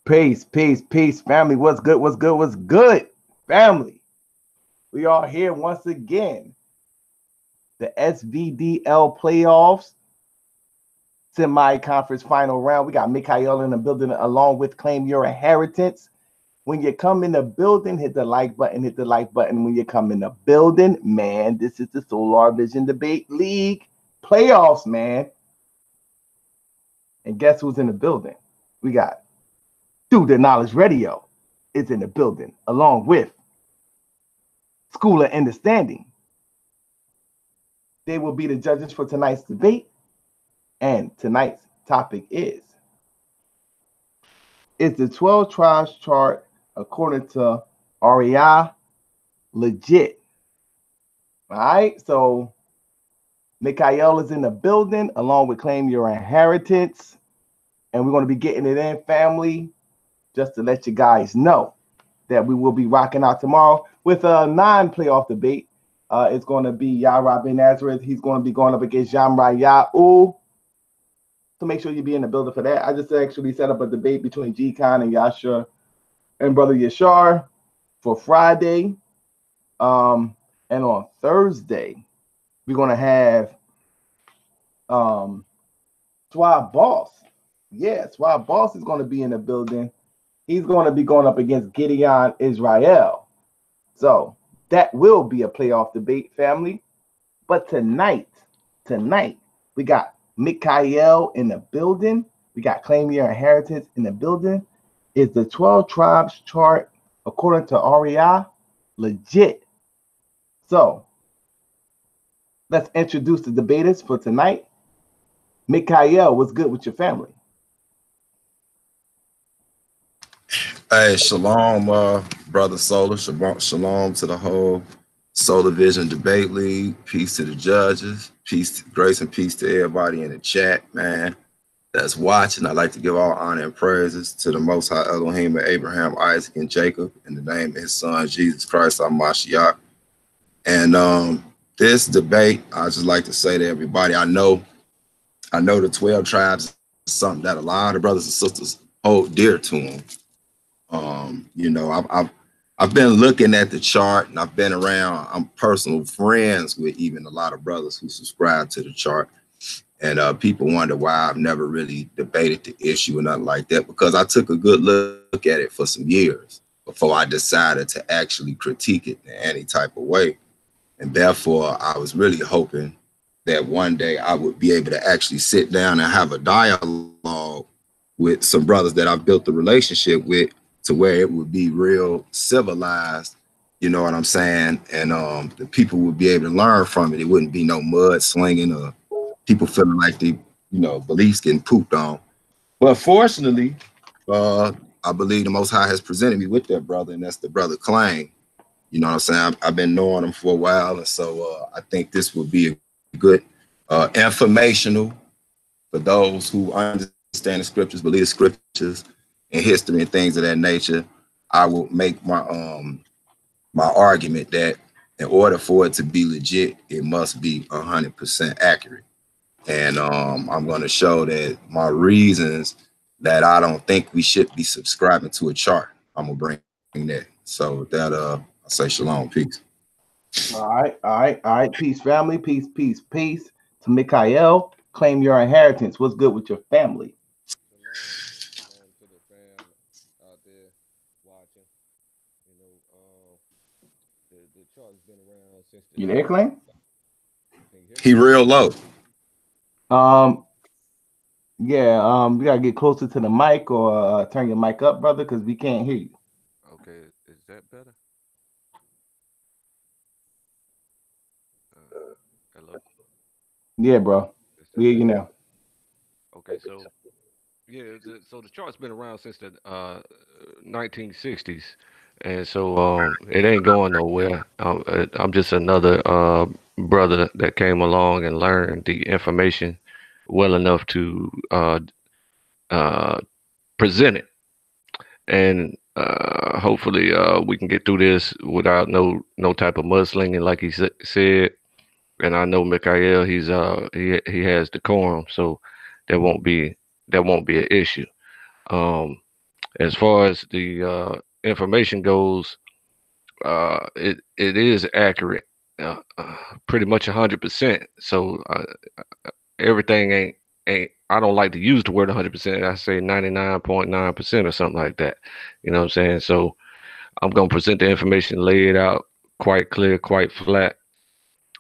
Peace, peace, peace, family. What's good? What's good? What's good, family? We are here once again. The SVDL playoffs, semi-conference final round. We got MikhaEL in the building along with Claim Your Inheritance. When you come in the building, hit the like button, hit the like button. When you come in the building, man, this is the Solar Vision Debate League playoffs, man. And guess who's in the building? We got Through the Knowledge Radio is in the building, along with School of Understanding. They will be the judges for tonight's debate. And tonight's topic is the 12 tribes chart according to REI legit? All right, so MikhaEL is in the building along with Claim Your Inheritance. And we're going to be getting it in, family, just to let you guys know that we will be rocking out tomorrow with a non-playoff debate. It's going to be Yara bin Nazareth. He's going to be going up against Jamra Ya'u. So make sure you be in the building for that. I just actually set up a debate between G-Con and Yasha and Brother Yashar for Friday. And on Thursday, we're going to have Swab Boss. Yeah, Swab Boss is going to be in the building. He's going to be going up against Gideon Israel. So that will be a playoff debate, family. But tonight, we got MikhaEL in the building. We got Claim Your Inheritance in the building. Is the 12 tribes chart, according to REI, legit? So let's introduce the debaters for tonight. MikhaEL, what's good with your family? Hey, shalom, brother Solar. Shalom to the whole Solar Vision Debate League. Peace to the judges. Peace, grace, and peace to everybody in the chat, man, that's watching. I'd like to give all honor and praises to the Most High Elohim of Abraham, Isaac, and Jacob in the name of His Son Jesus Christ, our Mashiach. And this debate, I just like to say to everybody, I know the 12 tribes is something that a lot of brothers and sisters hold dear to them. You know, I've been looking at the chart, and I've been around. I'm personal friends with even a lot of brothers who subscribe to the chart, and people wonder why I've never really debated the issue or nothing like that, because I took a good look at it for some years before I decided to actually critique it in any type of way. And therefore, I was really hoping that one day I would be able to actually sit down and have a dialogue with some brothers that I've built a relationship with, to where it would be real civilized, you know what I'm saying? And the people would be able to learn from it. It wouldn't be no mud slinging or people feeling like they, beliefs getting pooped on. But fortunately, I believe the Most High has presented me with that brother, and that's the brother Claim. You know what I'm saying? I've been knowing him for a while, and so I think this will be a good informational for those who understand the scriptures, believe the scriptures, and history and things of that nature. I will make my my argument that in order for it to be legit, it must be 100% accurate. And I'm going to show that my reasons that I don't think we should be subscribing to a chart. I'm gonna bring that. So with that, I say shalom, peace. All right. Peace, family. Peace to MikhaEL. Claim Your Inheritance. What's good with your family? To the fam out there watching, the chart's been around since. You there, Claim? He real low. Yeah. You gotta get closer to the mic or turn your mic up, brother, because we can't hear you. Okay, is that better? Hello. Yeah, bro. We hear you now. Okay, so yeah, so the chart's been around since the 1960s, and so it ain't going nowhere. I'm just another brother that came along and learned the information well enough to present it, and hopefully we can get through this without no type of mudslinging, like he said. And I know MikhaEL, he has decorum, so that won't be an issue. As far as the information goes, it is accurate, pretty much 100%. So everything ain't. I don't like to use the word 100%. I say 99.9% or something like that. You know what I'm saying? So I'm gonna present the information, lay it out quite clear, quite flat,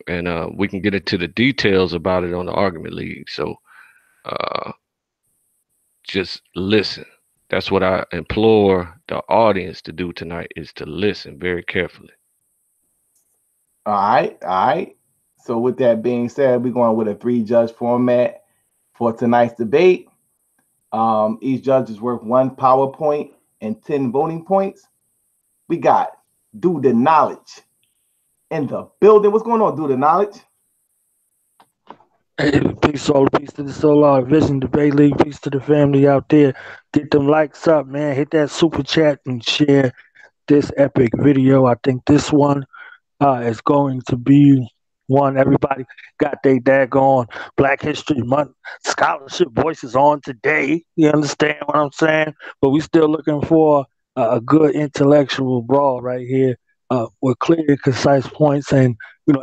and we can get into the details about it on the argument league. So uh, just listen. That's what I implore the audience to do tonight, is to listen very carefully. All right, all right. So with that being said, we're going with a 3-judge format for tonight's debate. Each judge is worth 1 power point and 10 voting points. We got Do the Knowledge in the building. What's going on, Do the Knowledge? Hey, peace to the Solar Vision Debate League, peace to the family out there. Get them likes up, man. Hit that super chat and share this epic video. I think this one is going to be one everybody got their daggone Black History Month scholarship voices on today. You understand what I'm saying? But we still looking for a good intellectual brawl right here with clear, concise points and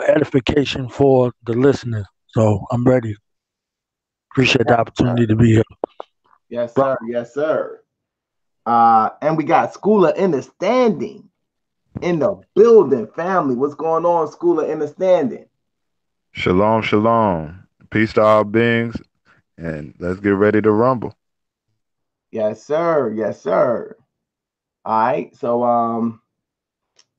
edification for the listeners. So I'm ready. Appreciate the opportunity to be here. Yes, sir. Yes, sir. And we got School of Understanding in the building, family. What's going on, School of Understanding? Shalom, shalom. Peace to all beings, and let's get ready to rumble. Yes, sir. Yes, sir. All right. So,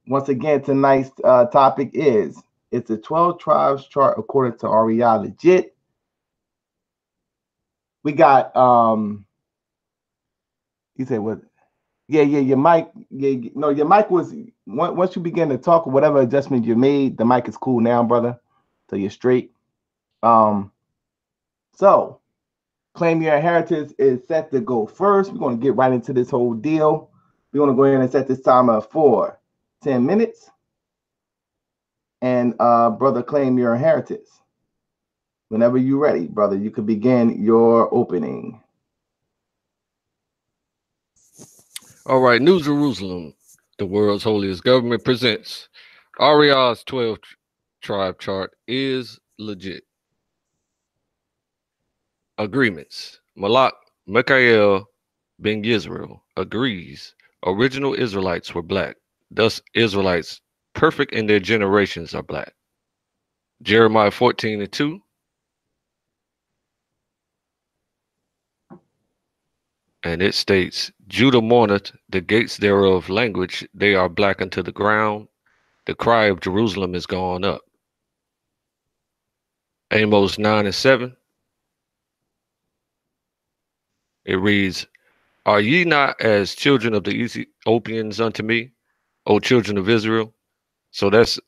once again, tonight's topic is: it's the 12 tribes chart according to REI legit? We got you say what? Yeah, your mic. Yeah, no, your mic was once you begin to talk or whatever adjustment you made, the mic is cool now, brother. So you're straight. So Claim Your Inheritance is set to go first. We're going to get right into this whole deal. We're going to go ahead and set this timer for 10 minutes. And brother, Claim Your Inheritance. Whenever you're ready, brother, you can begin your opening. All right, New Jerusalem, the world's holiest government, presents REI's 12 tribe chart is legit. Agreements. Malak MikhaEL ben Yisrael agrees original Israelites were black. Thus, Israelites perfect in their generations are black. Jeremiah 14:2. And it states, Judah mourneth, the gates thereof language, they are black unto the ground. The cry of Jerusalem is gone up. Amos 9:7. It reads, Are ye not as children of the Ethiopians unto me, O children of Israel? So that's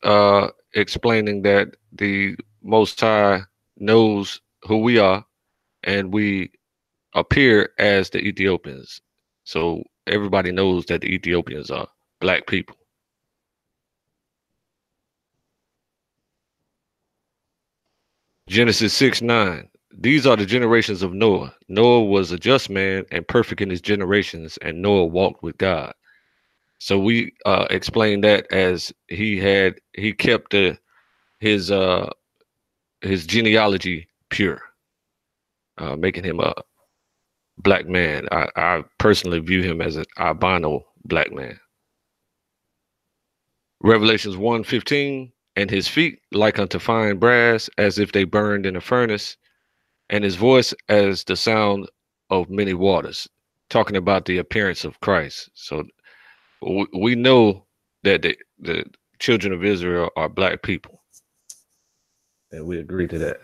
explaining that the Most High knows who we are, and we appear as the Ethiopians. So everybody knows that the Ethiopians are black people. Genesis 6:9. These are the generations of Noah. Noah was a just man and perfect in his generations, and Noah walked with God. So we explain that as he kept his genealogy pure, making him a black man. I personally view him as an albino black man. Revelations 1:15, and his feet like unto fine brass, as if they burned in a furnace, and his voice as the sound of many waters, talking about the appearance of Christ. So we know that the children of Israel are black people, and we agree to that.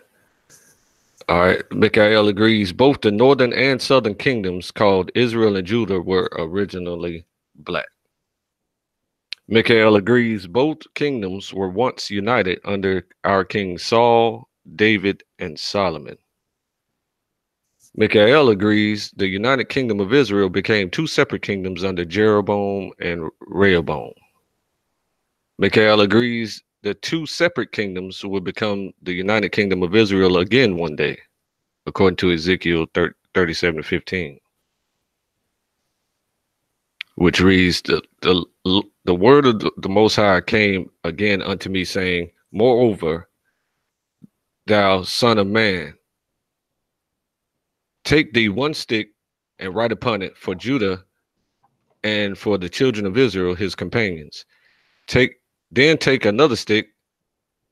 All right, MikhaEL agrees both the northern and southern kingdoms called Israel and Judah were originally black. MikhaEL agrees both kingdoms were once united under our kings Saul, David, and Solomon. MikhaEL agrees the United Kingdom of Israel became two separate kingdoms under Jeroboam and Rehoboam. MikhaEL agrees the two separate kingdoms will become the United Kingdom of Israel again one day, according to Ezekiel 37:15. which reads, the word of the Most High came again unto me, saying, moreover, thou son of man, take thee one stick and write upon it for Judah and for the children of Israel, his companions. Then take another stick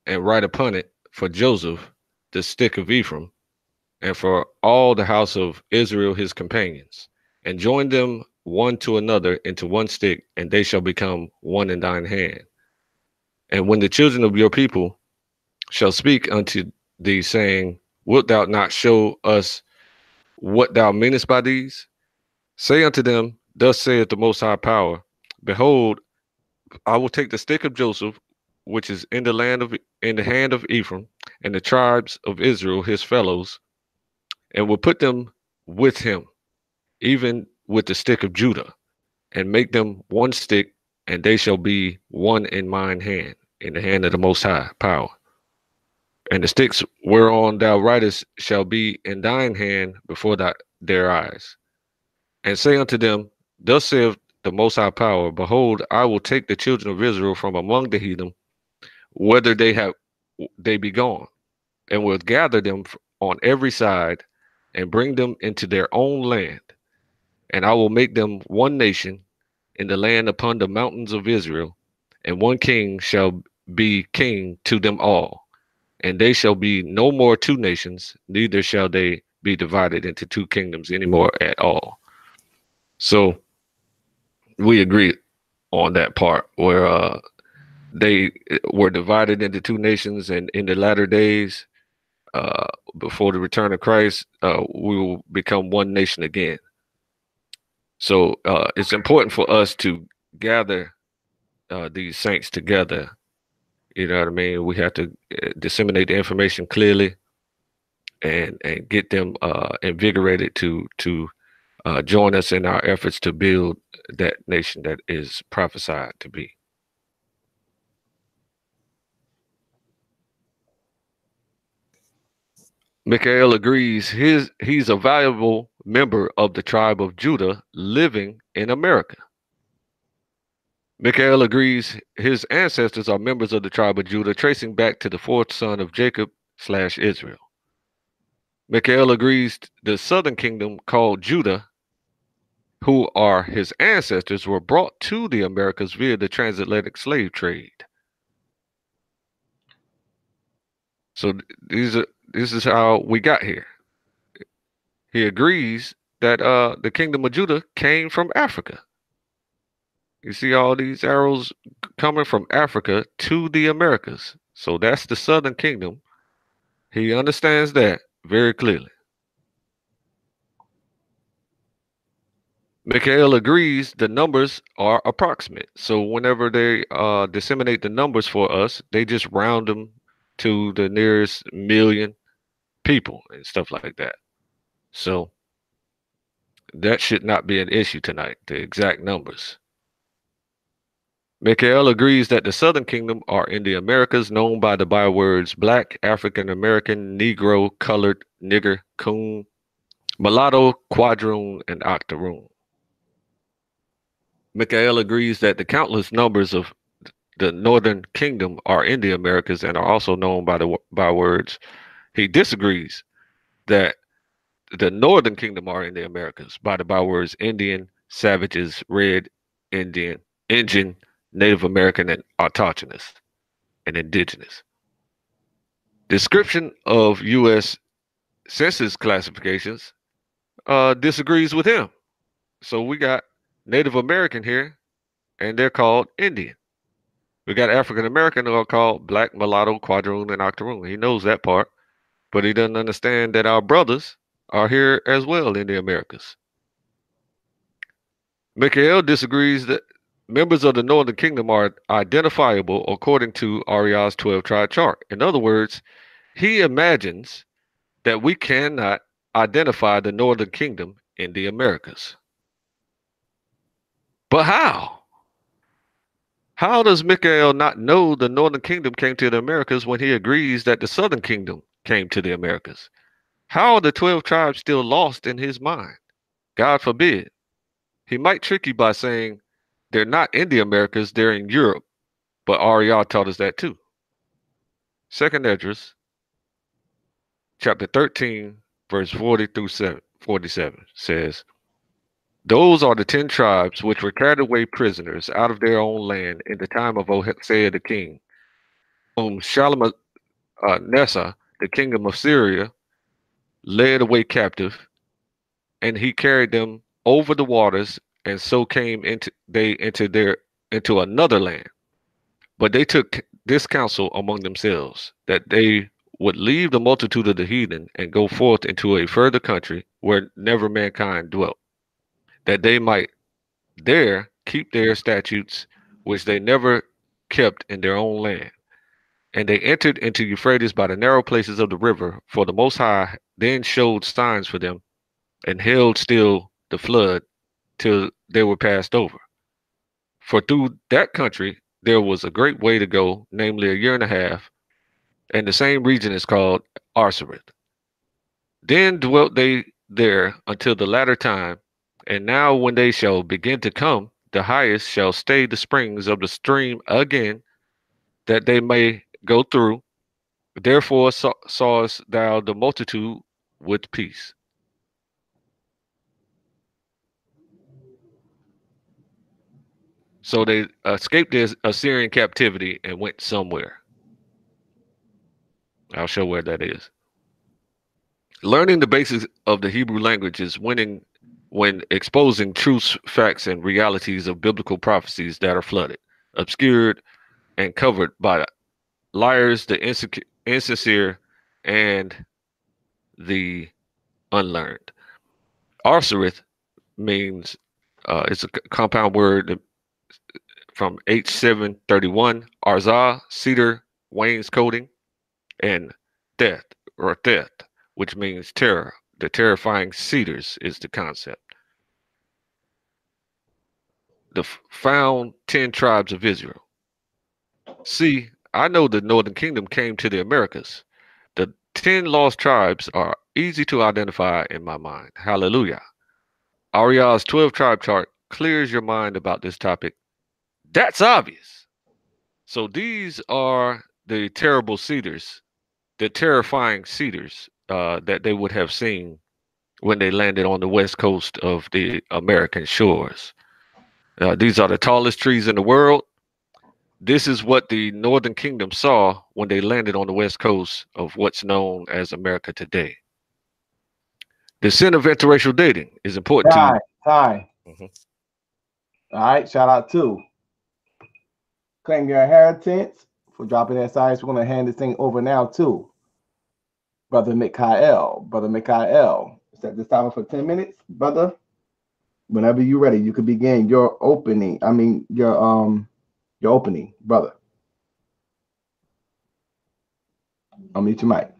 and write upon it for Joseph, the stick of Ephraim, and for all the house of Israel, his companions, and join them one to another into one stick, and they shall become one in thine hand. And when the children of your people shall speak unto thee, saying, wilt thou not show us what thou meanest by these? Say unto them, thus saith the Most High Power, behold, I will take the stick of Joseph, which is in the hand of Ephraim, and the tribes of Israel, his fellows, and will put them with him, even with the stick of Judah, and make them one stick, and they shall be one in mine hand, in the hand of the Most High Power. And the sticks whereon thou writest shall be in thine hand before their eyes. And say unto them, thus saith the Most High Power, behold, I will take the children of Israel from among the heathen, whether they be gone, and will gather them on every side, and bring them into their own land. And I will make them one nation in the land upon the mountains of Israel, and one king shall be king to them all. And they shall be no more two nations, neither shall they be divided into two kingdoms anymore at all. So we agree on that part where they were divided into two nations, and in the latter days, before the return of Christ, we will become one nation again. So it's important for us to gather these saints together. You know what I mean? We have to disseminate the information clearly and get them invigorated to join us in our efforts to build that nation that is prophesied to be. MikhaEL agrees he's a valuable member of the tribe of Judah living in America. MikhaEL agrees his ancestors are members of the tribe of Judah, tracing back to the fourth son of Jacob/Israel. MikhaEL agrees the southern kingdom called Judah, who are his ancestors, were brought to the Americas via the transatlantic slave trade. So this is how we got here. He agrees that the kingdom of Judah came from Africa. You see all these arrows coming from Africa to the Americas. So that's the southern kingdom. He understands that very clearly. MikhaEL agrees the numbers are approximate. So whenever they disseminate the numbers for us, they just round them to the nearest million people and stuff like that. So that should not be an issue tonight, the exact numbers. MikhaEL agrees that the Southern Kingdom are in the Americas, known by the bywords Black, African American, Negro, Colored, Nigger, Coon, Mulatto, Quadroon, and Octoroon. MikhaEL agrees that the countless numbers of the Northern Kingdom are in the Americas and are also known by the bywords. He disagrees that the Northern Kingdom are in the Americas by the bywords Indian, Savages, Red, Indian, Indian, Native American, and Autochthonous, and Indigenous. Description of U.S. Census classifications disagrees with him. So we got Native American here, and they're called Indian. We got African American, who are called Black, Mulatto, Quadroon, and Octoroon. He knows that part, but he doesn't understand that our brothers are here as well in the Americas. MikhaEL disagrees that members of the Northern Kingdom are identifiable according to Aria's 12-tribe chart. In other words, he imagines that we cannot identify the Northern Kingdom in the Americas. But how? How does MikhaEL not know the Northern Kingdom came to the Americas when he agrees that the Southern Kingdom came to the Americas? How are the 12 tribes still lost in his mind? God forbid. He might trick you by saying they're not in the Americas, they're in Europe, but Ariel taught us that too. Second Esdras, chapter 13, verse 40 through 47 says, those are the 10 tribes which were carried away prisoners out of their own land in the time of Hosea the king, whom Shalmaneser, the kingdom of Syria, led away captive, and he carried them over the waters, and so came into another land. But they took this counsel among themselves, that they would leave the multitude of the heathen and go forth into a further country where never mankind dwelt, that they might there keep their statutes, which they never kept in their own land. And they entered into Euphrates by the narrow places of the river, for the Most High then showed signs for them, and held still the flood till they were passed over. For through that country there was a great way to go, namely a year and a half, and the same region is called Arsareth. Then dwelt they there until the latter time, and now when they shall begin to come, the highest shall stay the springs of the stream again, that they may go through. Therefore sawest thou the multitude with peace. So they escaped the Assyrian captivity and went somewhere. I'll show where that is. Learning the basics of the Hebrew language is winning when exposing truths, facts, and realities of biblical prophecies that are flooded, obscured, and covered by liars, the insincere, and the unlearned. Arsareth means it's a compound word from H731, Arzah, cedar, wainscoting, and death or death, which means terror. The terrifying cedars is the concept. The found 10 tribes of Israel. See, I know the northern kingdom came to the Americas. The 10 lost tribes are easy to identify in my mind. Hallelujah. Ariel's 12 tribe chart clears your mind about this topic. That's obvious. So these are the terrible cedars, the terrifying cedars that they would have seen when they landed on the west coast of the American shores. These are the tallest trees in the world. This is what the Northern Kingdom saw when they landed on the west coast of what's known as America today. The sin of interracial dating is important Time. Mhm. All right, shout out to Claim Your Inheritance for dropping that size. We're going to hand this thing over now to Brother MikhaEL. Brother MikhaEL, set this timer for 10 minutes. Brother, whenever you're ready, you can begin your opening. Your opening, brother. Unmute your mic.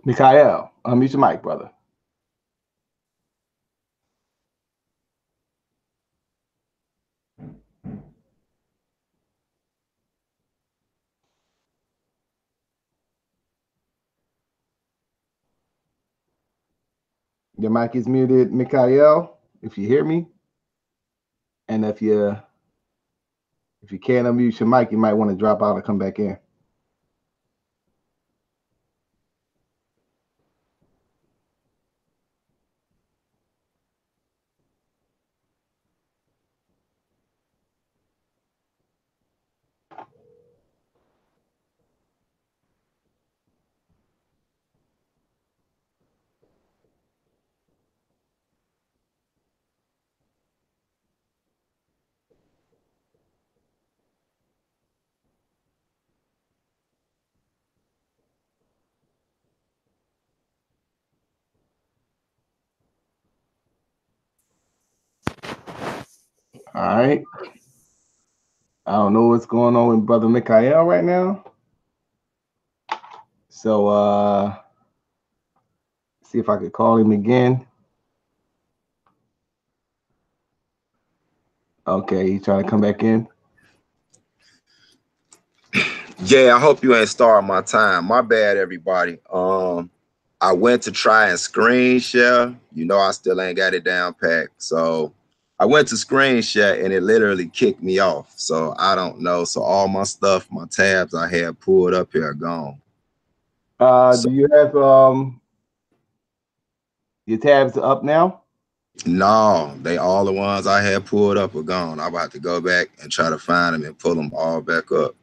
MikhaEL, unmute your mic, brother. Your mic is muted, MikhaEL, if you hear me. And if you can't unmute your mic, you might want to drop out and come back in. All right. I don't know what's going on with Brother MikhaEL right now. So see if I could call him again. Okay, he's trying to come back in. Yeah, I hope you ain't starting my time. My bad, everybody. I went to try and screen share. You know, I still ain't got it down packed. So I went to screen share and it literally kicked me off. So I don't know. So all my stuff, my tabs I had pulled up here are gone. Do you have your tabs up now? No, they all the ones I had pulled up are gone. I'm about to go back and try to find them and pull them all back up.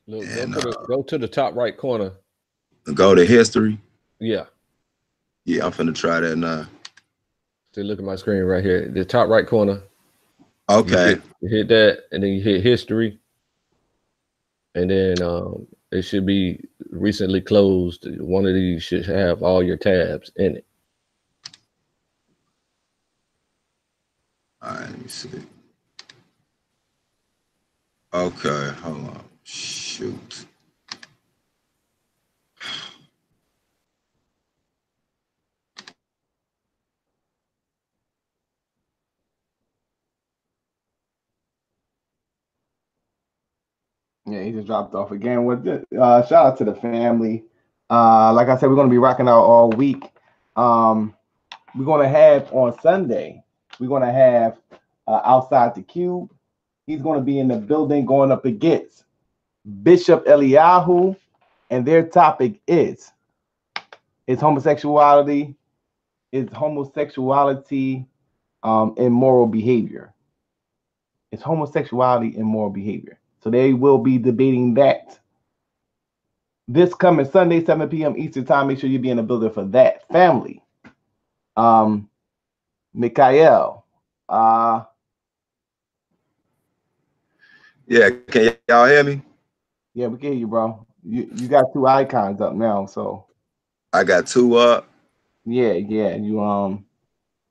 Look, And go to the top right corner. go to history. Yeah. Yeah, I'm finna try that now. See, look at my screen right here. The top right corner. Okay. You hit that, and then you hit history, and then it should be recently closed. One of these should have all your tabs in it. All right, let me see. Okay, hold on. Shoot. Yeah, he just dropped off again. With shout out to the family. Like I said, we're gonna be rocking out all week. We're gonna have on Sunday. We're gonna have outside the cube. He's gonna be in the building going up against Bishop Eliyahu, and their topic is homosexuality. Is homosexuality immoral behavior? It's homosexuality immoral behavior. So they will be debating that this coming Sunday, 7 p.m. Eastern time. Make sure you be in the building for that. Family. MikhaEL. Yeah, can y'all hear me? Yeah, we can hear you, bro. You got 2 icons up now, so I got 2 up. yeah. You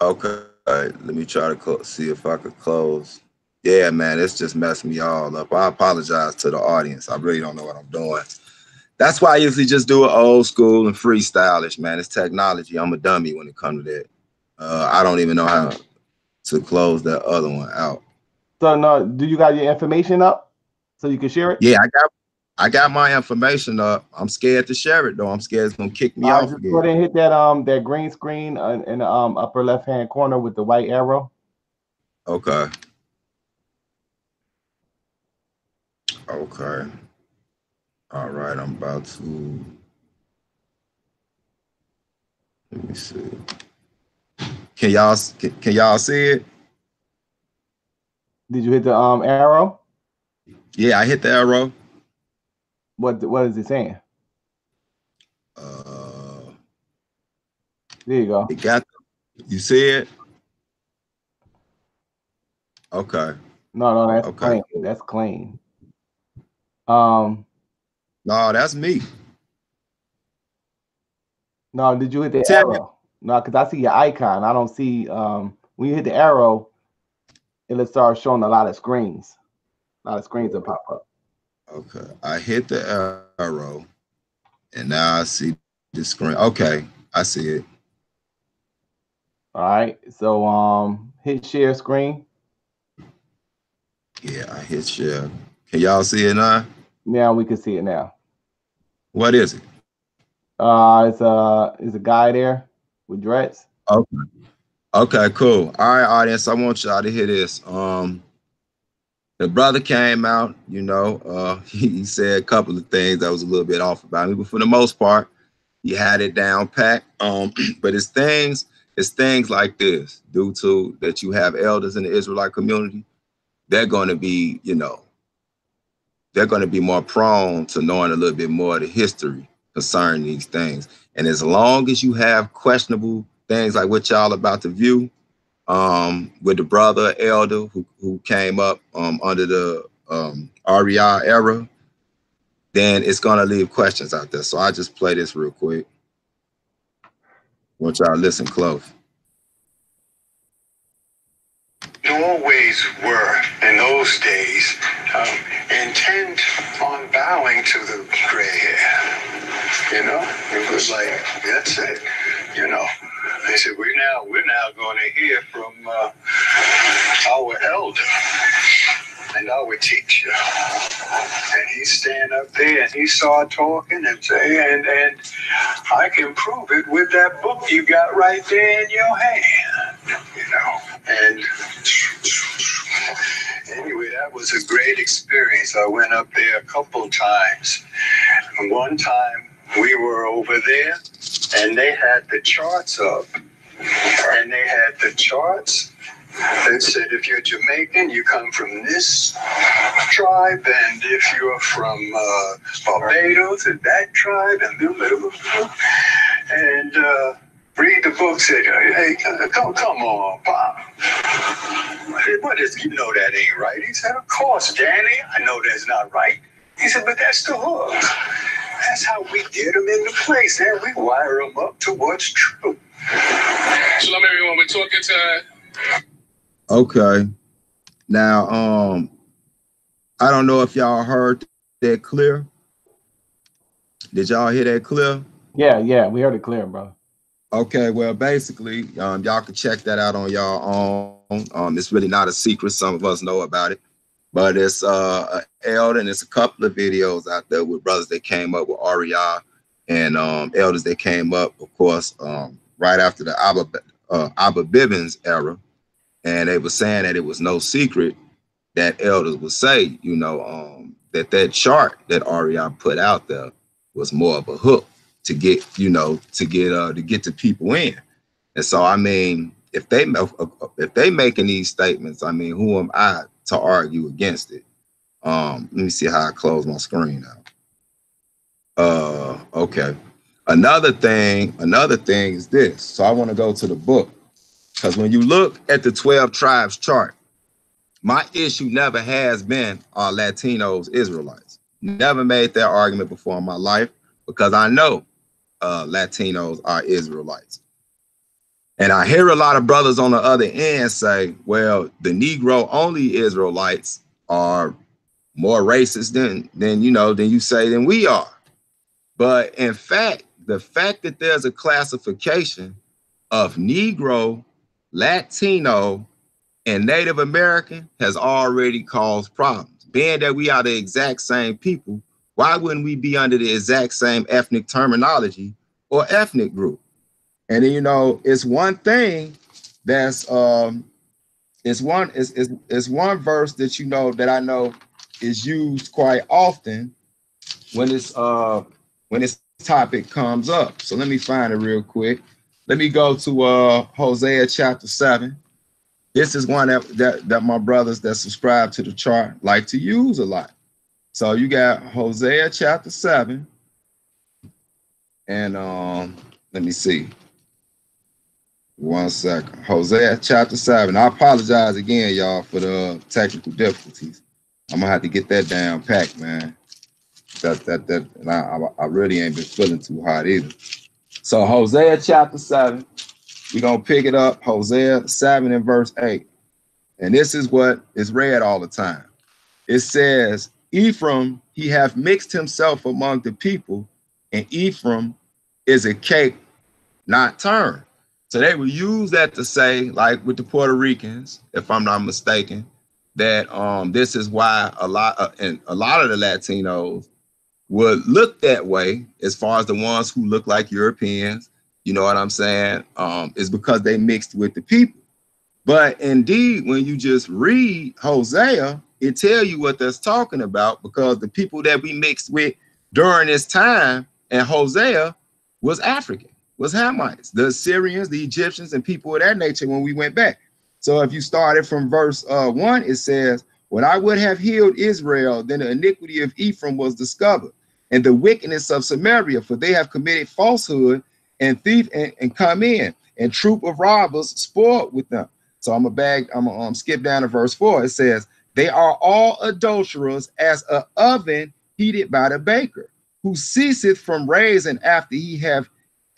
Okay, let me try to see if I could close. Yeah, man, it's just messing me all up. I apologize to the audience. I really don't know what I'm doing. That's why I usually just do it old school and freestylish, man. It's technology. I'm a dummy when it comes to that. I don't even know how to close that other one out. So no, do you got your information up so you can share it? Yeah, I got my information up. I'm scared to share it though. I'm scared it's gonna kick me off Just again. go ahead and hit that green screen in the upper left hand corner with the white arrow. Okay. Okay. All right, I'm about to. Let me see. Can y'all see it? Did you hit the arrow? Yeah, I hit the arrow. What is it saying? There you go. It got. You see it? Okay. No, that's okay. clean. That's clean. No, that's me. No, did you hit the arrow? No, because I see your icon. I don't see when you hit the arrow, it'll start showing a lot of screens. A lot of screens will pop up. Okay. I hit the arrow and now I see the screen. Okay, I see it. All right. So hit share screen. Yeah, I hit share. Can y'all see it now? Now we can see it now. What is it? It's a guy there with dreads. Okay. Okay, cool. All right, audience. I want y'all to hear this. The brother came out, you know, he said a couple of things that was a little bit off about me, but for the most part, he had it down packed. But it's things like this, due to that you have elders in the Israelite community, they're going to be, you know, they're going to be more prone to knowing a little bit more of the history concerning these things. And as long as you have questionable things like what y'all about to view, with the brother elder who came up under the REI era, then it's going to leave questions out there. So I just play this real quick. Want y'all listen close. Always were in those days intent on bowing to the gray hair. You know, it was like, that's it. You know, they said we're now going to hear from our elder. and I would teach you. And he'd stand up there and he started talking and say, and I can prove it with that book you got right there in your hand, you know. And anyway, that was a great experience. I went up there a couple times. And one time we were over there and they had the charts up. And they had the charts that said if you're Jamaican, you come from this tribe, and if you're from Barbados, and that tribe, and read the book, said, hey, come on, Pop. What is, you know that ain't right. He said, of course, Danny, I know that's not right. He said, but that's the hook. That's how we get them into place, and we wire them up to what's true. Shalom, everyone. We're talking to... Okay. Now, I don't know if y'all heard that clear. Did y'all hear that clear? Yeah, we heard it clear, bro. Okay, well, basically, y'all can check that out on y'all own. It's really not a secret. Some of us know about it. But it's an elder, and it's a couple of videos out there with brothers that came up with REI and elders that came up, of course, right after the Abba Bivens era. And they were saying that it was no secret that elders would say, you know, that chart that REI put out there was more of a hook to get, you know, to get the people in. And so, I mean, if they making these statements, I mean, who am I to argue against it? Let me see how I close my screen now. Okay. Another thing is this. So I want to go to the book. Because when you look at the 12 tribes chart, my issue never has been Latinos, Israelites. Never made that argument before in my life because I know Latinos are Israelites. And I hear a lot of brothers on the other end say, well, the Negro only Israelites are more racist than we are. But in fact, the fact that there's a classification of Negro, Latino, and Native American has already caused problems. Being that we are the exact same people, why wouldn't we be under the exact same ethnic terminology or ethnic group? And then, you know, it's one thing that's it's one verse that you know that I know is used quite often when this topic comes up. So let me find it real quick. Let me go to Hosea chapter 7. This is one that my brothers that subscribe to the chart like to use a lot. So you got Hosea chapter 7. And let me see. One second. Hosea chapter 7. I apologize again, y'all, for the technical difficulties. I'm gonna have to get that down packed, man. And I really ain't been feeling too hot either. So Hosea chapter 7, we're going to pick it up, Hosea 7 and verse 8. And this is what is read all the time. It says, Ephraim, he hath mixed himself among the people, and Ephraim is a cake not turned. So they will use that to say, like with the Puerto Ricans, if I'm not mistaken, that this is why a lot of the Latinos would look that way as far as the ones who look like Europeans, you know what I'm saying, is because they mixed with the people. But indeed, when you just read Hosea, it tells you what that's talking about, because the people that we mixed with during this time and Hosea was African, was Hamites, the Assyrians, the Egyptians, and people of that nature when we went back. So if you started from verse 1, it says, when I would have healed Israel, then the iniquity of Ephraim was discovered, and the wickedness of Samaria, for they have committed falsehood and thief and come in, and troop of robbers spoiled with them. So I'm gonna skip down to verse 4. It says, they are all adulterers as an oven heated by the baker, who ceaseth from raising after he have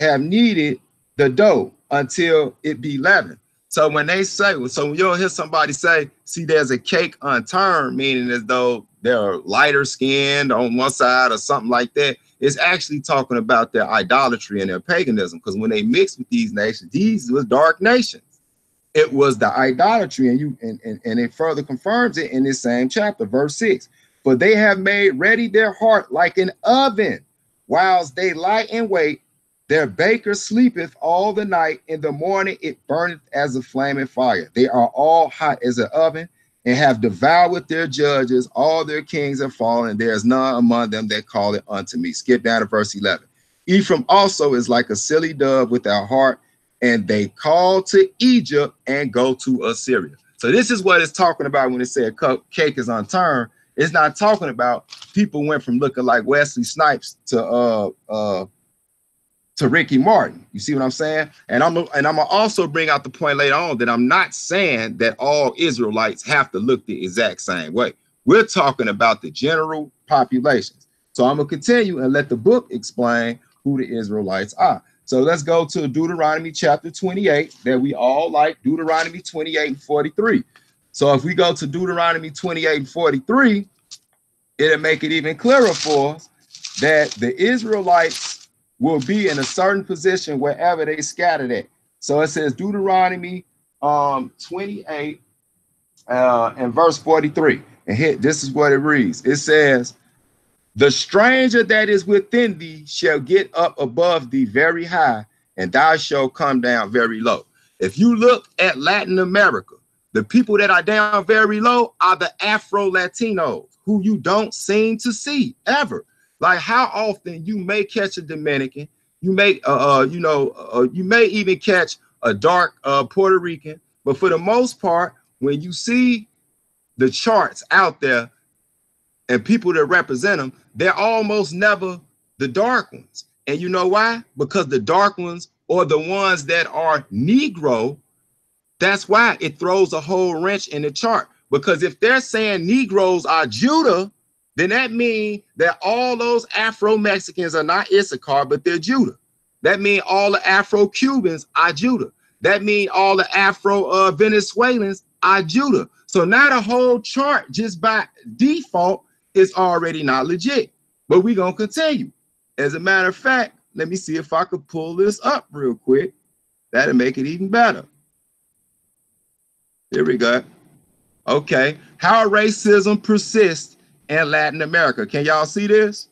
kneaded the dough until it be leavened. So when they say, so when you'll hear somebody say, see, there's a cake unturned, meaning as though they're lighter skinned on one side or something like that, it's actually talking about their idolatry and their paganism. Because when they mixed with these nations, these were dark nations. It was the idolatry, and it further confirms it in this same chapter, verse 6. For they have made ready their heart like an oven, whilst they lie in wait. Their baker sleepeth all the night. In the morning it burneth as a flaming fire. They are all hot as an oven, and have devoured their judges. All their kings are fallen. There is none among them that call it unto me. Skip down to verse 11. Ephraim also is like a silly dove without heart, and they call to Egypt and go to Assyria. So this is what it's talking about when it said cake is unturned. It's not talking about people went from looking like Wesley Snipes to Ricky Martin. You see what I'm saying? And I'm gonna also bring out the point later on that I'm not saying that all Israelites have to look the exact same way. We're talking about the general populations. So I'm gonna continue and let the book explain who the Israelites are. So let's go to Deuteronomy chapter 28 that we all like, Deuteronomy 28 and 43. So if we go to Deuteronomy 28 and 43, it'll make it even clearer for us that the Israelites will be in a certain position wherever they scattered at. So it says Deuteronomy 28 and verse 43. And here, this is what it reads. It says, the stranger that is within thee shall get up above thee very high, and thou shalt come down very low. If you look at Latin America, the people that are down very low are the Afro-Latinos, who you don't seem to see ever. Like how often you may catch a Dominican, you may you may even catch a dark Puerto Rican, but for the most part, when you see the charts out there and people that represent them, they're almost never the dark ones. And you know why? Because the dark ones or the ones that are Negro, that's why it throws a whole wrench in the chart. Because if they're saying Negroes are Judah, then that means that all those Afro-Mexicans are not Issachar, but they're Judah. That means all the Afro-Cubans are Judah. That means all the Afro-Venezuelans are Judah. So now the whole chart just by default is already not legit. But we're going to continue. As a matter of fact, let me see if I could pull this up real quick. That'll make it even better. Here we go. Okay. How racism persists in Latin America. Can y'all see this?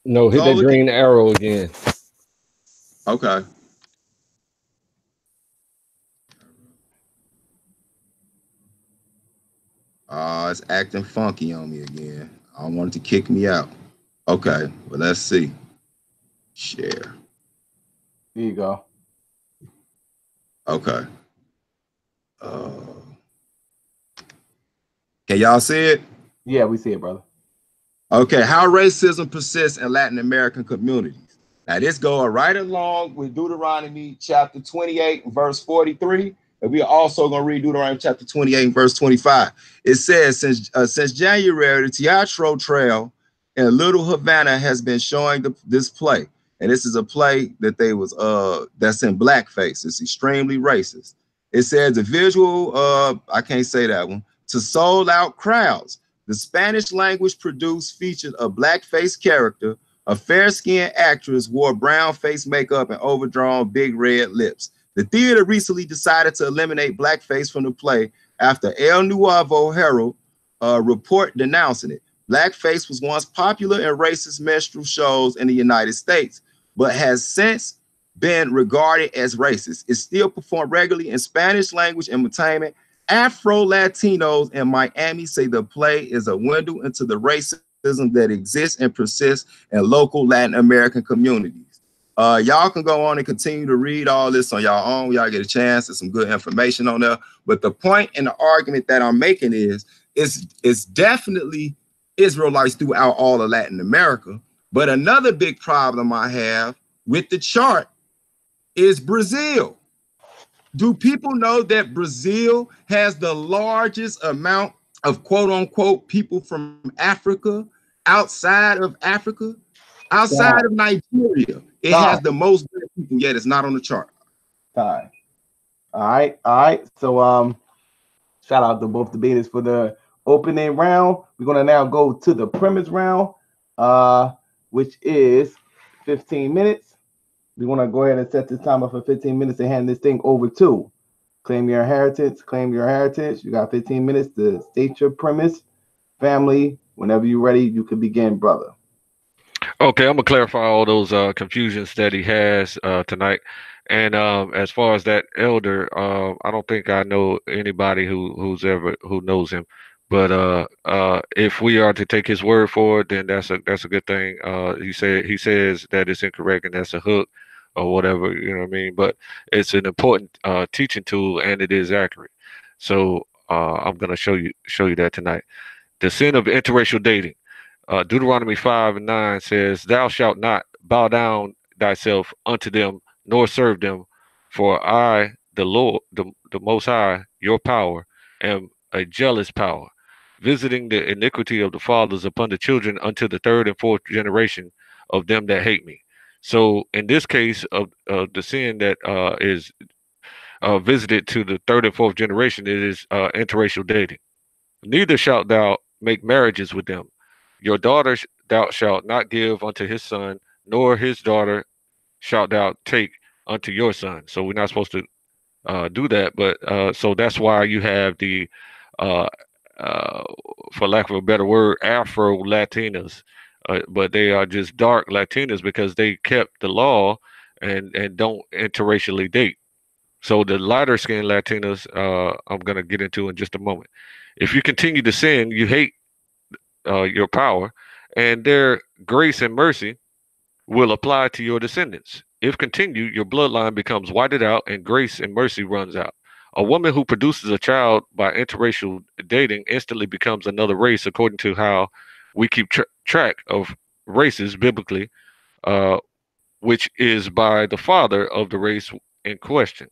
No, hit that green arrow again. Okay. It's acting funky on me again. I don't want it to kick me out. Okay, well, let's see. Share. Here you go. Okay. Can y'all see it? Yeah, we see it, brother. Okay, how racism persists in Latin American communities. Now, this goes right along with Deuteronomy chapter 28, verse 43. And we are also going to read Deuteronomy chapter 28, verse 25. It says, since January, the Teatro Trail in Little Havana has been showing this play. And this is a play that that's in blackface. It's extremely racist. It says the visual, I can't say that one, to sold out crowds. The Spanish language produced featured a blackface character. A fair-skinned actress wore brown face makeup and overdrawn big red lips. The theater recently decided to eliminate blackface from the play after El Nuevo Herald report denouncing it. Blackface was once popular in racist minstrel shows in the United States, but has since been regarded as racist. It's still performed regularly in Spanish language entertainment. Afro-Latinos in Miami say the play is a window into the racism that exists and persists in local Latin American communities. Y'all can go on and continue to read all this on y'all own. Y'all get a chance. There's some good information on there. But the point and the argument that I'm making is it's definitely Israelites throughout all of Latin America. But another big problem I have with the chart is Brazil. Do people know that Brazil has the largest amount of quote unquote people from Africa outside of Africa? Outside of Nigeria, it has the most people, yet it's not on the chart. All right. So shout out to both debaters for the opening round. We're gonna now go to the premise round, which is 15 minutes. And we're gonna now go to the premise round, which is 15 minutes. which is 15 minutes. We want to go ahead and set this timer for 15 minutes and hand this thing over to Claim Your Inheritance. Claim Your Heritage. You got 15 minutes to state your premise. Family, whenever you're ready, you can begin, brother. Okay, I'm gonna clarify all those confusions that he has tonight. And as far as that elder, I don't think I know anybody who knows him. But if we are to take his word for it, then that's a good thing. He says that it's incorrect, and that's a hook or whatever. You know what I mean? But it's an important teaching tool, and it is accurate. So I'm gonna show you that tonight. The sin of interracial dating. Deuteronomy 5:9 says, "Thou shalt not bow down thyself unto them, nor serve them, for I, the Lord, the Most High, your power, am a jealous power, visiting the iniquity of the fathers upon the children unto the third and fourth generation of them that hate me." So, in this case of the sin that is visited to the third and fourth generation, it is interracial dating. Neither shalt thou make marriages with them. Your daughter thou shalt not give unto his son, nor his daughter shalt thou take unto your son. So we're not supposed to do that. But so that's why you have the, uh, uh, for lack of a better word, Afro Latinas. But they are just dark Latinas because they kept the law and don't interracially date. So the lighter skinned Latinas, I'm going to get into in just a moment. If you continue to sin, you hate your power, and their grace and mercy will apply to your descendants. If continued, your bloodline becomes whited out and grace and mercy runs out. A woman who produces a child by interracial dating instantly becomes another race, according to how we keep track of races biblically, uh, which is by the father of the race in question.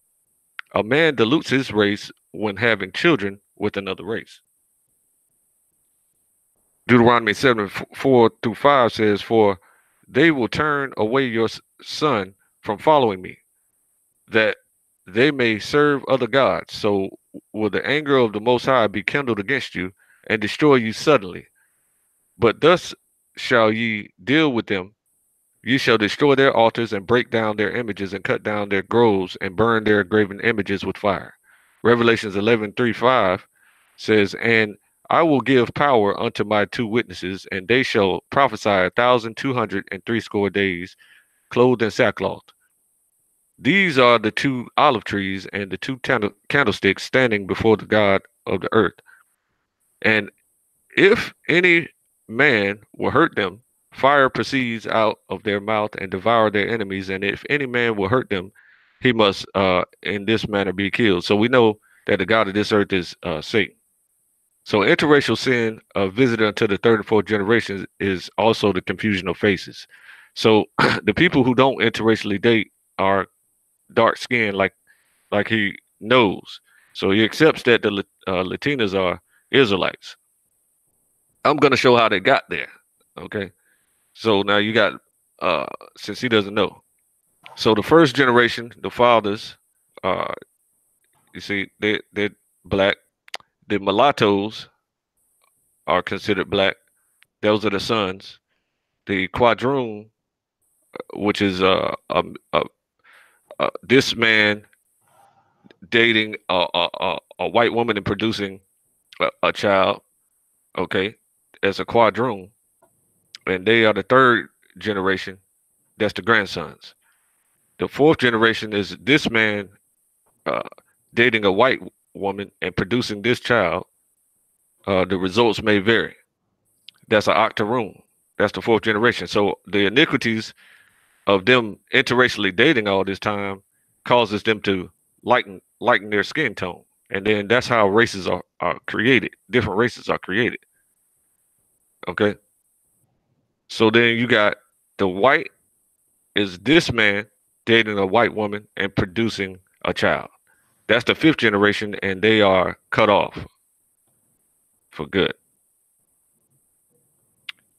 A man dilutes his race when having children with another race. Deuteronomy 7:4-5 says, "For they will turn away your son from following me, that they may serve other gods. So will the anger of the Most High be kindled against you, and destroy you suddenly. But thus shall ye deal with them. Ye shall destroy their altars, and break down their images, and cut down their groves, and burn their graven images with fire." Revelations 11:3-5 says, "And I will give power unto my two witnesses, and they shall prophesy 1,260 days, clothed in sackcloth. These are the two olive trees and the two candlesticks standing before the God of the earth. And if any man will hurt them, fire proceeds out of their mouth and devour their enemies. And if any man will hurt them, he must in this manner be killed." So we know that the God of this earth is Satan. So interracial sin visited unto the third and fourth generations is also the confusion of faces. So the people who don't interracially date are dark skinned, like he knows. So he accepts that the Latinas are Israelites. I'm gonna show how they got there. Okay. So now you got since he doesn't know. So the first generation, the fathers, uh, you see, they're black. The mulattoes are considered black. Those are the sons. The quadroon, which is this man dating a white woman and producing a child, okay, as a quadroon, and they are the third generation. That's the grandsons. The fourth generation is this man uh, dating a white woman and producing this child. The results may vary. That's an octoroon. That's the fourth generation. So the iniquities of them interracially dating all this time causes them to lighten their skin tone. And then that's how races are created. Different races are created. Okay. So then you got the white is this man dating a white woman and producing a child. That's the fifth generation, and they are cut off for good.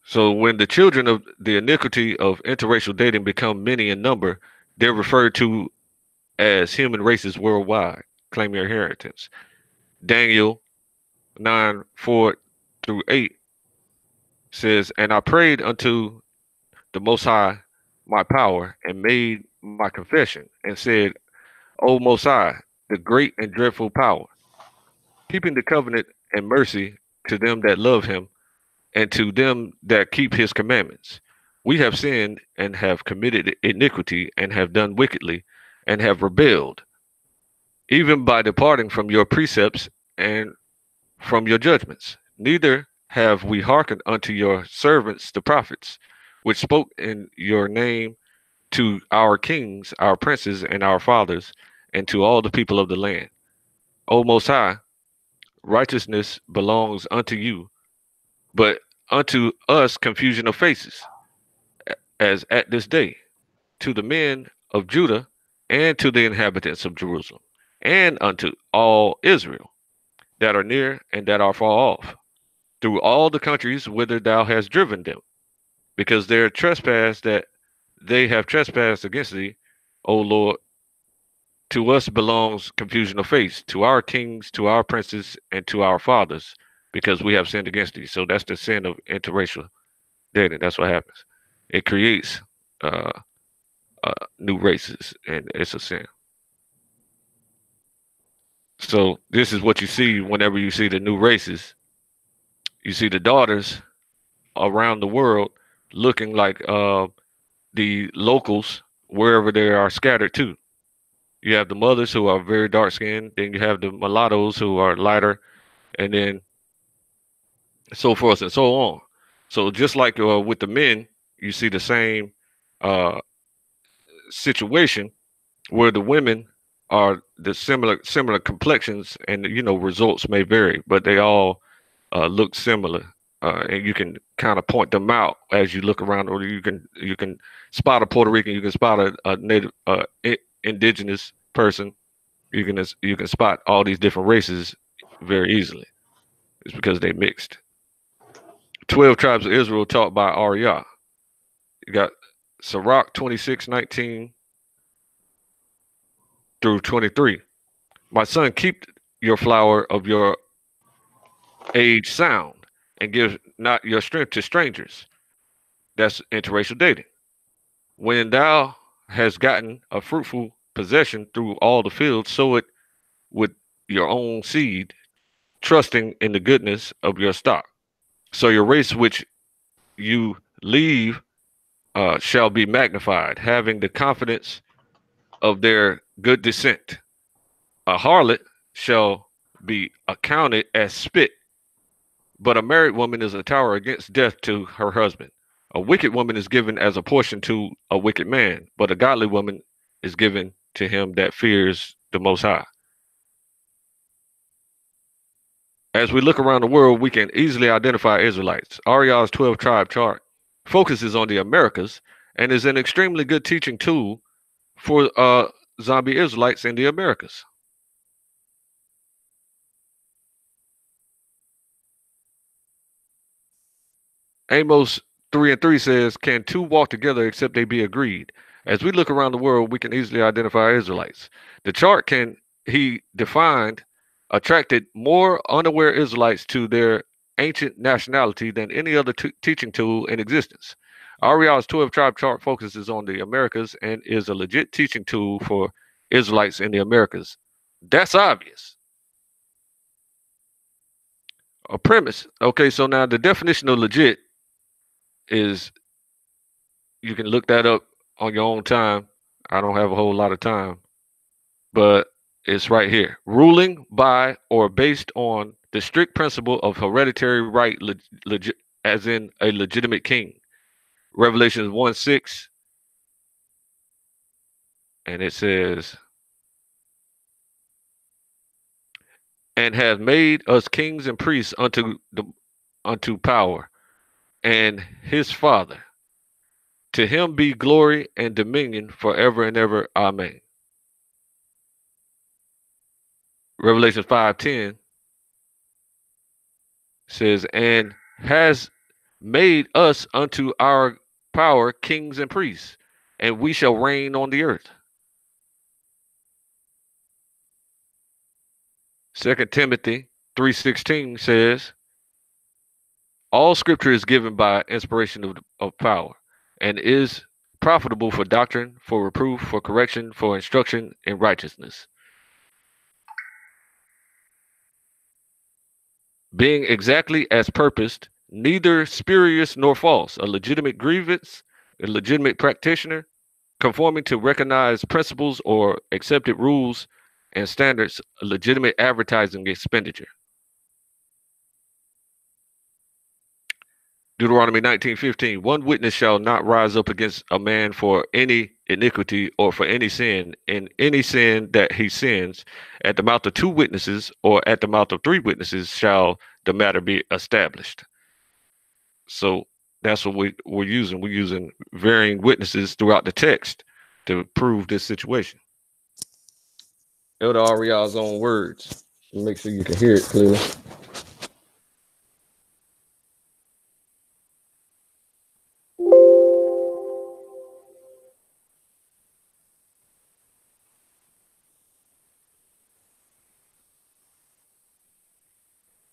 So when the children of the iniquity of interracial dating become many in number, they're referred to as human races worldwide. Claim your inheritance. Daniel 9:4-8 says, "And I prayed unto the Most High my power, and made my confession and said, O Most High, the great and dreadful power, keeping the covenant and mercy to them that love him and to them that keep his commandments. We have sinned and have committed iniquity and have done wickedly and have rebelled, even by departing from your precepts and from your judgments. Neither have we hearkened unto your servants the prophets, which spoke in your name to our kings, our princes, and our fathers, and to all the people of the land. O Most High, righteousness belongs unto you, but unto us confusion of faces, as at this day, to the men of Judah and to the inhabitants of Jerusalem, and unto all Israel that are near and that are far off, through all the countries whither thou hast driven them, because their trespass that they have trespassed against thee, O Lord. To us belongs confusion of face, to our kings, to our princes, and to our fathers, because we have sinned against thee. So that's the sin of interracial dating. That's what happens. It creates uh, new races, and it's a sin. So this is what you see whenever you see the new races. You see the daughters around the world looking like the locals wherever they are scattered to. You have the mothers who are very dark skinned, then you have the mulattoes who are lighter, and then so forth and so on. So just like with the men, you see the same uh, situation where the women are the similar complexions, and results may vary, but they all look similar, and you can kind of point them out as you look around, or you can spot a Puerto Rican, you can spot a native indigenous person, you can spot all these different races very easily. It's because they mixed. 12 tribes of Israel taught by Ariyah. You got Sirach 26:19 through 23. My son, keep your flower of your age sound, and give not your strength to strangers. That's interracial dating. When thou hast gotten a fruitful possession through all the fields, sow it with your own seed, trusting in the goodness of your stock. So your race which you leave shall be magnified, having the confidence of their good descent. A harlot shall be accounted as spit, but a married woman is a tower against death to her husband. A wicked woman is given as a portion to a wicked man, but a godly woman is given to him that fears the Most High. As we look around the world, we can easily identify Israelites. Ariel's 12 tribe chart focuses on the Americas and is an extremely good teaching tool for zombie Israelites in the Americas. Amos 3:3 says, can two walk together except they be agreed? As we look around the world, we can easily identify Israelites. The chart he defined, attracted more unaware Israelites to their ancient nationality than any other teaching tool in existence. Ariel's 12 tribe chart focuses on the Americas and is a legit teaching tool for Israelites in the Americas. That's obvious. A premise. Okay, so now the definition of legit is, you can look that up on your own time. I don't have a whole lot of time, but it's right here. Ruling by or based on the strict principle of hereditary right, as in a legitimate king. Revelations 1:6, and it says, and have made us kings and priests unto power and his Father. To him be glory and dominion forever and ever. Amen. Revelation 5:10 says, and has made us unto our power kings and priests, and we shall reign on the earth. 2 Timothy 3:16 says, all scripture is given by inspiration of power and is profitable for doctrine, for reproof, for correction, for instruction in righteousness, being exactly as purposed, neither spurious nor false, a legitimate grievance, a legitimate practitioner, conforming to recognized principles or accepted rules and standards, a legitimate advertising expenditure. Deuteronomy 19:15, one witness shall not rise up against a man for any iniquity or for any sin, in any sin that he sins. At the mouth of two witnesses or at the mouth of three witnesses shall the matter be established. So that's what we're using. We're using varying witnesses throughout the text to prove this situation. Elder Ariel's own words. Make sure you can hear it clearly.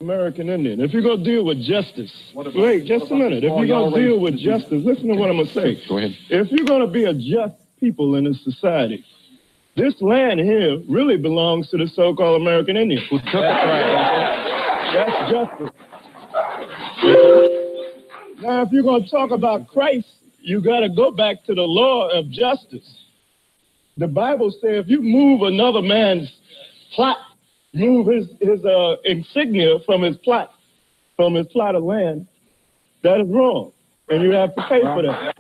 American Indian. If you're going to deal with justice, wait just a minute. If you're going to deal with justice, listen to what I'm going to say. Go ahead. If you're going to be a just people in a society, this land here really belongs to the so-called American Indian who took it right. That's justice. Now, if you're going to talk about Christ, you got to go back to the law of justice. The Bible says if you move another man's plot, move his insignia from his plot of land, that is wrong, and you have to pay for that.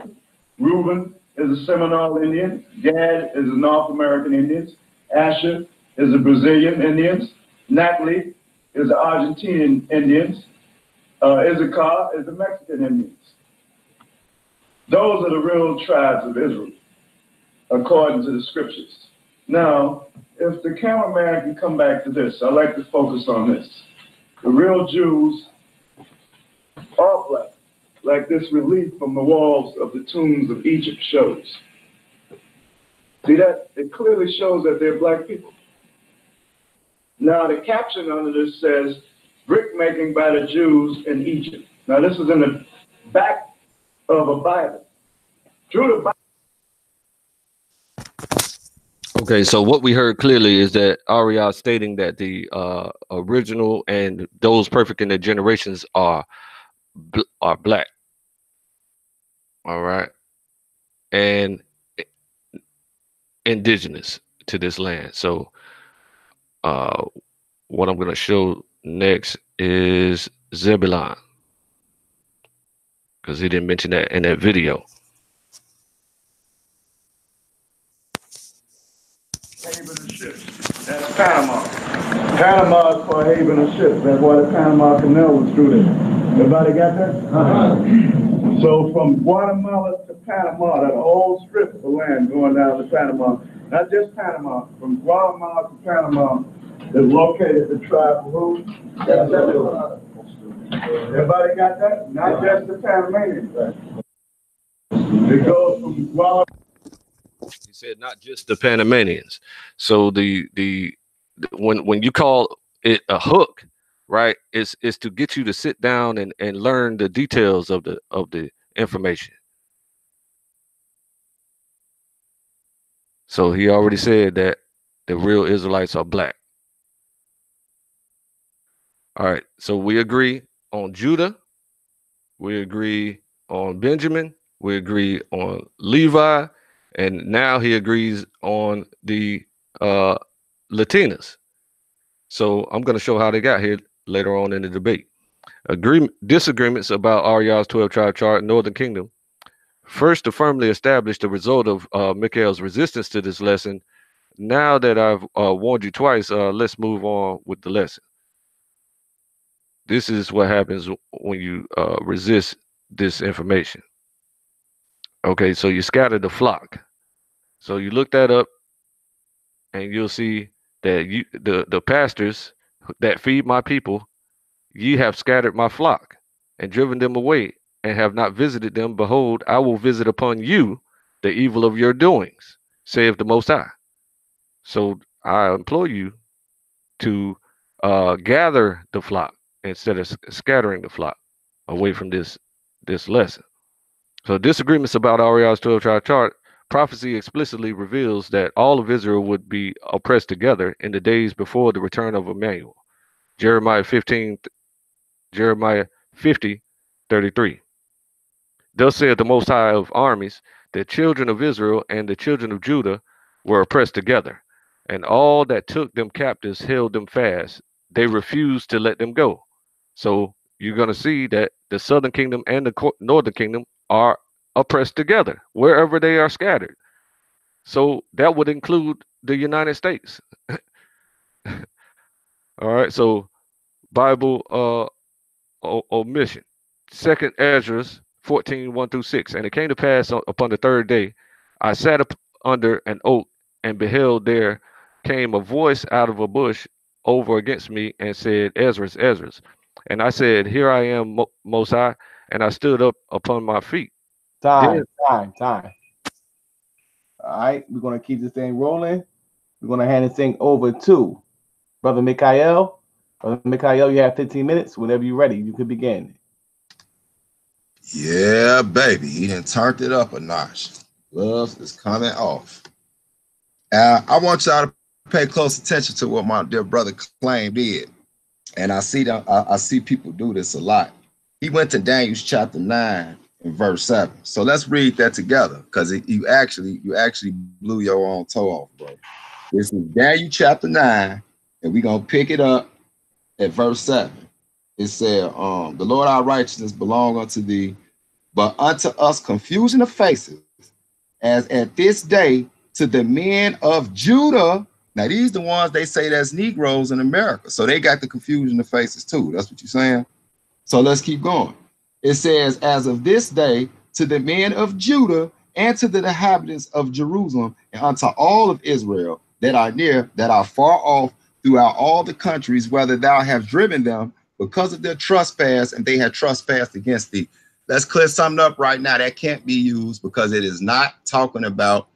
Reuben is a Seminole Indian. Gad is a North American Indian. Asher is a Brazilian Indian. Naphtali is the Argentinian Indians. Issachar is the Mexican Indians. Those are the real tribes of Israel, according to the scriptures. Now, if the cameraman can come back to this, I like to focus on this. The real Jews are black, like this relief from the walls of the tombs of Egypt shows. See that? It clearly shows that they're black people. Now, the caption under this says, brick making by the Jews in Egypt. Now, this is in the back of a Bible. Through the Bible. Okay, so what we heard clearly is that Ariel stating that the original and those perfect in their generations are black. All right, and indigenous to this land. So what I'm going to show next is Zebulon, because he didn't mention that in that video. Haven of ships. That's Panama. Panama is for a haven of ships. That's why the Panama Canal was through there. Everybody got that? So from Guatemala to Panama, that whole strip of land going down to Panama, not just Panama, from Guatemala to Panama is located the tribe of who? Everybody got that? Not just the Panamanians. It goes from Guatemala. He said not just the Panamanians. So when you call it a hook, right, it's to get you to sit down and learn the details of the information. So he already said that the real Israelites are black. All right, so we agree on Judah, we agree on Benjamin, we agree on Levi, and now he agrees on the Latinas. So I'm going to show how they got here later on in the debate. Disagreements about Ariel's 12-tribe chart, Northern Kingdom. First, to firmly establish the result of MikhaEL's resistance to this lesson. Now that I've warned you twice, let's move on with the lesson. This is what happens when you resist this information. Okay, so you scatter the flock. So you look that up, and you'll see that the pastors that feed my people, ye have scattered my flock and driven them away, and have not visited them. Behold, I will visit upon you the evil of your doings, saith the Most High. So I implore you to gather the flock instead of scattering the flock away from this lesson. So disagreements about Ariel's 12-tribe chart. Prophecy explicitly reveals that all of Israel would be oppressed together in the days before the return of Emmanuel. Jeremiah 50:33. Thus saith the Most High of armies, the children of Israel and the children of Judah were oppressed together, and all that took them captives held them fast. They refused to let them go. So you're going to see that the southern kingdom and the northern kingdom are oppressed together wherever they are scattered. So that would include the United States. All right. So Bible omission. Second Ezra 14:1-6. And it came to pass upon the third day, I sat up under an oak and beheld there came a voice out of a bush over against me and said, Ezra, Ezra. And I said, Here I am, Most High. And I stood up upon my feet. Time. All right, we're going to keep this thing rolling. We're going to hand this thing over to Brother MikhaEL. Brother MikhaEL, you have 15 minutes. Whenever you're ready, you can begin. Yeah, baby. He done turned it up a notch. Love is coming off. I want y'all to pay close attention to what my dear brother Claim did. And I see people do this a lot. He went to Daniel chapter 9 and verse 7. So let's read that together, because you actually blew your own toe off, bro. This is Daniel chapter 9, and we're gonna pick it up at verse 7. It said, the Lord our righteousness belong unto thee, but unto us confusion of faces, as at this day to the men of Judah. Now, these the ones they say that's Negroes in America. So they got the confusion of faces too. That's what you're saying? So let's keep going. It says, as of this day, to the men of Judah and to the inhabitants of Jerusalem and unto all of Israel that are near, that are far off throughout all the countries, whether thou have driven them because of their trespass and they had trespassed against thee. Let's clear something up right now. That can't be used because it is not talking about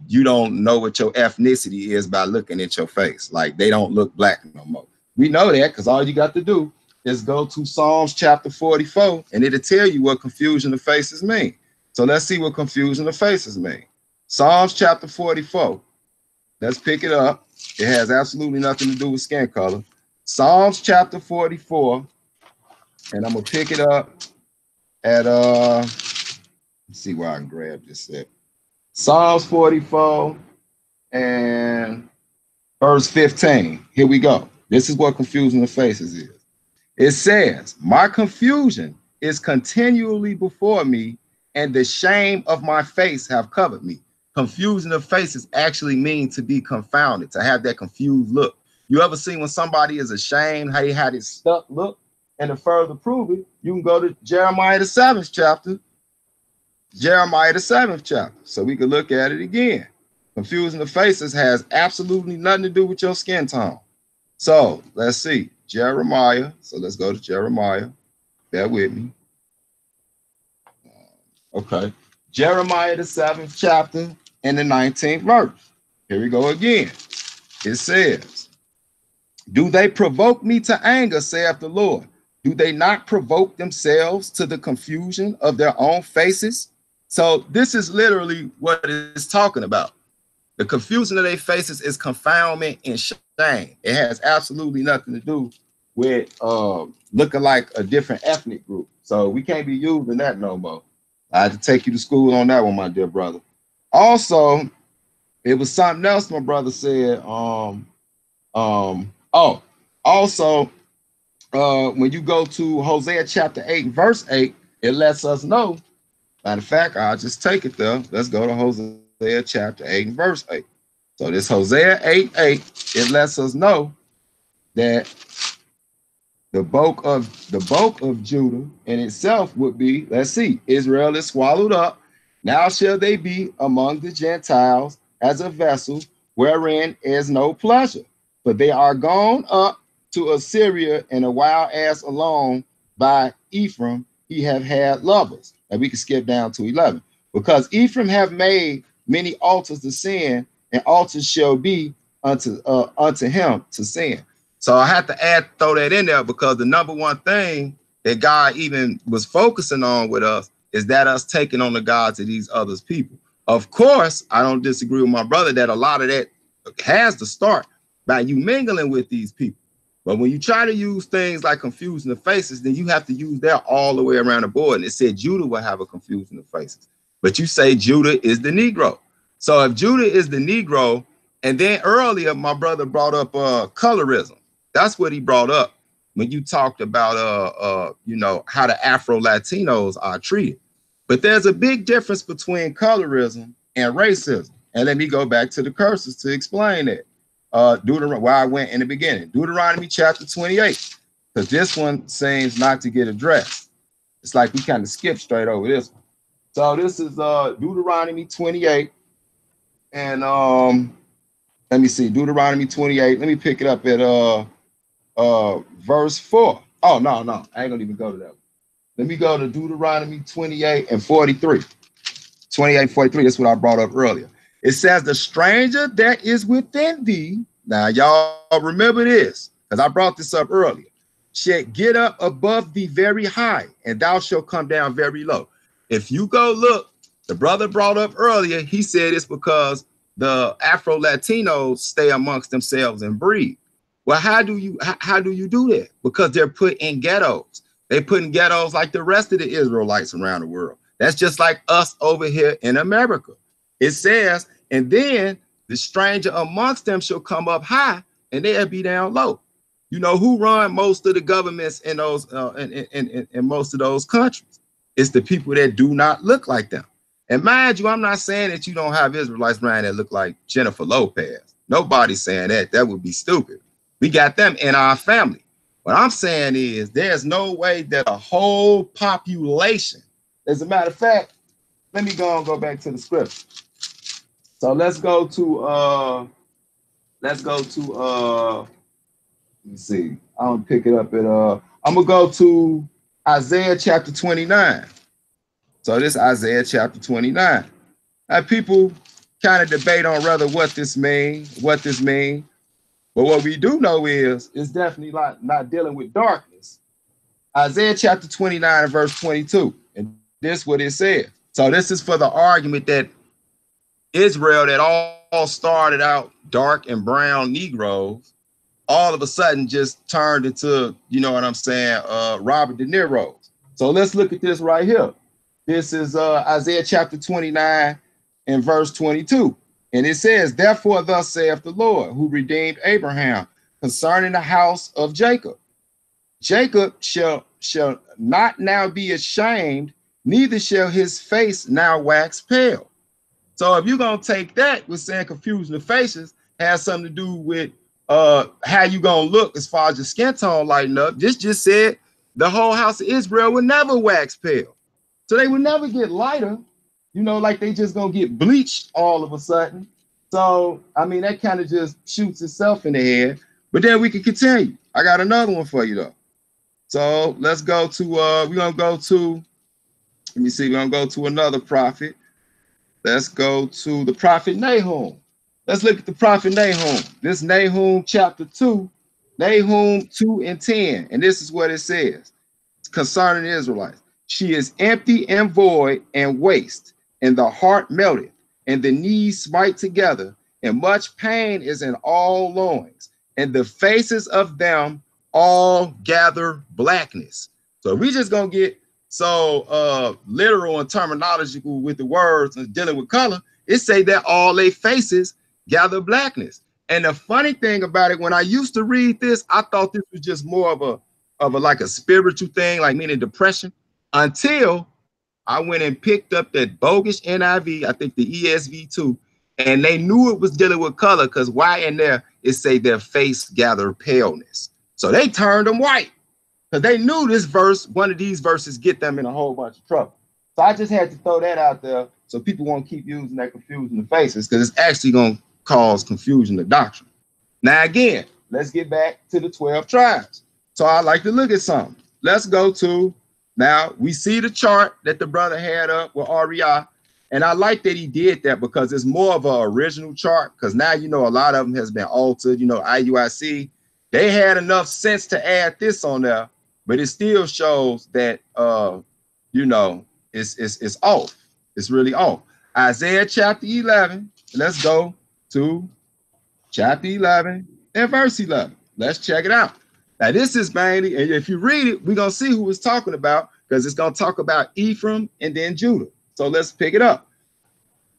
you don't know what your ethnicity is by looking at your face. Like they don't look black no more. We know that because all you got to do is go to Psalms chapter 44 and it'll tell you what confusion of faces mean. So let's see what confusion of faces mean. Psalms chapter 44. Let's pick it up. It has absolutely nothing to do with skin color. Psalms chapter 44. And I'm gonna pick it up at let's see where I can grab this at. Psalms 44 and verse 15. Here we go. This is what confusion of faces is. It says, my confusion is continually before me, and the shame of my face have covered me. Confusion of faces actually mean to be confounded, to have that confused look. You ever seen when somebody is ashamed, how they had this stuck look? And to further prove it, you can go to Jeremiah the 7th chapter. Jeremiah the 7th chapter. So we can look at it again. Confusion of faces has absolutely nothing to do with your skin tone. So let's see. Jeremiah. So let's go to Jeremiah. Bear with me. Okay. Jeremiah the 7th chapter and the 19th verse. Here we go again. It says, do they provoke me to anger, saith the Lord? Do they not provoke themselves to the confusion of their own faces? So this is literally what it's talking about. The confusion of their faces is confoundment and shame. It has absolutely nothing to do with looking like a different ethnic group. So we can't be using that no more. I had to take you to school on that one, my dear brother. Also, it was something else my brother said. When you go to Hosea chapter 8, verse 8, it lets us know. Matter of fact, I'll just take it there. Let's go to Hosea chapter 8 and verse 8. So this Hosea 8:8, it lets us know that the bulk of Judah in itself would be, let's see, Israel is swallowed up. Now shall they be among the Gentiles as a vessel wherein is no pleasure. But they are gone up to Assyria, and a wild ass alone by Ephraim he have had lovers. And we can skip down to 11. Because Ephraim have made many altars to sin, and altars shall be unto him to sin. So I have to throw that in there because the number one thing that God even was focusing on with us is that us taking on the gods of these others people? Of course, I don't disagree with my brother that a lot of that has to start by you mingling with these people. But when you try to use things like confusing the faces, then you have to use that all the way around the board. And it said Judah will have a confusion of faces. But you say Judah is the Negro. So if Judah is the Negro, and then earlier my brother brought up colorism. That's what he brought up when you talked about you know, how the Afro-Latinos are treated. But there's a big difference between colorism and racism. And let me go back to the curses to explain it. Deuteronomy, where I went in the beginning, Deuteronomy chapter 28, because this one seems not to get addressed. It's like we kind of skipped straight over this one. So this is Deuteronomy 28, and let me see, Deuteronomy 28. Let me pick it up at verse 4. Oh, no, I ain't gonna even go to that one. Let me go to Deuteronomy 28 and 43. 28 and 43, that's what I brought up earlier. It says, the stranger that is within thee, now y'all remember this, because I brought this up earlier, shall get up above thee very high, and thou shalt come down very low. If you go look, the brother brought up earlier, he said it's because the Afro-Latinos stay amongst themselves and breed. Well, how do you do that? Because they're put in ghettos. They put in ghettos like the rest of the Israelites around the world. That's just like us over here in America. It says, and then the stranger amongst them shall come up high, and they'll be down low. You know who run most of the governments in those in most of those countries? It's the people that do not look like them. And mind you, I'm not saying that you don't have Israelites around that look like Jennifer Lopez. Nobody's saying that. That would be stupid. We got them in our family. What I'm saying is there's no way that a whole population, as a matter of fact, let me go back to the scripture. So let's go to let me see. I'm gonna pick it up at I'm gonna go to Isaiah chapter 29. So this is Isaiah chapter 29. Now people kind of debate on rather what this means. But what we do know is it's definitely not dealing with darkness. Isaiah chapter 29 and verse 22. And this is what it says. So this is for the argument that Israel, that all started out dark and brown Negroes, all of a sudden just turned into, you know what I'm saying, Robert De Niro. So let's look at this right here. This is Isaiah chapter 29 and verse 22. And it says, therefore thus saith the Lord, who redeemed Abraham, concerning the house of Jacob. Jacob shall not now be ashamed, neither shall his face now wax pale. So if you're going to take that with saying confusion of faces, has something to do with how you going to look as far as your skin tone lighten up. This just said the whole house of Israel would never wax pale. So they would never get lighter, you know, like they just going to get bleached all of a sudden. So, I mean, that kind of just shoots itself in the head. But then we can continue. I got another one for you, though. So let's go to, we're going to go to, let me see, we're going to go to another prophet. Let's go to the prophet Nahum. Let's look at the prophet Nahum. This Nahum chapter 2, Nahum 2 and 10. And this is what it says concerning the Israelites. She is empty and void and waste, and the heart melted, and the knees smite together, and much pain is in all loins, and the faces of them all gather blackness. So we just gonna get so literal and terminological with the words and dealing with color. It say that all their faces gather blackness. And the funny thing about it, when I used to read this, I thought this was just more of a like a spiritual thing, like meaning depression, until I went and picked up that bogus NIV, I think the ESV too, and they knew it was dealing with color because why in there it say their face gathered paleness. So they turned them white because they knew this verse, one of these verses get them in a whole bunch of trouble. So I just had to throw that out there so people won't keep using that confusion of faces because it's actually going to cause confusion of doctrine. Now again, let's get back to the 12 tribes. So I like to look at something. Let's go to, now we see the chart that the brother had up with REI, and I like that he did that because it's more of an original chart because now, you know, a lot of them has been altered, you know, IUIC, they had enough sense to add this on there, but it still shows that, you know, it's off. It's really off. Isaiah chapter 11. Let's go to chapter 11 and verse 11. Let's check it out. Now, this is mainly, and if you read it, we're going to see who it's talking about, because it's going to talk about Ephraim and then Judah. So let's pick it up.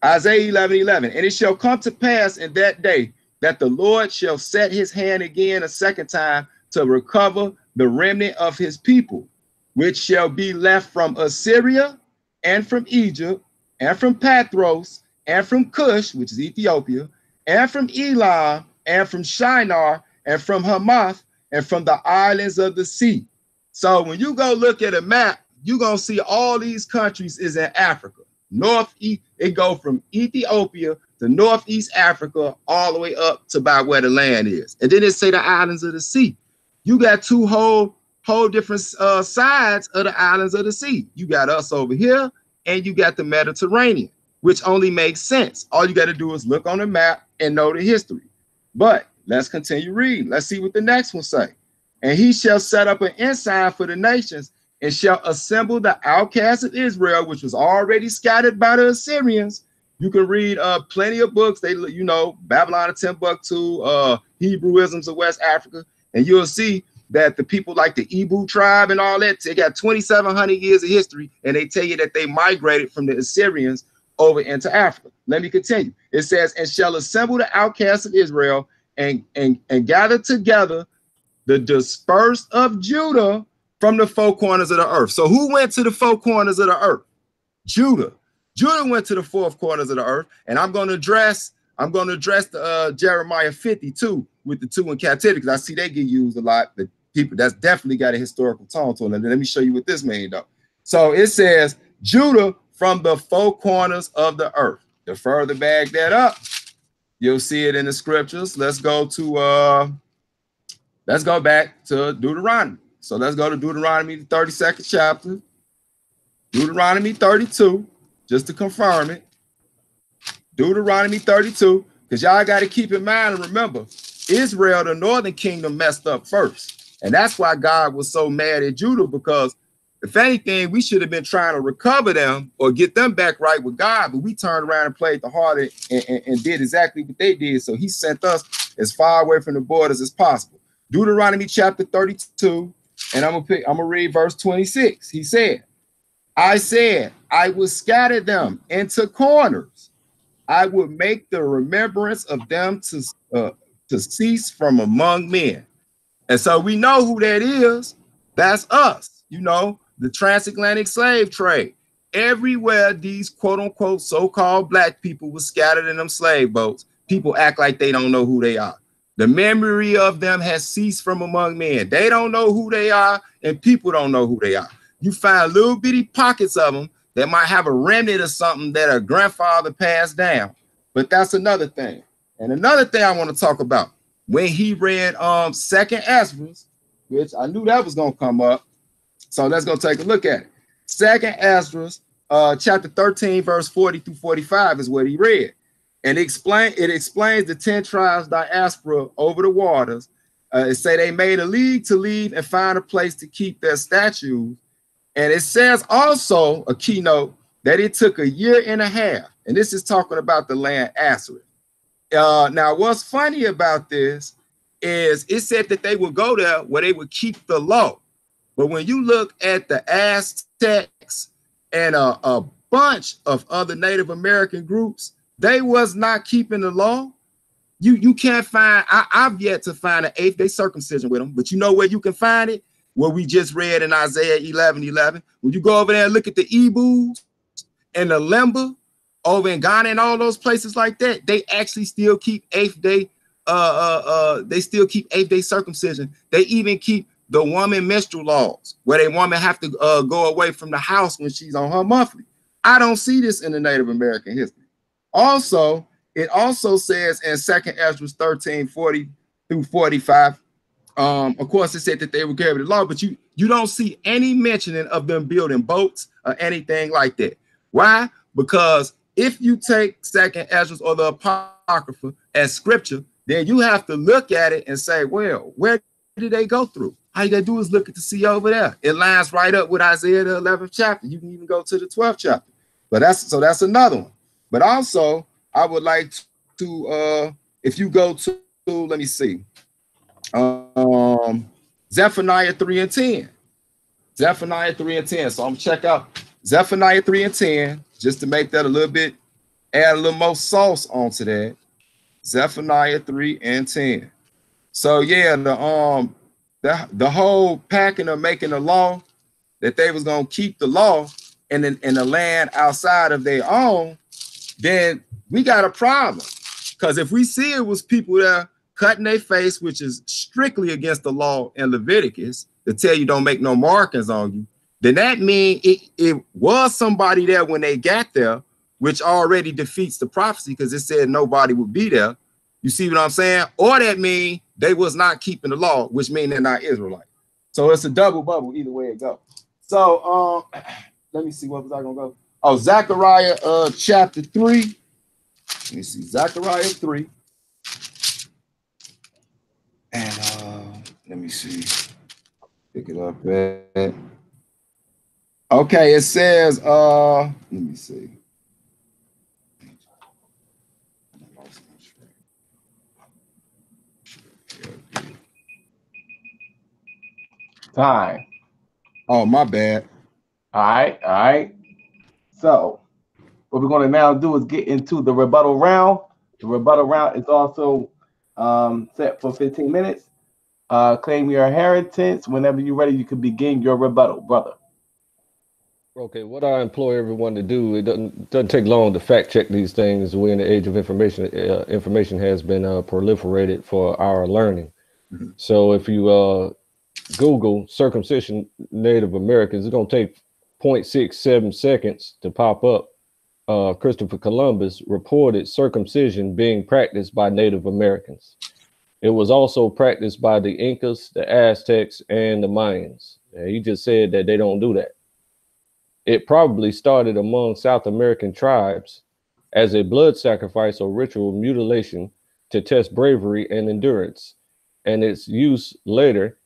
Isaiah 11:11. And it shall come to pass in that day that the Lord shall set his hand again a second time to recover the remnant of his people, which shall be left from Assyria and from Egypt and from Pathros and from Cush, which is Ethiopia, and from Elam and from Shinar and from Hamath and from the islands of the sea. So when you go look at a map, you're going to see all these countries is in Africa. Northeast, it go from Ethiopia to Northeast Africa all the way up to about where the land is. And then it say the islands of the sea. You got two whole different sides of the islands of the sea. You got us over here, and you got the Mediterranean, which only makes sense. All you got to do is look on the map and know the history. But let's continue reading. Let's see what the next one say. And he shall set up an ensign for the nations, and shall assemble the outcasts of Israel, which was already scattered by the Assyrians. You can read plenty of books. They, you know, Babylon of Timbuktu, Hebrewisms of West Africa, and you'll see that the people like the Ibu tribe and all that, they got 2,700 years of history, and they tell you that they migrated from the Assyrians over into Africa. Let me continue. It says, and shall assemble the outcasts of Israel and gather together the dispersed of Judah from the four corners of the earth. So who went to the four corners of the earth? Judah. Judah went to the four corners of the earth, and I'm going to address the Jeremiah 52 with the two in captivity, because I see they get used a lot. The people that's definitely got a historical tone to them. And let me show you what this means, though. So it says Judah from the four corners of the earth. To further back that up, you'll see it in the scriptures. Let's go back to Deuteronomy. So let's go to Deuteronomy, the 32nd chapter, Deuteronomy 32, just to confirm it. Deuteronomy 32, because y'all got to keep in mind and remember, Israel, the northern kingdom, messed up first. And that's why God was so mad at Judah, because if anything, we should have been trying to recover them or get them back right with God, but we turned around and played the harder and did exactly what they did. So he sent us as far away from the borders as possible. Deuteronomy chapter 32, and I'm gonna read verse 26. He said, I said, I will scatter them into corners. I will make the remembrance of them to cease from among men. And so we know who that is. That's us, you know, the transatlantic slave trade. Everywhere these quote unquote so-called black people were scattered in them slave boats, people act like they don't know who they are. The memory of them has ceased from among men. They don't know who they are, and people don't know who they are. You find little bitty pockets of them that might have a remnant of something that a grandfather passed down. But that's another thing. And another thing I want to talk about, when he read Second Ezra, which I knew that was going to come up. So let's go take a look at it. Second Ezra, chapter 13, verse 40 through 45 is what he read. And it explains the 10 tribes diaspora over the waters. It say they made a league to leave and find a place to keep their statues. And it says also, a keynote, that it took a year and a half. And this is talking about the land Assyria. Now, what's funny about this is it said that they would go there where they would keep the law. But when you look at the Aztecs and a bunch of other Native American groups, they was not keeping the law. You can't find, I've yet to find an 8th day circumcision with them, but you know where you can find it? What we just read in Isaiah 11:11. When you go over there and look at the Ebus and the Lemba over in Ghana and all those places like that, they actually still keep 8th day. They still keep 8th day circumcision. They even keep the woman menstrual laws, where the woman have to go away from the house when she's on her monthly. I don't see this in the Native American history. Also, it also says in 2nd Ezra 13, 40 through 45. Of course, it said that they would carry the law, but you don't see any mentioning of them building boats or anything like that. Why? Because if you take 2nd Ezra or the Apocrypha as scripture, then you have to look at it and say, well, where did they go through? All you gotta do is look at the sea over there. It lines right up with Isaiah the 11th chapter. You can even go to the 12th chapter. But that's another one. But also, I would like to if you go to let me see, Zephaniah 3 and 10. Zephaniah 3 and 10. So I'm gonna check out Zephaniah 3 and 10 just to make that a little bit, add a little more sauce onto that. Zephaniah 3 and 10. So yeah, the whole packing of making the law that they was gonna keep the law in the land outside of their own, then we got a problem. Because if we see it was people there cutting their face, which is strictly against the law in Leviticus, to tell you don't make no markings on you, then that means it was somebody there when they got there, which already defeats the prophecy because it said nobody would be there. You see what I'm saying? Or that means they was not keeping the law, which means they're not Israelite. So it's a double bubble either way it goes. So let me see, what was I gonna go? Oh, Zechariah chapter 3. Let me see, Zechariah 3. And let me see. Pick it up at. Okay, it says, let me see. Time. Oh, my bad. All right. So what we're going to now do is get into the rebuttal round. The rebuttal round is also set for 15 minutes. Claim your inheritance. Whenever you're ready, you can begin your rebuttal, brother. Okay, what I implore everyone to do, it doesn't take long to fact check these things. We're in the age of information. Information has been proliferated for our learning. Mm-hmm. So if you Google circumcision Native Americans, it's going to take 0.67 seconds to pop up. Christopher Columbus reported circumcision being practiced by Native Americans. It was also practiced by the Incas, the Aztecs, and the Mayans. And he just said that they don't do that. It probably started among South American tribes as a blood sacrifice or ritual mutilation to test bravery and endurance, and its use later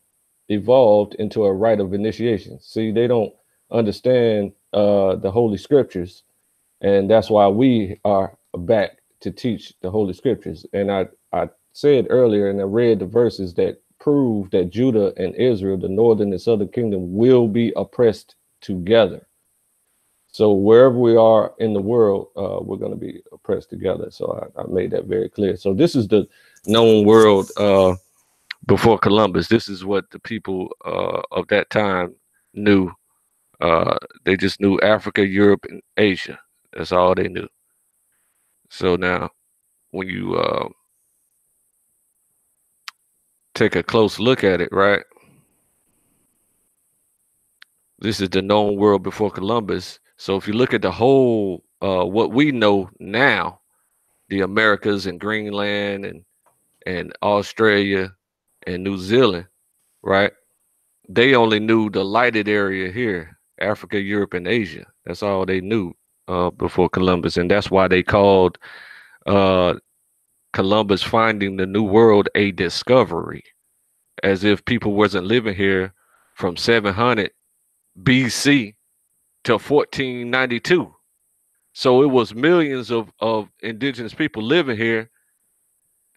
evolved into a rite of initiation. See, they don't understand the Holy Scriptures, and that's why we are back to teach the Holy Scriptures. And I said earlier, and I read the verses that prove that Judah and Israel, the northern and southern kingdom, will be oppressed together. So wherever we are in the world, we're going to be oppressed together. So I made that very clear. So this is the known world before Columbus. This is what the people of that time knew. They just knew Africa, Europe, and Asia. That's all they knew. So now, when you take a close look at it, right? This is the known world before Columbus. So if you look at the whole, what we know now, the Americas and Greenland and Australia and New Zealand, right? They only knew the lighted area here, Africa, Europe, and Asia. That's all they knew before Columbus. And that's why they called Columbus finding the new world a discovery, as if people wasn't living here from 700 BC to 1492. So it was millions of indigenous people living here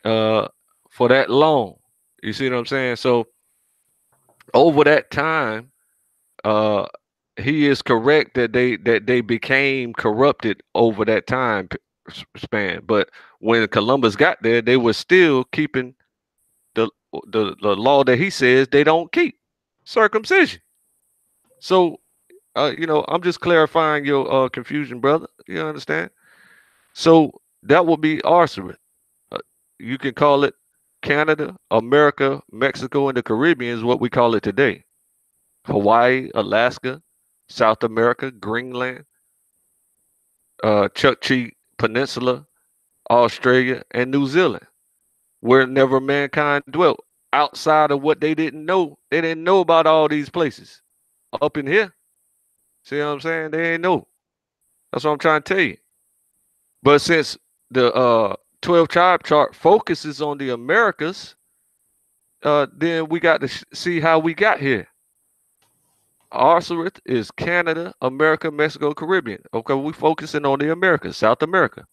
for that long. You see what I'm saying? So over that time, he is correct that they became corrupted over that time span. But when Columbus got there, they were still keeping the law that he says they don't keep, circumcision. So I'm just clarifying your confusion, brother. You understand? So that would be arsarit. You can call it Canada, America, Mexico, and the Caribbean is what we call it today. Hawaii, Alaska, South America, Greenland, Chukchi Peninsula, Australia, and New Zealand, where never mankind dwelt. Outside of what they didn't know about all these places. Up in here, see what I'm saying? They ain't know. That's what I'm trying to tell you. But since the 12 tribe chart focuses on the Americas, then we got to see how we got here. Arsarith is Canada, America, Mexico, Caribbean. Okay, we focusing on the Americas, South America.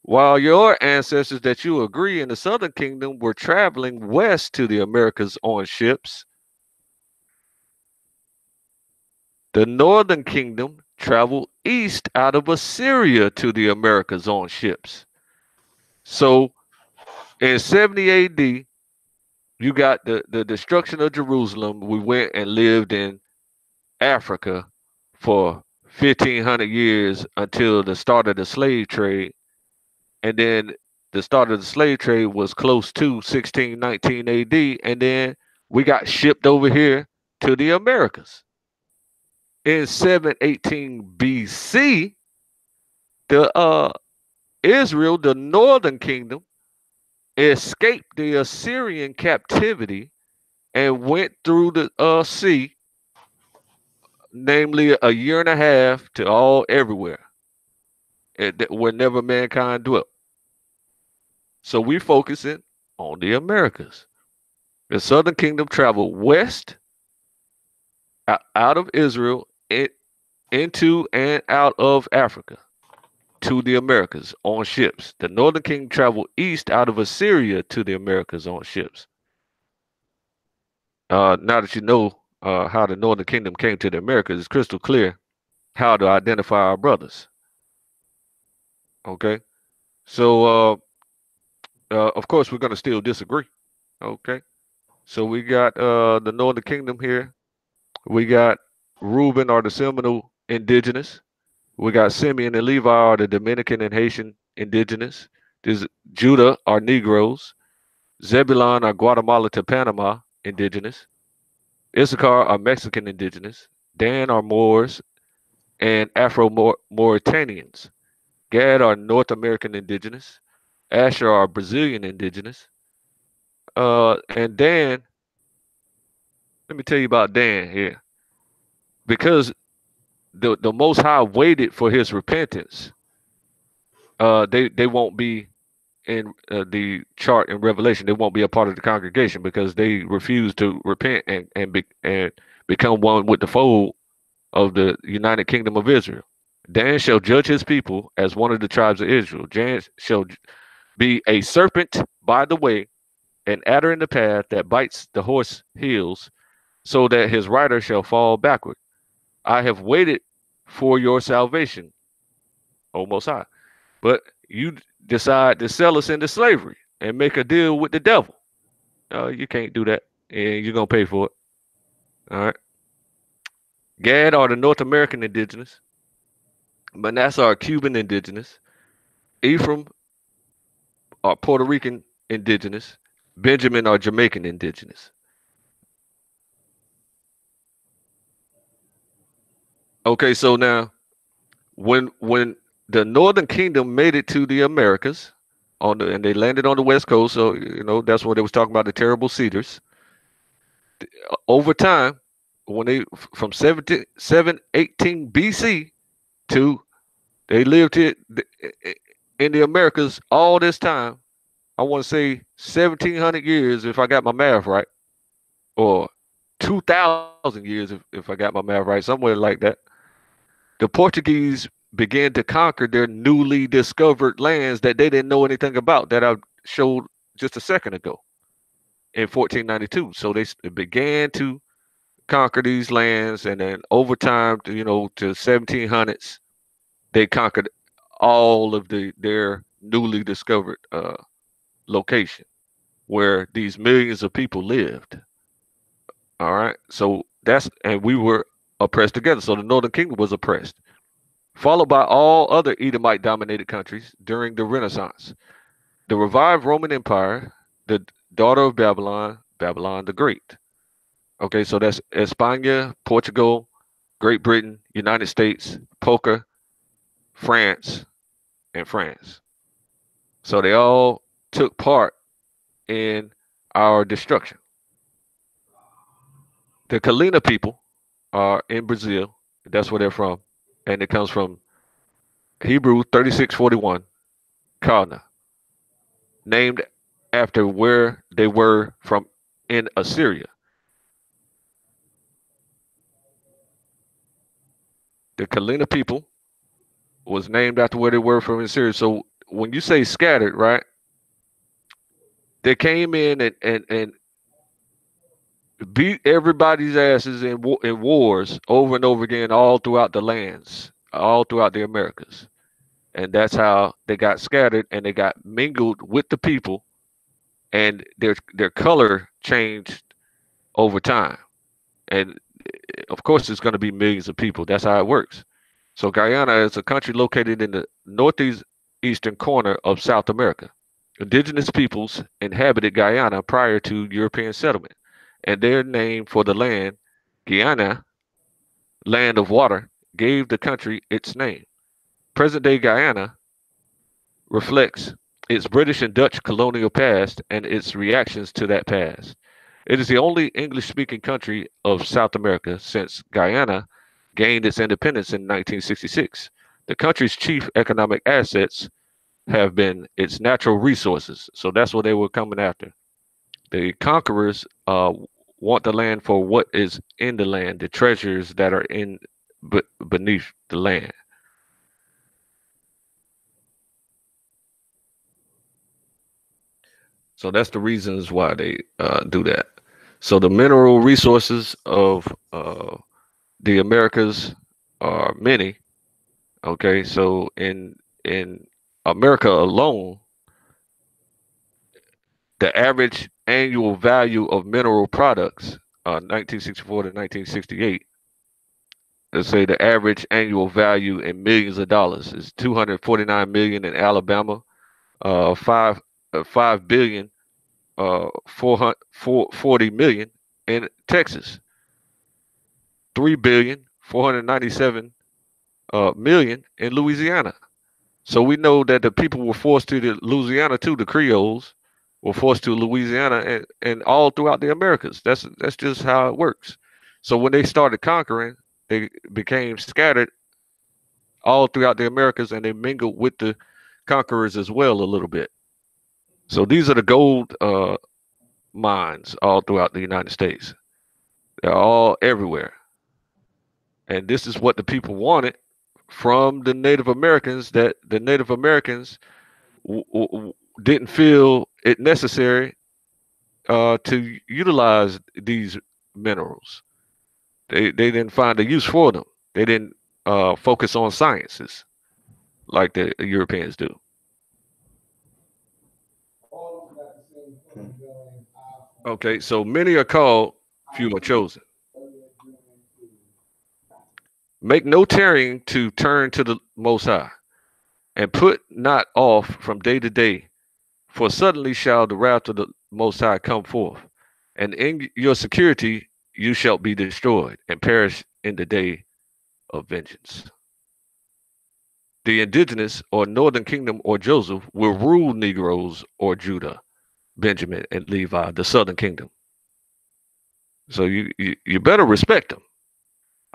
While your ancestors that you agree in the Southern Kingdom were traveling west to the Americas on ships, the Northern Kingdom traveled east out of Assyria to the Americas on ships. So in 70 AD, you got the destruction of Jerusalem. We went and lived in Africa for 1,500 years until the start of the slave trade. And then the start of the slave trade was close to 1619 AD. And then we got shipped over here to the Americas. In 718 BC, the Israel, the northern kingdom, escaped the Assyrian captivity and went through the sea, namely a year and a half to all everywhere, wherever mankind dwelt. So we're focusing on the Americas. The southern kingdom traveled west out of Israel into and out of Africa to the Americas on ships. The northern kingdom traveled east out of Assyria to the Americas on ships. Now that you know how the northern kingdom came to the Americas, it's crystal clear how to identify our brothers. Okay, so of course we're going to still disagree. Okay, so we got the northern kingdom here. We got Reuben are the Seminole indigenous. We got Simeon and Levi are the Dominican and Haitian indigenous. There's Judah are Negroes. Zebulon are Guatemala to Panama indigenous. Issachar are Mexican indigenous. Dan are Moors and Afro-Mauritanians. Gad are North American indigenous. Asher are Brazilian indigenous. And Dan, let me tell you about Dan here. Because the Most High waited for his repentance, they won't be in the chart in Revelation. They won't be a part of the congregation because they refuse to repent and become one with the fold of the United Kingdom of Israel. Dan shall judge his people as one of the tribes of Israel. Dan shall be a serpent by the way, an adder in the path that bites the horse heels, so that his rider shall fall backward. I have waited for your salvation, O Most High. But you decide to sell us into slavery and make a deal with the devil. You can't do that, and you're going to pay for it. All right. Gad are the North American indigenous. Manasseh are Cuban indigenous. Ephraim are Puerto Rican indigenous. Benjamin are Jamaican indigenous. Okay, so now when the Northern Kingdom made it to the Americas and they landed on the West Coast, so that's what they was talking about, the terrible cedars. Over time, when they from 718 BC to they lived here in the Americas all this time. I want to say 1,700 years if I got my math right, or 2,000 years if I got my math right, somewhere like that. The Portuguese began to conquer their newly discovered lands that they didn't know anything about, that I showed just a second ago in 1492. So they began to conquer these lands, and then over time, to 1700s, they conquered all of their newly discovered location where these millions of people lived. All right, so and we were oppressed together. So the Northern Kingdom was oppressed, followed by all other Edomite dominated countries during the Renaissance. The revived Roman Empire, the daughter of Babylon, Babylon the Great. Okay, so that's España, Portugal, Great Britain, United States, Poker, France, and France. So they all took part in our destruction. The Kalina people are in Brazil. That's where they're from. And it comes from Hebrew 3641, Kalna, named after where they were from in Assyria. The Kalina people was named after where they were from Assyria. So when you say scattered, right? They came in and beat everybody's asses in wars over and over again all throughout the lands, all throughout the Americas. And that's how they got scattered and they got mingled with the people, and their color changed over time. And of course, it's going to be millions of people. That's how it works. So Guyana is a country located in the northeast eastern corner of South America. Indigenous peoples inhabited Guyana prior to European settlement, and their name for the land, Guyana, land of water, gave the country its name. Present-day Guyana reflects its British and Dutch colonial past and its reactions to that past. It is the only English-speaking country of South America since Guyana gained its independence in 1966. The country's chief economic assets have been its natural resources. So that's what they were coming after. The conquerors want the land for what is in the land, the treasures that are beneath the land. So that's the reasons why they do that. So the mineral resources of the Americas are many. Okay, so in America alone, the average annual value of mineral products, 1964 to 1968, let's say the average annual value in millions of dollars is 249 million in Alabama, 5 billion, 440 million in Texas, 3 billion 497 million in Louisiana. So we know that the people were forced to the Louisiana too. The Creoles were forced to Louisiana and all throughout the Americas. That's just how it works. So when they started conquering, they became scattered all throughout the Americas, and they mingled with the conquerors as well a little bit. So these are the gold mines all throughout the United States. They're all everywhere. And this is what the people wanted from the Native Americans, that the Native Americans didn't feel it necessary to utilize these minerals. They didn't find a use for them. They didn't focus on sciences like the Europeans do. Okay, so many are called, few are chosen. Make no tarrying to turn to the Most High, and put not off from day to day, for suddenly shall the wrath of the Most High come forth, and in your security you shall be destroyed and perish in the day of vengeance. The indigenous or northern kingdom or Joseph will rule Negroes or Judah, Benjamin, and Levi, the southern kingdom. So you better respect them.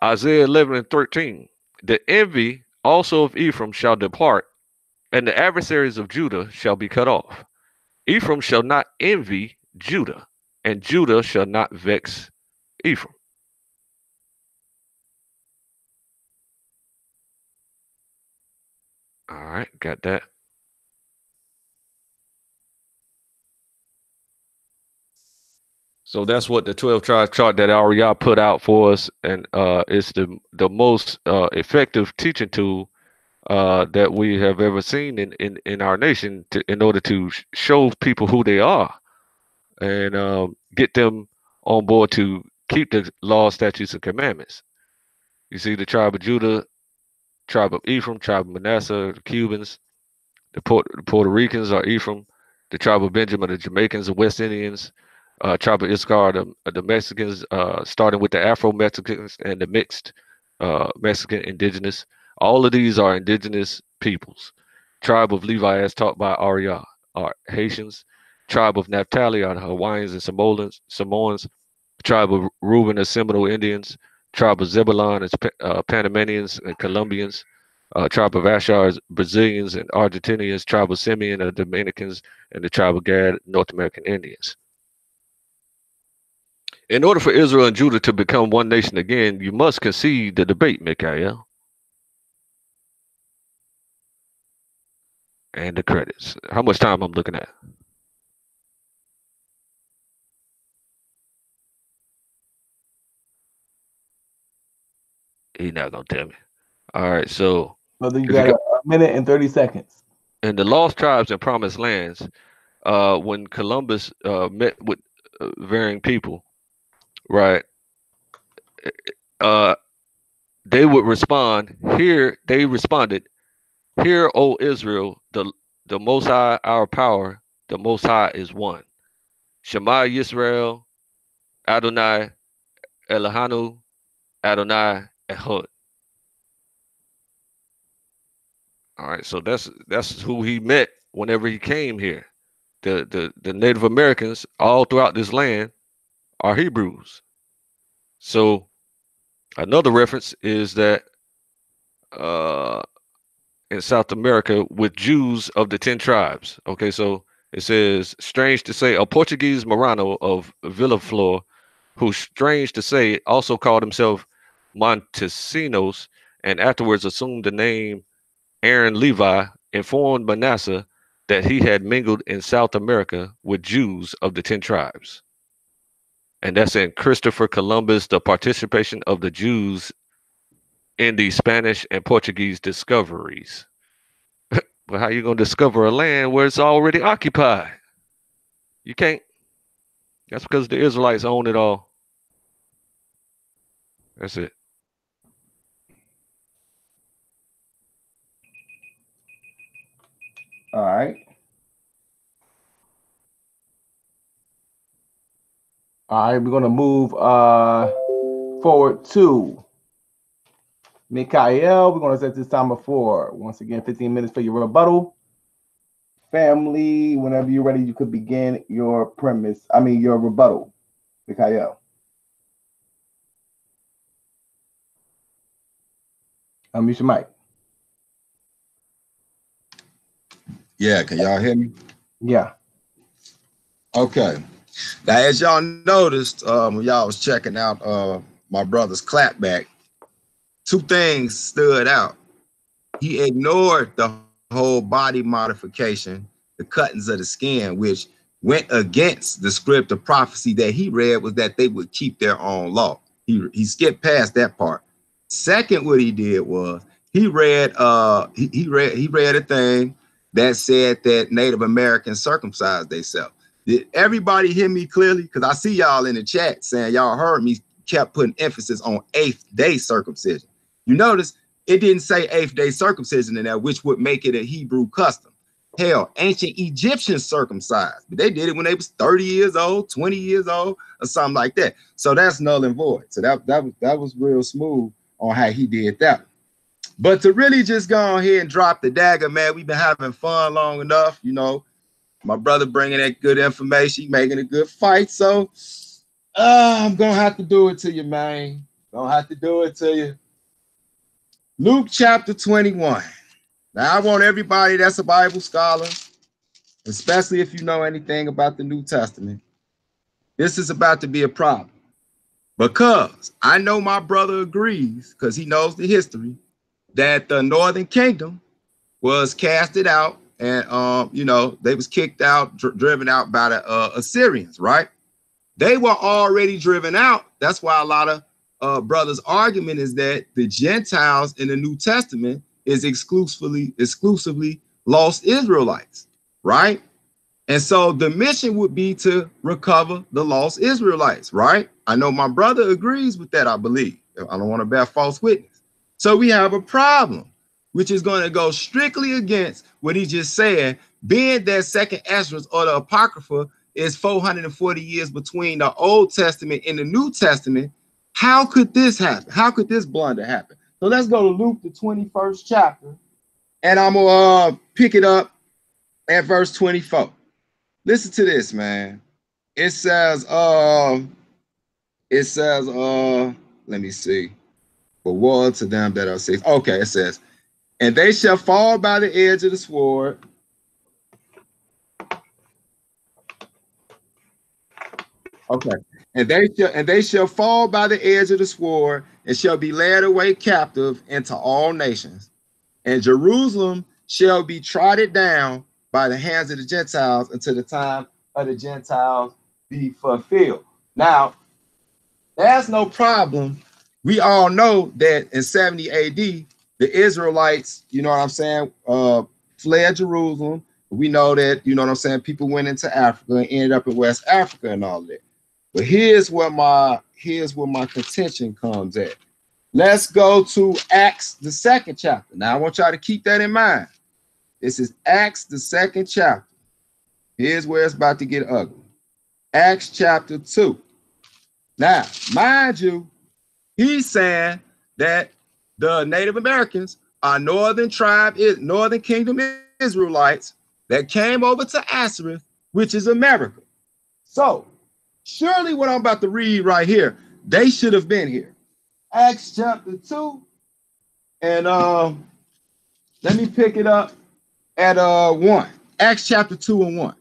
Isaiah 11 and 13. The envy also of Ephraim shall depart, and the adversaries of Judah shall be cut off. Ephraim shall not envy Judah, and Judah shall not vex Ephraim. All right, got that. So that's what the 12 tribe chart that Ariel put out for us, and it's the most effective teaching tool that we have ever seen in our nation in order to show people who they are and get them on board to keep the law, statutes, and commandments. You see the tribe of Judah, tribe of Ephraim, tribe of Manasseh, the Cubans, the Puerto Ricans are Ephraim, the tribe of Benjamin, the Jamaicans, the West Indians, tribe of Issachar, the Mexicans, starting with the Afro-Mexicans and the mixed Mexican indigenous. All of these are indigenous peoples. Tribe of Levi, as taught by Ariel, are Haitians. Tribe of Naphtali are the Hawaiians and Samoans. Tribe of Reuben are Seminole Indians. Tribe of Zebulon is Panamanians and Colombians. Tribe of Asher is Brazilians and Argentinians. Tribe of Simeon are Dominicans, and the tribe of Gad, North American Indians. In order for Israel and Judah to become one nation again, you must concede the debate, MikhaEL. And the credits. How much time I'm looking at? He's not gonna tell me. All right, so Brother, you got a minute and 30 seconds. In the lost tribes and promised lands, when Columbus met with varying people, right? They would respond. They responded, "Hear, O Israel, the Most High, our power, the Most High is one. Shema Yisrael, Adonai Elohanu, Adonai Ehud." All right, so that's who he met whenever he came here. The Native Americans all throughout this land are Hebrews. So another reference is that in South America with Jews of the 10 tribes. Okay, so it says, strange to say, a Portuguese Marano of Villaflor, who, strange to say, also called himself Montesinos and afterwards assumed the name Aaron Levi, informed Manasseh that he had mingled in South America with Jews of the 10 tribes. And that's in Christopher Columbus, The Participation of the Jews in the Spanish and Portuguese Discoveries. But how you going to discover a land where it's already occupied? You can't. That's because the Israelites own it all. That's it. All right. All right, we're going to move forward to MikhaEL. We're going to set this timer for, once again, 15 minutes for your rebuttal. Family, whenever you're ready, you could begin your your rebuttal, MikhaEL. Unmute your mic. Yeah, can y'all hear me? Yeah. Okay. Now, as y'all noticed, when y'all was checking out my brother's clapback, two things stood out. He ignored the whole body modification, the cuttings of the skin, which went against the script of prophecy that he read was that they would keep their own law. He skipped past that part. Second, what he did was he read he read a thing that said that Native Americans circumcised themselves. Did everybody hear me clearly? Because I see y'all in the chat saying y'all heard me kept putting emphasis on 8th day circumcision. You notice it didn't say 8th day circumcision in there, which would make it a Hebrew custom. Hell, ancient Egyptians circumcised, but they did it when they was 30 years old, 20 years old, or something like that. So that's null and void. So that was real smooth on how he did that. But to really just go ahead and drop the dagger, man, we've been having fun long enough. You know, my brother bringing that good information, making a good fight. So I'm going to have to do it to you, man. Gonna have to do it to you. Luke chapter 21. Now, I want everybody that's a Bible scholar, especially if you know anything about the New Testament, this is about to be a problem. Because I know my brother agrees, because he knows the history, that the Northern Kingdom was casted out and, you know, they was kicked out, driven out by the Assyrians, right? They were already driven out. That's why a lot of brothers' argument is that the Gentiles in the New Testament is exclusively lost Israelites, right? And so the mission would be to recover the lost Israelites, right? I know my brother agrees with that, I believe. I don't want to bear false witness. So we have a problem, which is going to go strictly against what he just said, being that second Esdras or the Apocrypha is 440 years between the Old Testament and the New Testament. How could this happen? How could this blunder happen? So let's go to Luke, the 21st chapter, and I'm going to pick it up at verse 24. Listen to this, man. It says, let me see. For woe to them that are safe. Okay, it says, and they shall fall by the edge of the sword. Okay. And they shall fall by the edge of the sword, and shall be led away captive into all nations. And Jerusalem shall be trodden down by the hands of the Gentiles until the time of the Gentiles be fulfilled. Now, that's no problem. We all know that in 70 AD, the Israelites, you know what I'm saying, fled Jerusalem. We know that, you know what I'm saying, people went into Africa and ended up in West Africa and all that. But here's where my contention comes at. Let's go to Acts, the 2nd chapter. Now, I want y'all to keep that in mind. This is Acts, the 2nd chapter. Here's where it's about to get ugly. Acts chapter 2. Now, mind you, he's saying that the Native Americans are northern kingdom Israelites that came over to Azareth, which is America. So, surely what I'm about to read right here, they should have been here. Acts chapter 2, and let me pick it up at 1. Acts chapter 2 and 1.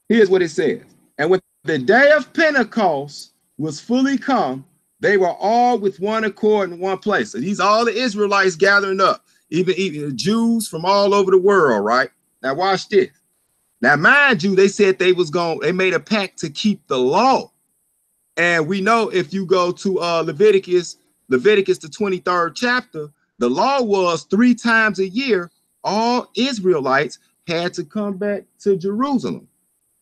Here's what it says. And when the day of Pentecost was fully come, they were all with one accord in one place. So these all the Israelites gathering up, even Jews from all over the world, right? Now watch this. Now, mind you, they said they made a pact to keep the law. And we know if you go to Leviticus, the 23rd chapter, the law was 3 times a year, all Israelites had to come back to Jerusalem.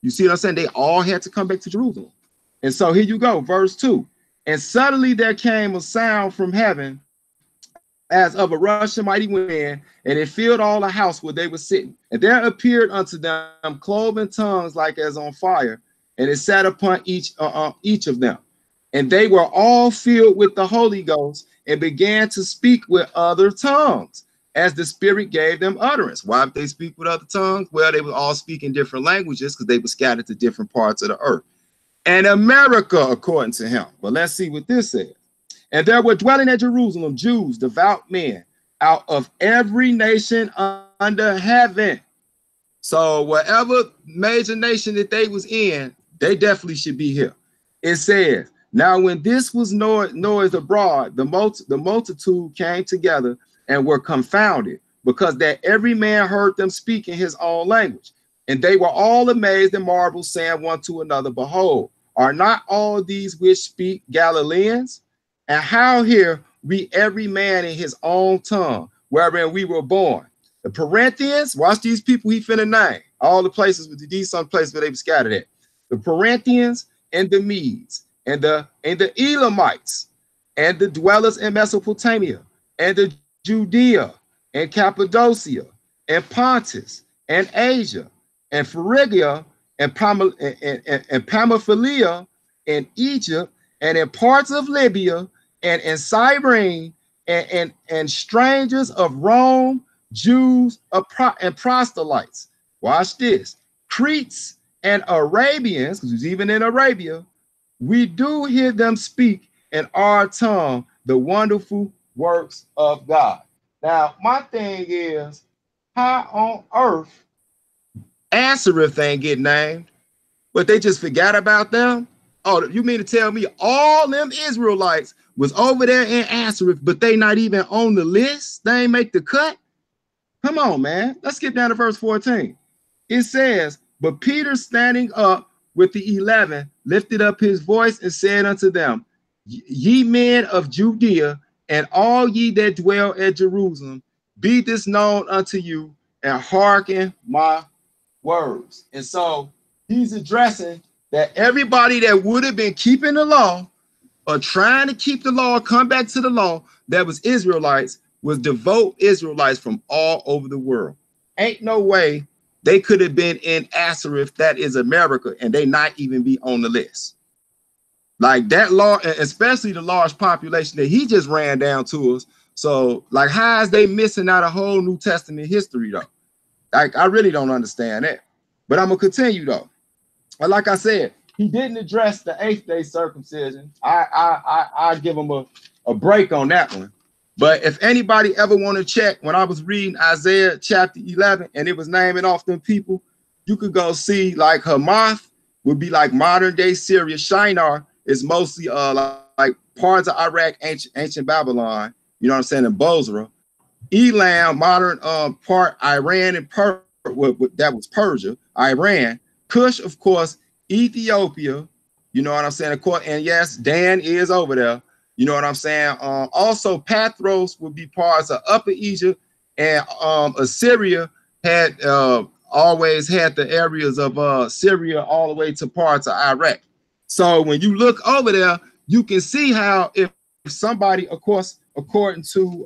You see what I'm saying? They all had to come back to Jerusalem. And so here you go, verse 2. And suddenly there came a sound from heaven as of a rushing mighty wind, and it filled all the house where they were sitting. And there appeared unto them cloven tongues like as on fire, and it sat upon each of them. And they were all filled with the Holy Ghost and began to speak with other tongues as the Spirit gave them utterance. Why did they speak with other tongues? Well, they were all speaking different languages because they were scattered to different parts of the earth. And America, according to him. But let's see what this says. And there were dwelling at Jerusalem Jews, devout men, out of every nation under heaven. So whatever major nation that they was in, they definitely should be here. It says, now when this was noised abroad, the multitude came together and were confounded, because that every man heard them speak in his own language. And they were all amazed and marveled, saying one to another, behold, are not all these which speak Galileans? And how hear we every man in his own tongue, wherein we were born? The Corinthians, watch these people he finna name, all the places, these some places where they were scattered at. The Corinthians and the Medes and the Elamites and the dwellers in Mesopotamia and the Judea and Cappadocia and Pontus and Asia and Phrygia and Pamphylia and Egypt and in parts of Libya and in Cyrene and strangers of Rome, Jews and proselytes. Watch this. Cretes and Arabians, because even in Arabia, we do hear them speak in our tongue the wonderful works of God. Now, my thing is, how on earth Azareth ain't get named, but they just forgot about them? Oh, you mean to tell me all them Israelites was over there in Azareth, but they not even on the list? They ain't make the cut? Come on, man. Let's skip down to verse 14. It says, but Peter standing up with the 11 lifted up his voice and said unto them, ye men of Judea, and all ye that dwell at Jerusalem, be this known unto you, and hearken my words. And so he's addressing that everybody that would have been keeping the law or trying to keep the law, come back to the law, that was Israelites, was devout Israelites from all over the world. Ain't no way they could have been in Azareth, that is America, and they not even be on the list. Like that law, especially the large population that he just ran down to us. So like, how is they missing out a whole New Testament history though? Like, I really don't understand that. But I'm gonna continue though. But like I said, he didn't address the 8th day circumcision. I give him a break on that one. But if anybody ever want to check, when I was reading Isaiah chapter 11 and it was naming off them people, you could go see like Hamath would be like modern day Syria. Shinar it's mostly like parts of Iraq, ancient Babylon, you know what I'm saying, and Bozrah, Elam, modern part Iran and that was Persia, Iran, Cush, of course, Ethiopia, you know what I'm saying, of course, and yes, Dan is over there, you know what I'm saying. Also, Pathros would be parts of Upper Egypt, and Assyria had always had the areas of Syria all the way to parts of Iraq. So when you look over there, you can see how if somebody, of course, according to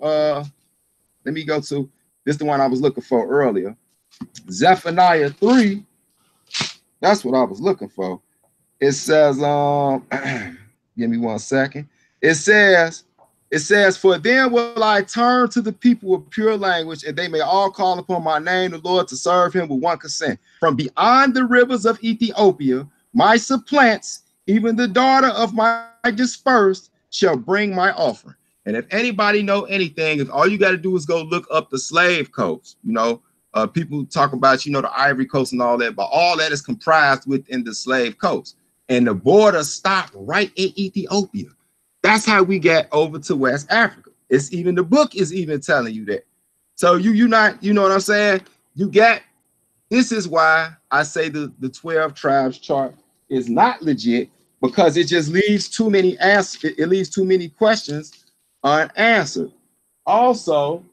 let me go to this, the one I was looking for earlier, Zephaniah 3. That's what I was looking for. It says, give me 1 second. It says, for then will I turn to the people with pure language, and they may all call upon my name, the Lord, to serve him with one consent. From beyond the rivers of Ethiopia, my supplants, even the daughter of my dispersed, shall bring my offering. And if anybody know anything, if all you got to do is go look up the slave coast, you know, people talk about, you know, the Ivory Coast and all that, but all that is comprised within the slave coast. And the border stopped right in Ethiopia. That's how we get over to West Africa. It's even, the book is even telling you that. So you not, you know what I'm saying? You get, this is why I say the 12 tribes chart is not legit, because it just leaves too many answers. It leaves too many questions unanswered. Also,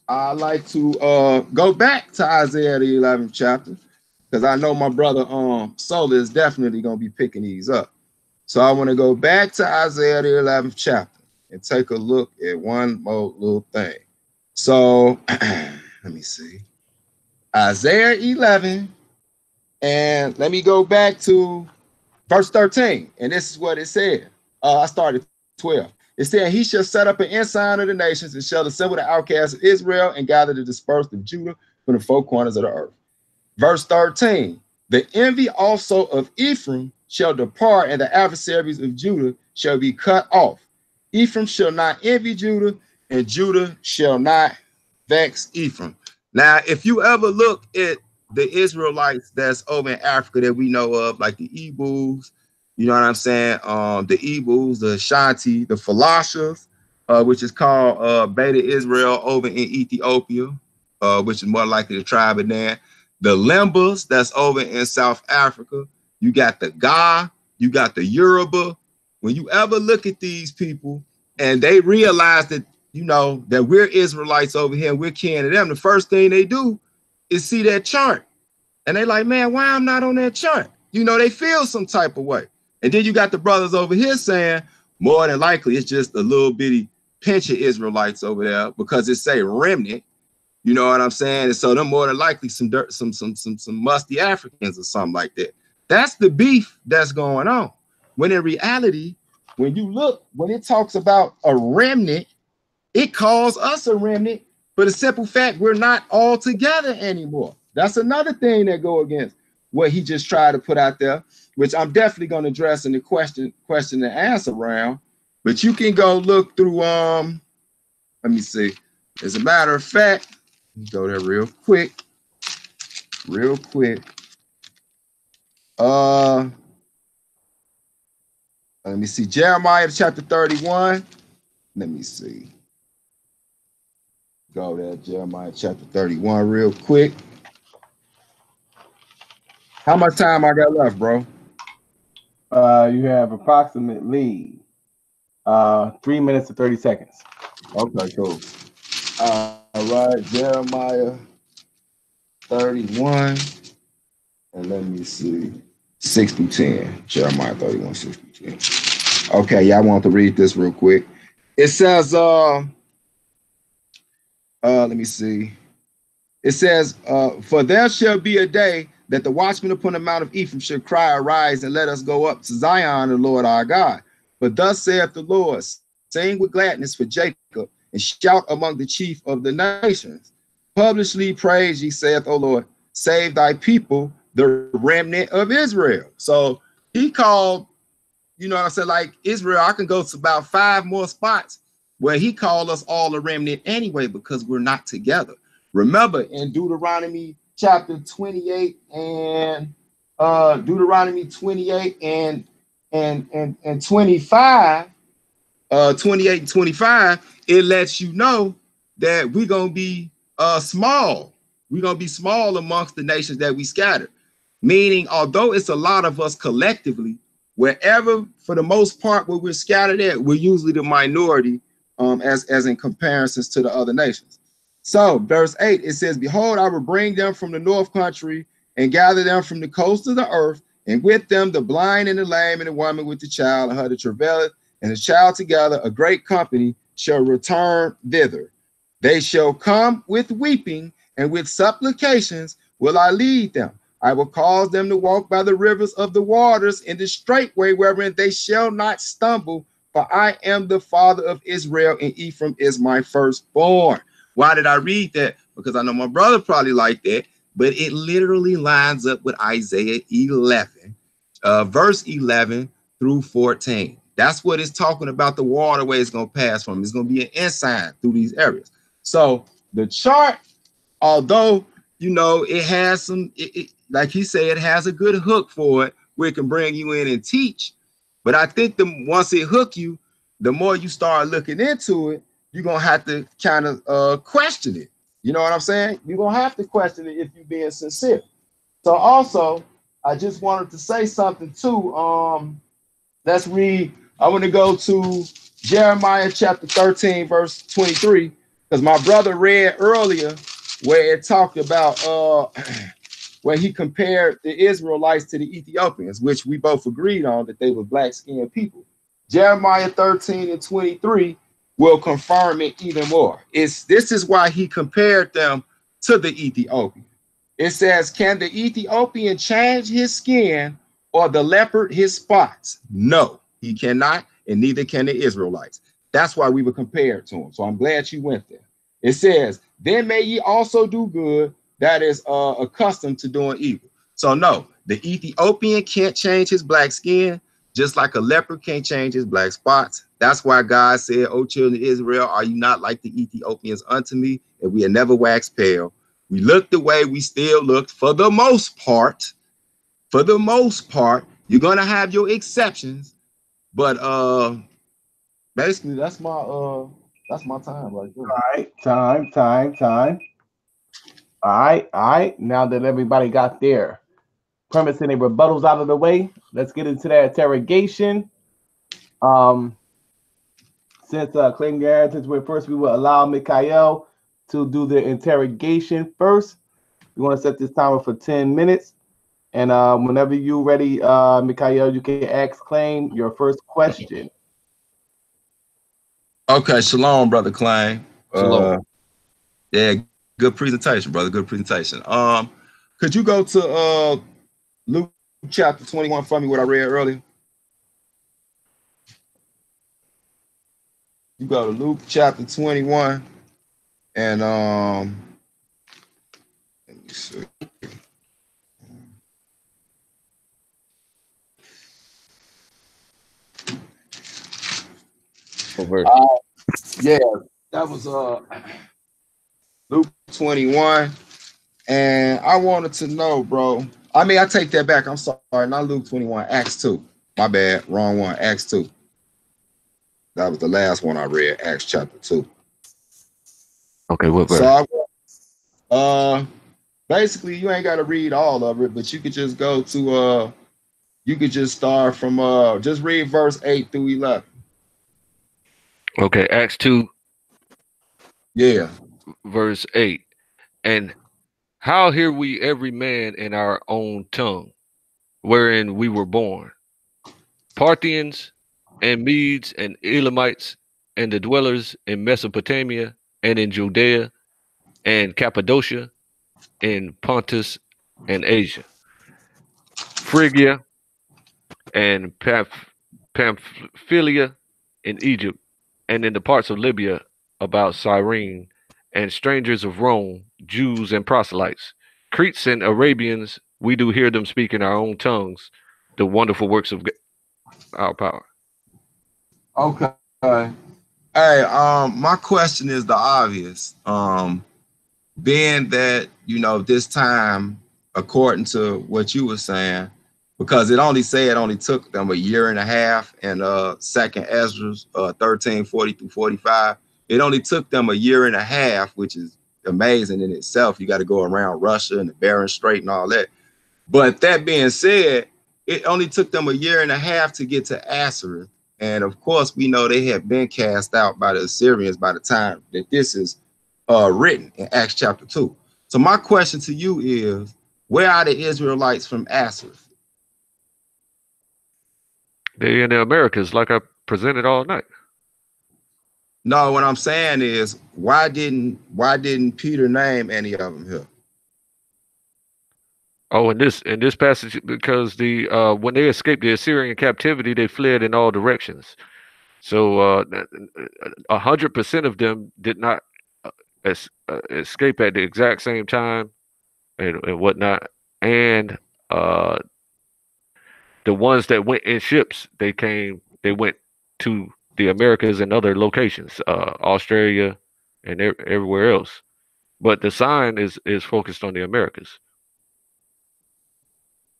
I like to go back to Isaiah the 11th chapter, because I know my brother Solar is definitely going to be picking these up. So I want to go back to Isaiah the 11th chapter and take a look at one more little thing. So let me see. Isaiah 11, and let me go back to verse 13. And this is what it said. I started 12. It said, he shall set up an ensign of the nations and shall assemble the outcasts of Israel and gather the dispersed of Judah from the four corners of the earth. Verse 13, the envy also of Ephraim shall depart, and the adversaries of Judah shall be cut off. Ephraim shall not envy Judah, and Judah shall not vex Ephraim. Now, if you ever look at the Israelites that's over in Africa that we know of, like the Ebus, you know what I'm saying? The Ebus, the Ashanti, the Falashas, which is called Beta Israel over in Ethiopia, which is more likely the tribe of Dan. The Limbas that's over in South Africa. You got the Ga, you got the Yoruba. When you ever look at these people and they realize that, you know, that we're Israelites over here and we're kin to them, the first thing they do is see that chart. And they like, man, why I'm not on that chart? You know, they feel some type of way. And then you got the brothers over here saying, more than likely, it's just a little bitty pinch of Israelites over there because it say remnant. You know what I'm saying? And so they're more than likely some musty Africans or something like that. That's the beef that's going on. When in reality, when you look, when it talks about a remnant, it calls us a remnant for the simple fact we're not all together anymore. That's another thing that go against what he just tried to put out there, which I'm definitely going to address in the question and answer round. But you can go look through, let me see. As a matter of fact, go there real quick. Let me see, Jeremiah chapter 31. Let me see. Go there, Jeremiah chapter 31 real quick. How much time I got left, bro? You have approximately 3 minutes and 30 seconds. Okay, cool. All right, Jeremiah 31. And let me see. 6 through 10. Jeremiah 31, 6 through 10. Okay, yeah, I want to read this real quick. It says, let me see. It says, for there shall be a day that the watchman upon the mount of Ephraim shall cry, arise, and let us go up to Zion, the Lord our God. But thus saith the Lord, sing with gladness for Jacob, and shout among the chief of the nations. Publicly praise ye, saith, O Lord, save thy people, the remnant of Israel. So he called, you know what I said, like Israel, I can go to about 5 more spots where he called us all a remnant anyway, because we're not together. Remember in Deuteronomy chapter 28 and and 25, 28 and 25, it lets you know that we're gonna be small. We're gonna be small amongst the nations that we scattered. Meaning, although it's a lot of us collectively, wherever, for the most part, where we're scattered at, we're usually the minority, as in comparisons to the other nations. So, verse 8, it says, "Behold, I will bring them from the north country and gather them from the coast of the earth, and with them the blind and the lame and the woman with the child and her that travaileth and the child together, a great company shall return thither. They shall come with weeping, and with supplications will I lead them. I will cause them to walk by the rivers of the waters in the straight way wherein they shall not stumble. For I am the father of Israel, and Ephraim is my firstborn." Why did I read that? Because I know my brother probably liked that, but it literally lines up with Isaiah 11, verse 11 through 14. That's what it's talking about. The waterway is going to pass from. It's going to be an ensign through these areas. So the chart, although, you know, it has some, like he said, it has a good hook for it where it can bring you in and teach. But I think once it hook you, the more you start looking into it, you're going to have to kind of question it. You know what I'm saying? You're going to have to question it if you're being sincere. So also, I just wanted to say something too. Let's read. I want to go to Jeremiah chapter 13, verse 23, because my brother read earlier where it talked about where he compared the Israelites to the Ethiopians, which we both agreed on that they were black-skinned people. Jeremiah 13 and 23 will confirm it even more. This is why he compared them to the Ethiopian. It says, "Can the Ethiopian change his skin or the leopard his spots? No, he cannot, and neither can the Israelites." That's why we were compared to him. So I'm glad you went there. It says, "Then may ye also do good that is accustomed to doing evil." So no, the Ethiopian can't change his black skin, just like a leopard can't change his black spots. That's why God said, "O children of Israel, are you not like the Ethiopians unto me? And we had never waxed pale." We looked the way we still looked for the most part. For the most part, you're gonna have your exceptions, but basically that's my time right there. All right, time. All right. Now that everybody got their premise and their rebuttals out of the way, let's get into that interrogation. Since claim your inheritance went first, we will allow MikhaEL to do the interrogation first. We want to set this timer for 10 minutes. And whenever you're ready, MikhaEL, you can ask claim your first question. Okay, shalom, brother Claim. Shalom. Yeah, good presentation, brother. Good presentation. Could you go to Luke chapter 21 for me, what I read earlier? You go to Luke chapter 21, and let me see. Yeah, that was Luke 21, and I wanted to know, bro. I mean, I take that back. I'm sorry, not Luke 21, Acts 2. My bad, wrong one. Acts 2. That was the last one I read, Acts chapter 2. Okay, what verse? So basically you ain't got to read all of it, but you could just go to you could just start from just read verse 8 through 11. Okay, Acts 2. Yeah. Verse 8. "And how hear we every man in our own tongue, wherein we were born? Parthians and Medes and Elamites and the dwellers in Mesopotamia and in Judea and Cappadocia, in Pontus and Asia, Phrygia and Pamphylia, in Egypt, and in the parts of Libya about Cyrene, and strangers of Rome, Jews and proselytes, Cretes and Arabians, we do hear them speak in our own tongues the wonderful works of our power." Okay. Hey, my question is the obvious. Being that, you know, this time, according to what you were saying, because it only took them a year and a half, and Second Ezra 13:40-45. It only took them a year and a half, which is amazing in itself. You got to go around Russia and the Bering Strait and all that. But that being said, it only took them a year and a half to get to Assyria. And of course, we know they had been cast out by the Assyrians by the time that this is written in Acts chapter 2. So my question to you is, where are the Israelites from Assyria? They're in the Americas, like I presented all night. No, what I'm saying is, why didn't Peter name any of them here? Oh, in this passage, because the when they escaped the Assyrian captivity, they fled in all directions. So 100% of them did not escape at the exact same time and whatnot. And the ones that went in ships, they went to the Americas and other locations, Australia and everywhere else. But the sign is focused on the Americas.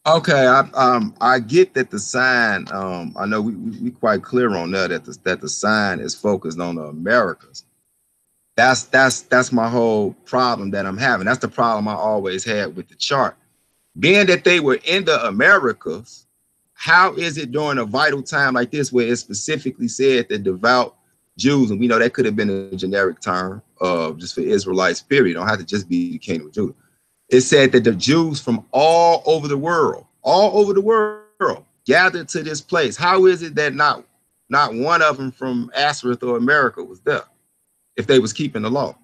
Okay, I get that the sign. I know we quite clear on that the sign is focused on the Americas. That's my whole problem that I'm having. That's the problem I always had with the chart. Being that they were in the Americas, how is it during a vital time like this where it specifically said that devout Jews, and we know that could have been a generic term just for Israelites, period. Don't have to just be the kingdom of Judah. It said that the Jews from all over the world gathered to this place. How is it that not one of them from Assyria or America was there if they was keeping the law?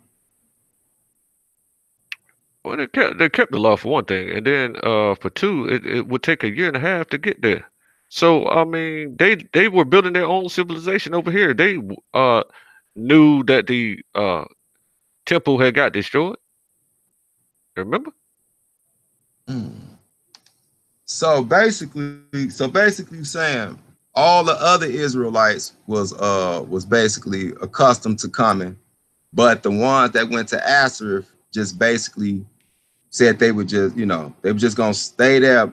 Well, they kept the law for one thing, and then for two, it would take a year and a half to get there. So I mean, they were building their own civilization over here. They knew that the temple had got destroyed. Remember? So basically saying all the other Israelites was basically accustomed to coming, but the ones that went to Assyria just basically said they were just, they were just gonna stay there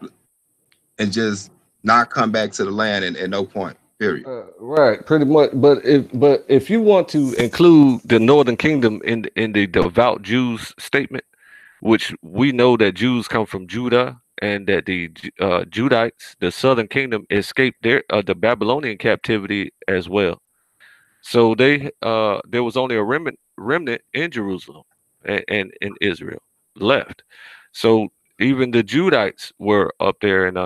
and just not come back to the land at no point. Period. Right, pretty much. But if you want to include the Northern Kingdom in the devout Jews statement, which we know that Jews come from Judah and that the Judites, the Southern Kingdom, escaped the Babylonian captivity as well. So there was only a remnant in Jerusalem and in Israel left. So even the Judites were up there in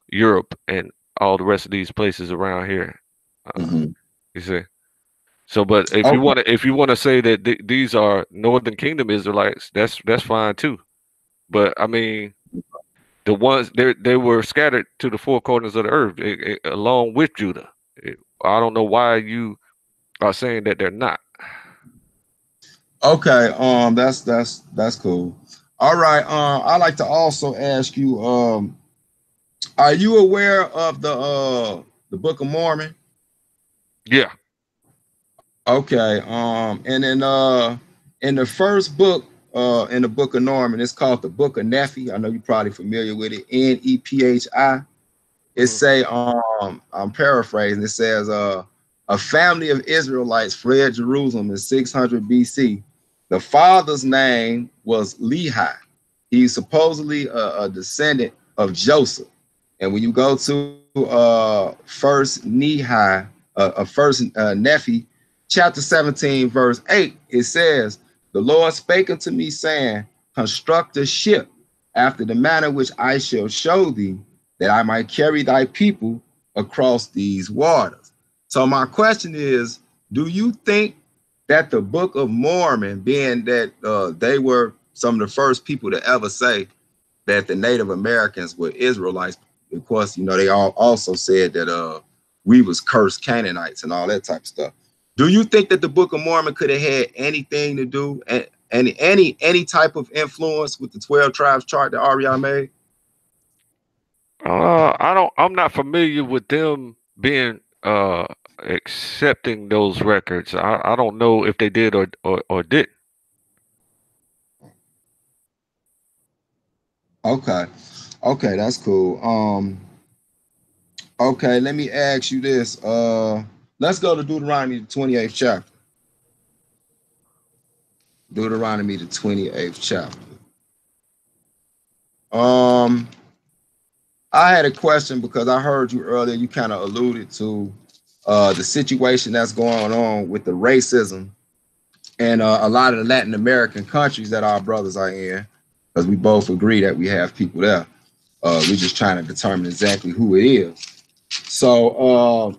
Europe and all the rest of these places around here. You see. So, but if you want to say that these are Northern Kingdom Israelites, that's fine too. But I mean, the ones they were scattered to the four corners of the earth along with Judah. I don't know why you are saying that they're not. Okay, that's cool. All right. I'd like to also ask you, are you aware of the Book of Mormon? Yeah. Okay. And in the first book, in the Book of Mormon, it's called the Book of Nephi. I know you're probably familiar with it. Nephi. It say, I'm paraphrasing. It says, a family of Israelites fled Jerusalem in 600 BC. The father's name was Lehi. He's supposedly a descendant of Joseph. And when you go to First Nephi, chapter 17, verse 8, it says, the Lord spake unto me, saying, construct a ship after the manner which I shall show thee, that I might carry thy people across these waters. So my question is, do you think that the Book of Mormon, being that they were some of the first people to ever say that the Native Americans were Israelites, of course, they all also said that we was cursed Canaanites and all that type of stuff. Do you think that the Book of Mormon could have had anything to do, any type of influence with the 12 tribes chart that Ariah made? I'm not familiar with them being accepting those records. I don't know if they did or didn't. Okay. Okay, that's cool. Okay, let me ask you this. Let's go to Deuteronomy, the 28th chapter. Deuteronomy, the 28th chapter. I had a question because I heard you earlier. You kind of alluded to the situation that's going on with the racism and a lot of the Latin American countries that our brothers are in, because we both agree that we have people there. We're just trying to determine exactly who it is. So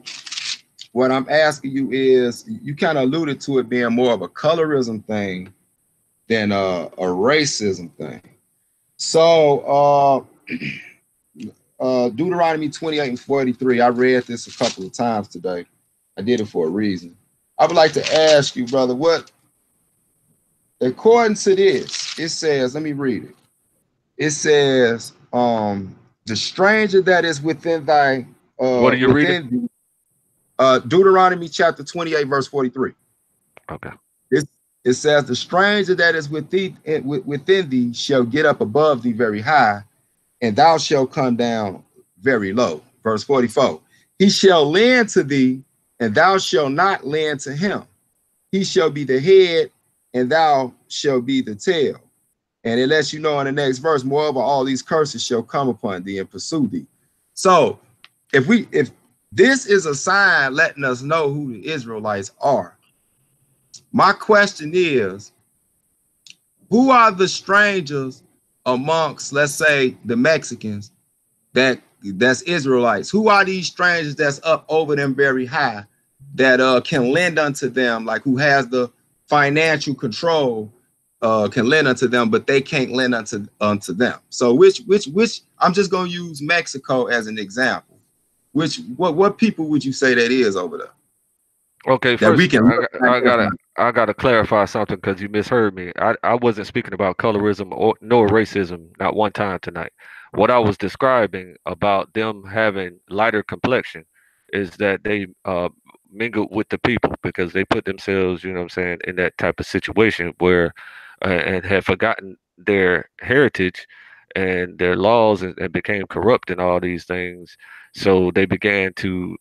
what I'm asking you is, you kind of alluded to it being more of a colorism thing than a racism thing. So Deuteronomy 28 and 43, I read this a couple of times today. I did it for a reason. I would like to ask you, brother, what, according to this, it says, let me read it. It says, the stranger that is within thy, what are you reading? Deuteronomy chapter 28, verse 43. Okay. It says, the stranger that is within thee shall get up above thee very high, and thou shalt come down very low. Verse 44. He shall lend to thee, and thou shalt not lend to him. He shall be the head, and thou shalt be the tail. And it lets you know in the next verse, moreover, all these curses shall come upon thee and pursue thee. So if this is a sign letting us know who the Israelites are, my question is, who are the strangers amongst, let's say, the Mexicans that's Israelites? Who are these strangers that's up over them very high that can lend unto them, like who has the financial control, can lend unto them, but they can't lend unto them? So which I'm just gonna use Mexico as an example. What people would you say that is over there? Okay, first I gotta clarify something because you misheard me. I wasn't speaking about colorism nor racism, not one time tonight. What I was describing about them having lighter complexion is that they mingle with the people because they put themselves, you know what I'm saying, in that type of situation where and have forgotten their heritage and their laws and became corrupt in all these things. So they began to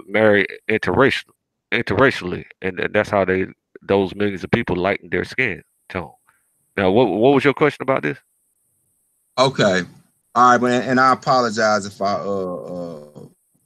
marry interracially, and that's how those millions of people lighten their skin tone. Now, what was your question about this? Okay, all right, man, and I apologize if I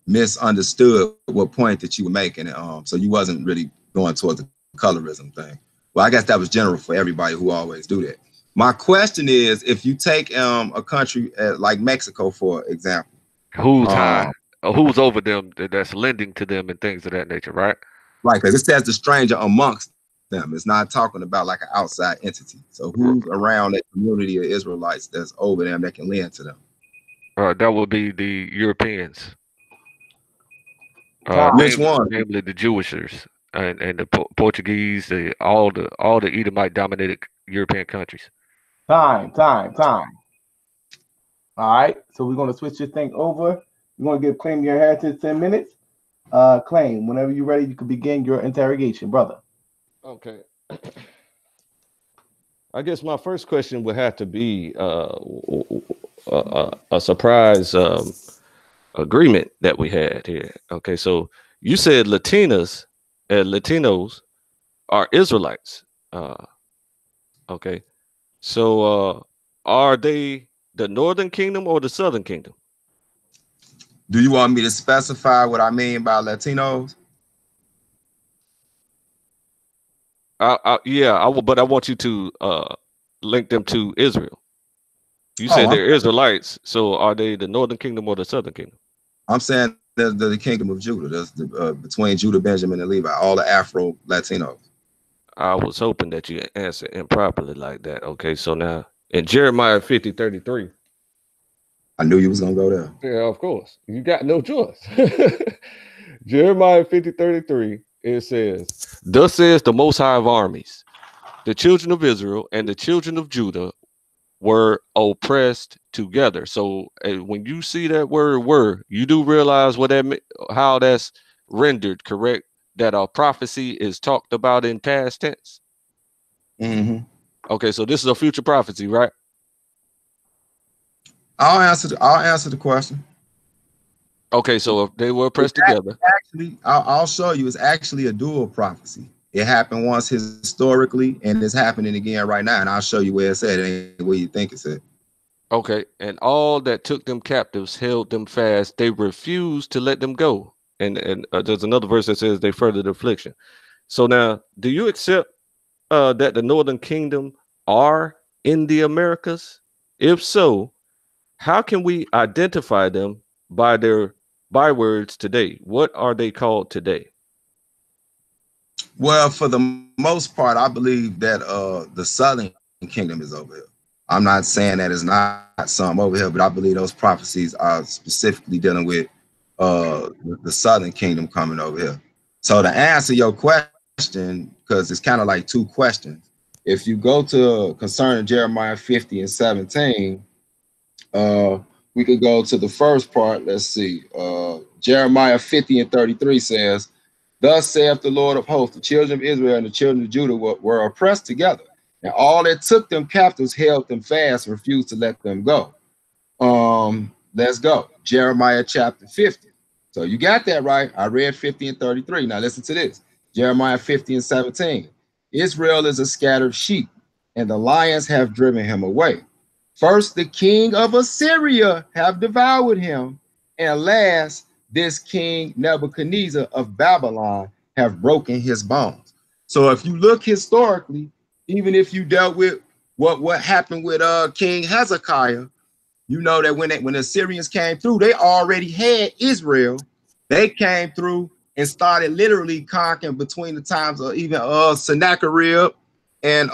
misunderstood what point that you were making. So you wasn't really going towards the colorism thing. Well, I guess that was general for everybody who always do that. My question is, if you take a country like Mexico, for example, who's high, who's over them that's lending to them and things of that nature, right? Right, because it says the stranger amongst them. It's not talking about like an outside entity. So who's around that community of Israelites that's over them that can lend to them? That would be the Europeans. Which one? Namely the Jewishers and the Portuguese, all the Edomite dominated European countries. Time. All right, so we're gonna switch this thing over. We're gonna give Claim Your Heritage 10 minutes. Claim, whenever you're ready, you can begin your interrogation, brother. Okay. I guess my first question would have to be a surprise agreement that we had here. Okay, so you said Latinos are Israelites. Okay, so are they the Northern Kingdom or the Southern Kingdom? Do you want me to specify what I mean by Latinos? Yeah, I will, but I want you to link them to Israel. You said they're Israelites, so are they the Northern Kingdom or the Southern Kingdom? I'm saying the kingdom of Judah. That's between Judah, Benjamin, and Levi, all the Afro Latinos. I was hoping that you answered improperly like that. Okay, so now in Jeremiah 50:33. I knew you was gonna go there. Yeah, of course. You got no choice. Jeremiah 50:33, it says, "Thus says the Most High of armies, the children of Israel and the children of Judah were oppressed together." So when you see that word "were," you do realize what how that's rendered, correct? That a prophecy is talked about in past tense. Mm-hmm. Okay, so this is a future prophecy, right? I'll answer the question. Okay, so if they were pressed together. Actually, I'll show you. It's actually a dual prophecy. It happened once historically, and it's happening again right now. And I'll show you where it's at. It ain't where you think it's at. Okay, and all that took them captives held them fast. They refused to let them go. And there's another verse that says they furthered affliction. So now, do you accept that the Northern Kingdom are in the Americas? If so, how can we identify them by their bywords today? What are they called today? Well, for the most part, I believe that the Southern Kingdom is over here. I'm not saying that it's not some over here, but I believe those prophecies are specifically dealing with the Southern Kingdom coming over here. So to answer your question, because it's kind of like two questions. If you go to concerning Jeremiah 50 and 17, we could go to the first part. Let's see. Jeremiah 50 and 33 says, "Thus saith the Lord of hosts, the children of Israel and the children of Judah were oppressed together, and all that took them captives held them fast, and refused to let them go." Let's go. Jeremiah chapter 50. So you got that right. I read 50 and 33. Now listen to this. Jeremiah 50 and 17. "Israel is a scattered sheep, and the lions have driven him away. First, the king of Assyria have devoured him, and last, this king Nebuchadnezzar of Babylon have broken his bones." So if you look historically, even if you dealt with what happened with King Hezekiah, you know that when the Assyrians came through, they already had Israel. They came through and started literally conquering between the times of even Sennacherib and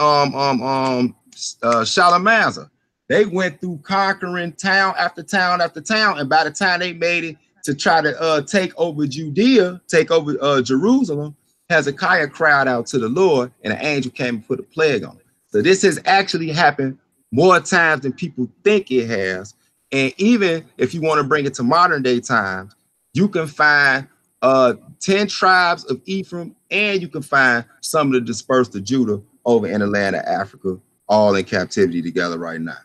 Shalmaneser. They went through conquering town after town after town, and by the time they made it to try to take over Judea, take over Jerusalem, Hezekiah cried out to the Lord, and an angel came and put a plague on it. So this has actually happened more times than people think it has. And even if you want to bring it to modern day times, you can find 10 tribes of Ephraim, and you can find some of the dispersed of Judah over in the land of Africa, all in captivity together right now.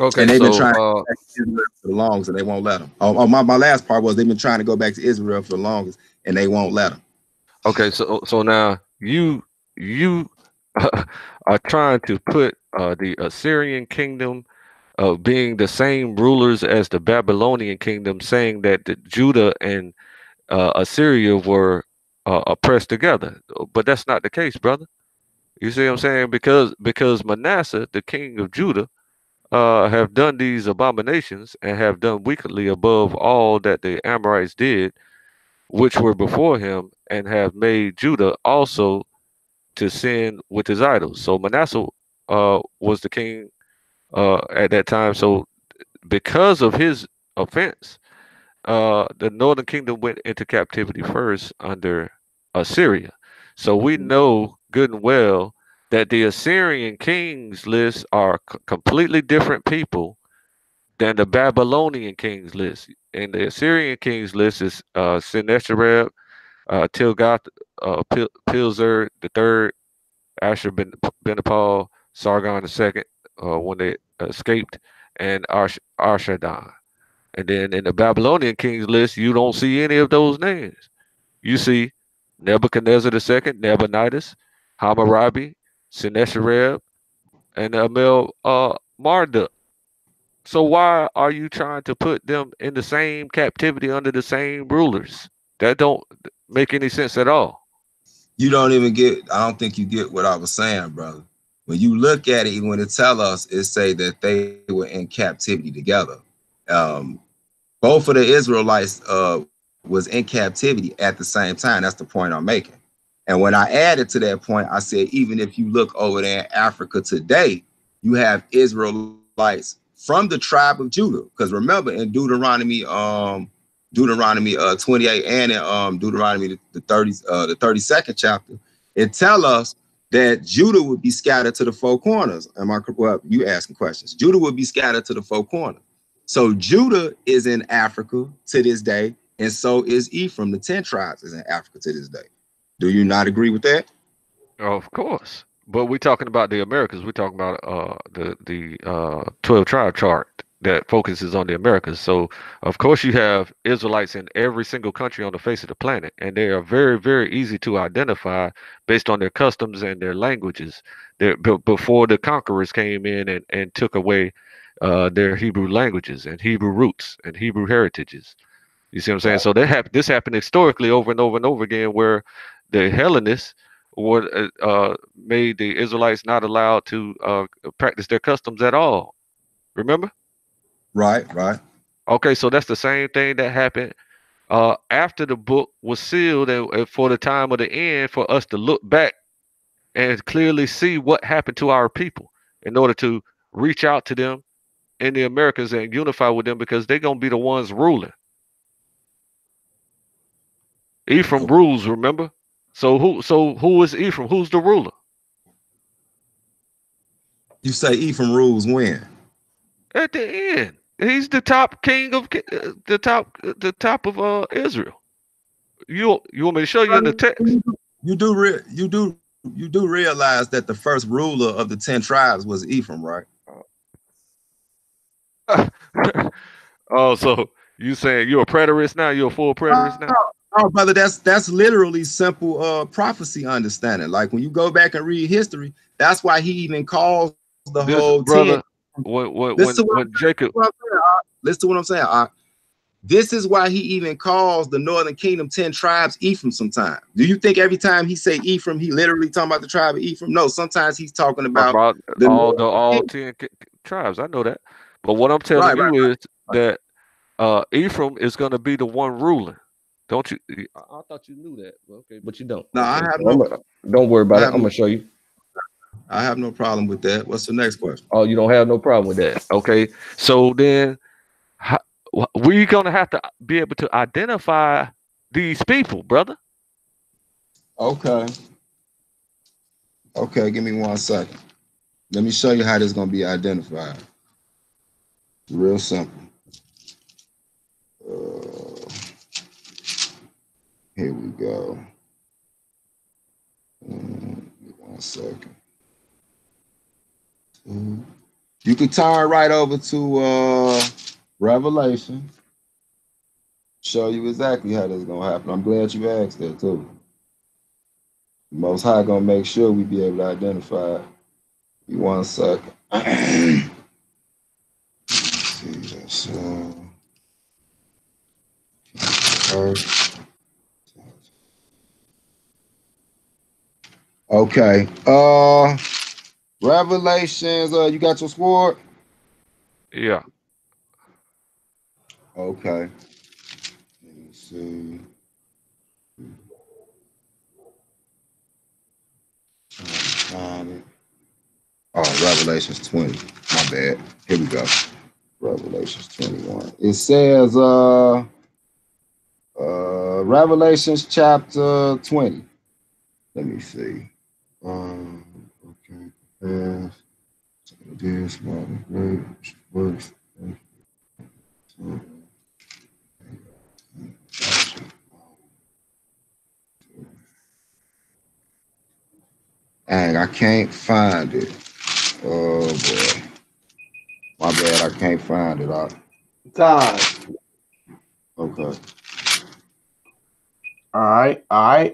Okay, and they've been so trying to go back to Israel for the longest, and they won't let them. My last part was they've been trying to go back to Israel for the longest, and they won't let them. okay, so now you are trying to put the Assyrian kingdom of being the same rulers as the Babylonian kingdom, saying that the Judah and Assyria were oppressed together, but that's not the case, brother. You see what I'm saying? Because Manasseh, the king of Judah, have done these abominations and have done wickedly above all that the Amorites did, which were before him, and have made Judah also to sin with his idols. So Manasseh was the king at that time. So because of his offense, the northern kingdom went into captivity first under Assyria. So we know good and well that the Assyrian kings list are completely different people than the Babylonian kings list. And the Assyrian kings list is Sennacherib, Tilgath, Pilzer the third, Ashur Benapal, Sargon the second, when they escaped, and Arshadon. And then in the Babylonian kings list, you don't see any of those names. You see Nebuchadnezzar the second, Nabonidus, Hammurabi, Sennacherib, and Amel Marduk. So why are you trying to put them in the same captivity under the same rulers? That don't make any sense at all. You don't even get, I don't think you get what I was saying, brother. When you look at it, when it tell us, it say that they were in captivity together. Both of the Israelites was in captivity at the same time. That's the point I'm making. And when I added to that point, I said, even if you look over there in Africa today, you have Israelites from the tribe of Judah. Because remember, in Deuteronomy 28 and in Deuteronomy the 32nd chapter, it tell us that Judah would be scattered to the four corners. Am I correct? Well, you asking questions. Judah would be scattered to the four corners. So Judah is in Africa to this day, and so is Ephraim. The 10 tribes is in Africa to this day. Do you not agree with that? Of course. But we're talking about the Americas. We're talking about the 12 tribe chart that focuses on the Americas. So of course you have Israelites in every single country on the face of the planet, and they are very, very easy to identify based on their customs and their languages. Before the conquerors came in and took away their Hebrew languages and Hebrew roots and Hebrew heritages. You see what I'm saying? Right. So this happened historically over and over and over again, where the Hellenists would made the Israelites not allowed to practice their customs at all. Remember? Right. Right. Okay, so that's the same thing that happened after the book was sealed, and for the time of the end, for us to look back and clearly see what happened to our people in order to reach out to them in the Americas and unify with them, because they're gonna be the ones ruling. Ephraim Okay. rules, remember? So who is Ephraim? Who's the ruler? You say Ephraim rules when? At the end, he's the top king of the top of Israel. You want me to show you in the text? You do realize that the first ruler of the 10 tribes was Ephraim, right? Oh, so you saying you're a preterist now? You're a full preterist now? Oh, brother, that's literally simple prophecy understanding. Like when you go back and read history, that's why he even calls the This whole 10. brother, when Jacob, Listen to what I'm saying. This is why he even calls the northern kingdom 10 tribes Ephraim sometimes. Do you think every time he say Ephraim, he literally talking about the tribe of Ephraim? No, sometimes he's talking about the all 10 tribes. I know that, but what I'm telling right. you is that Ephraim is going to be the one ruling. Don't you? I thought you knew that. Okay, but you don't. No, Okay, I have so no. don't worry about it. I'm no, gonna show you. I have no problem with that. What's the next question? Oh, you don't have no problem with that. Okay, so then we're gonna have to be able to identify these people, brother. Okay. Okay, give me 1 second. Let me show you how this is gonna be identified. Real simple. Here we go. 1 second. You can turn right over to Revelation. Show you exactly how this is gonna happen. I'm glad you asked that too. The Most High gonna make sure we be able to identify it. 1 second. See this. Okay. Revelations. You got your sword? Yeah. Okay. Let me see. Find it. Oh, Revelations 20. My bad. Here we go. Revelations 21. It says Revelations chapter 20. Let me see. Okay. This one, great works. Dang, I can't find it. Oh boy. My bad, I can't find it. Time. Okay. All right.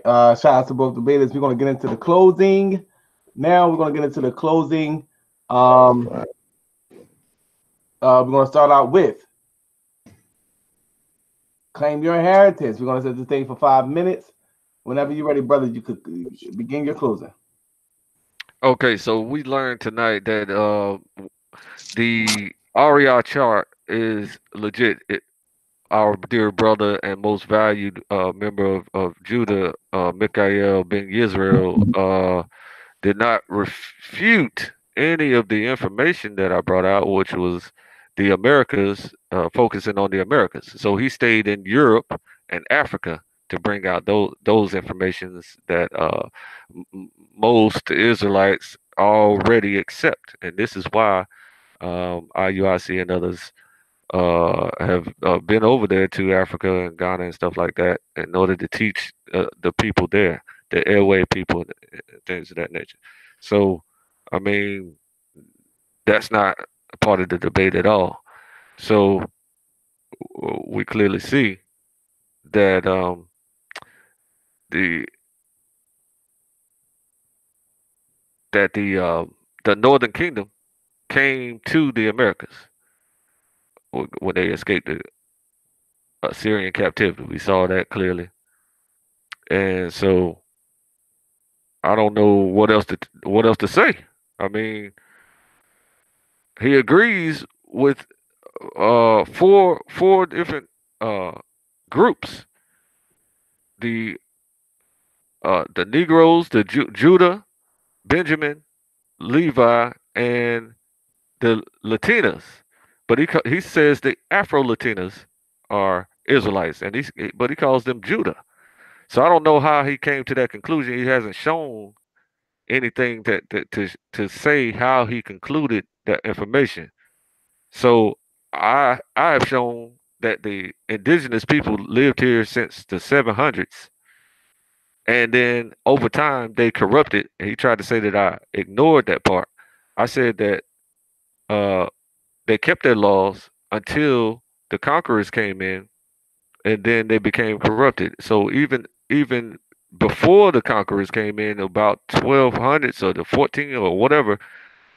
Shout out to both debaters. We're going to get into the closing. Now we're going to get into the closing. We're going to start out with claim your inheritance. We're going to set this thing for 5 minutes. Whenever you're ready, brother, you could begin your closing. Okay, so we learned tonight that the REI chart is legit. Our dear brother and most valued member of Judah, MikhaEL ben Yisrael, did not refute any of the information that I brought out, which was the Americas, focusing on the Americas. So he stayed in Europe and Africa to bring out those informations that most Israelites already accept, and this is why IUIC and others have been over there to Africa and Ghana and stuff like that in order to teach the people there, the airway people, and things of that nature. So, I mean, that's not a part of the debate at all. So we clearly see that the the Northern Kingdom came to the Americas when they escaped the Assyrian captivity. We saw that clearly, and so I don't know what else to say. I mean, he agrees with four different groups: the the Negroes, the Judah, Benjamin, Levi, and the Latinas. But he says the Afro Latinas are Israelites, and he calls them Judah. So I don't know how he came to that conclusion. He hasn't shown anything that to say how he concluded that information. So I have shown that the indigenous people lived here since the 700s, and then over time they corrupted. And he tried to say that I ignored that part. I said that uh, they kept their laws until the conquerors came in, and then they became corrupted. So even before the conquerors came in, about 1200s or the 14 or whatever,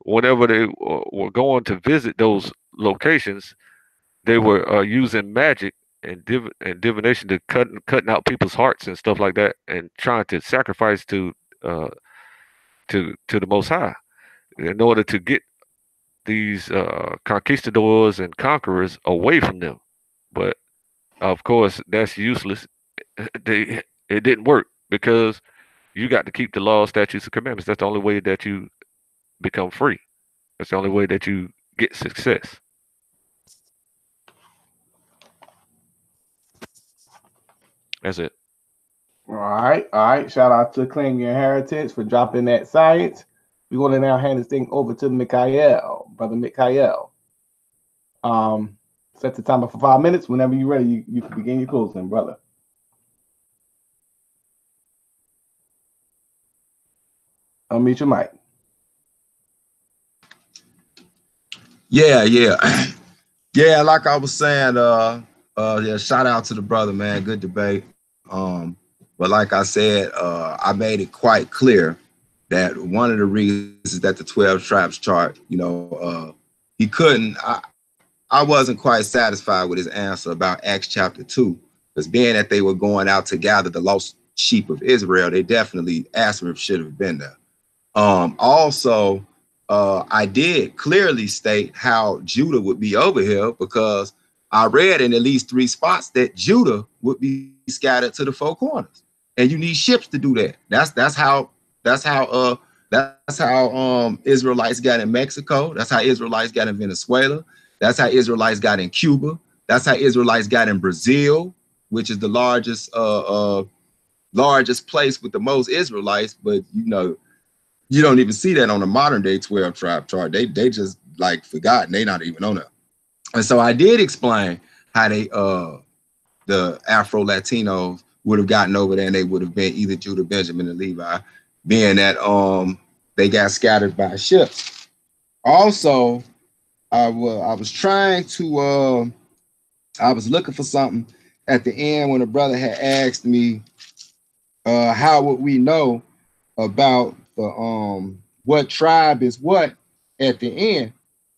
whenever they were going to visit those locations, they were using magic and divination to cutting out people's hearts and stuff like that, and trying to sacrifice uh, to the Most High in order to get these conquistadors and conquerors away from them. But of course, that's useless. It didn't work because you got to keep the law, statutes, and commandments. That's the only way that you become free. That's the only way that you get success. That's it. All right, all right. Shout out to Claim Your Inheritance for dropping that science. We're going to now hand this thing over to MikhaEL, brother MikhaEL. Set the timer for 5 minutes. Whenever you're ready, you can begin your closing, brother. Unmute your mic. Yeah. Yeah, like I was saying, yeah, shout out to the brother, man. Good debate. But like I said, I made it quite clear that one of the reasons is that the 12 tribes chart, he couldn't, I wasn't quite satisfied with his answer about Acts chapter 2, because being that they were going out to gather the lost sheep of Israel, they definitely asked him if should have been there. Also, I did clearly state how Judah would be over here, because I read in at least 3 spots that Judah would be scattered to the 4 corners, and you need ships to do that. That's how Israelites got in Mexico. That's how Israelites got in Venezuela. That's how Israelites got in Cuba. That's how Israelites got in Brazil, which is the largest place with the most Israelites. But you don't even see that on the modern day 12 tribe chart. They just like forgotten. They not even on there. And so I did explain how they the Afro Latinos would have gotten over there, and they would have been either Judah, Benjamin, and Levi, being that they got scattered by ships. Also, I was trying to I was looking for something at the end when a brother had asked me how would we know about the what tribe is what at the end.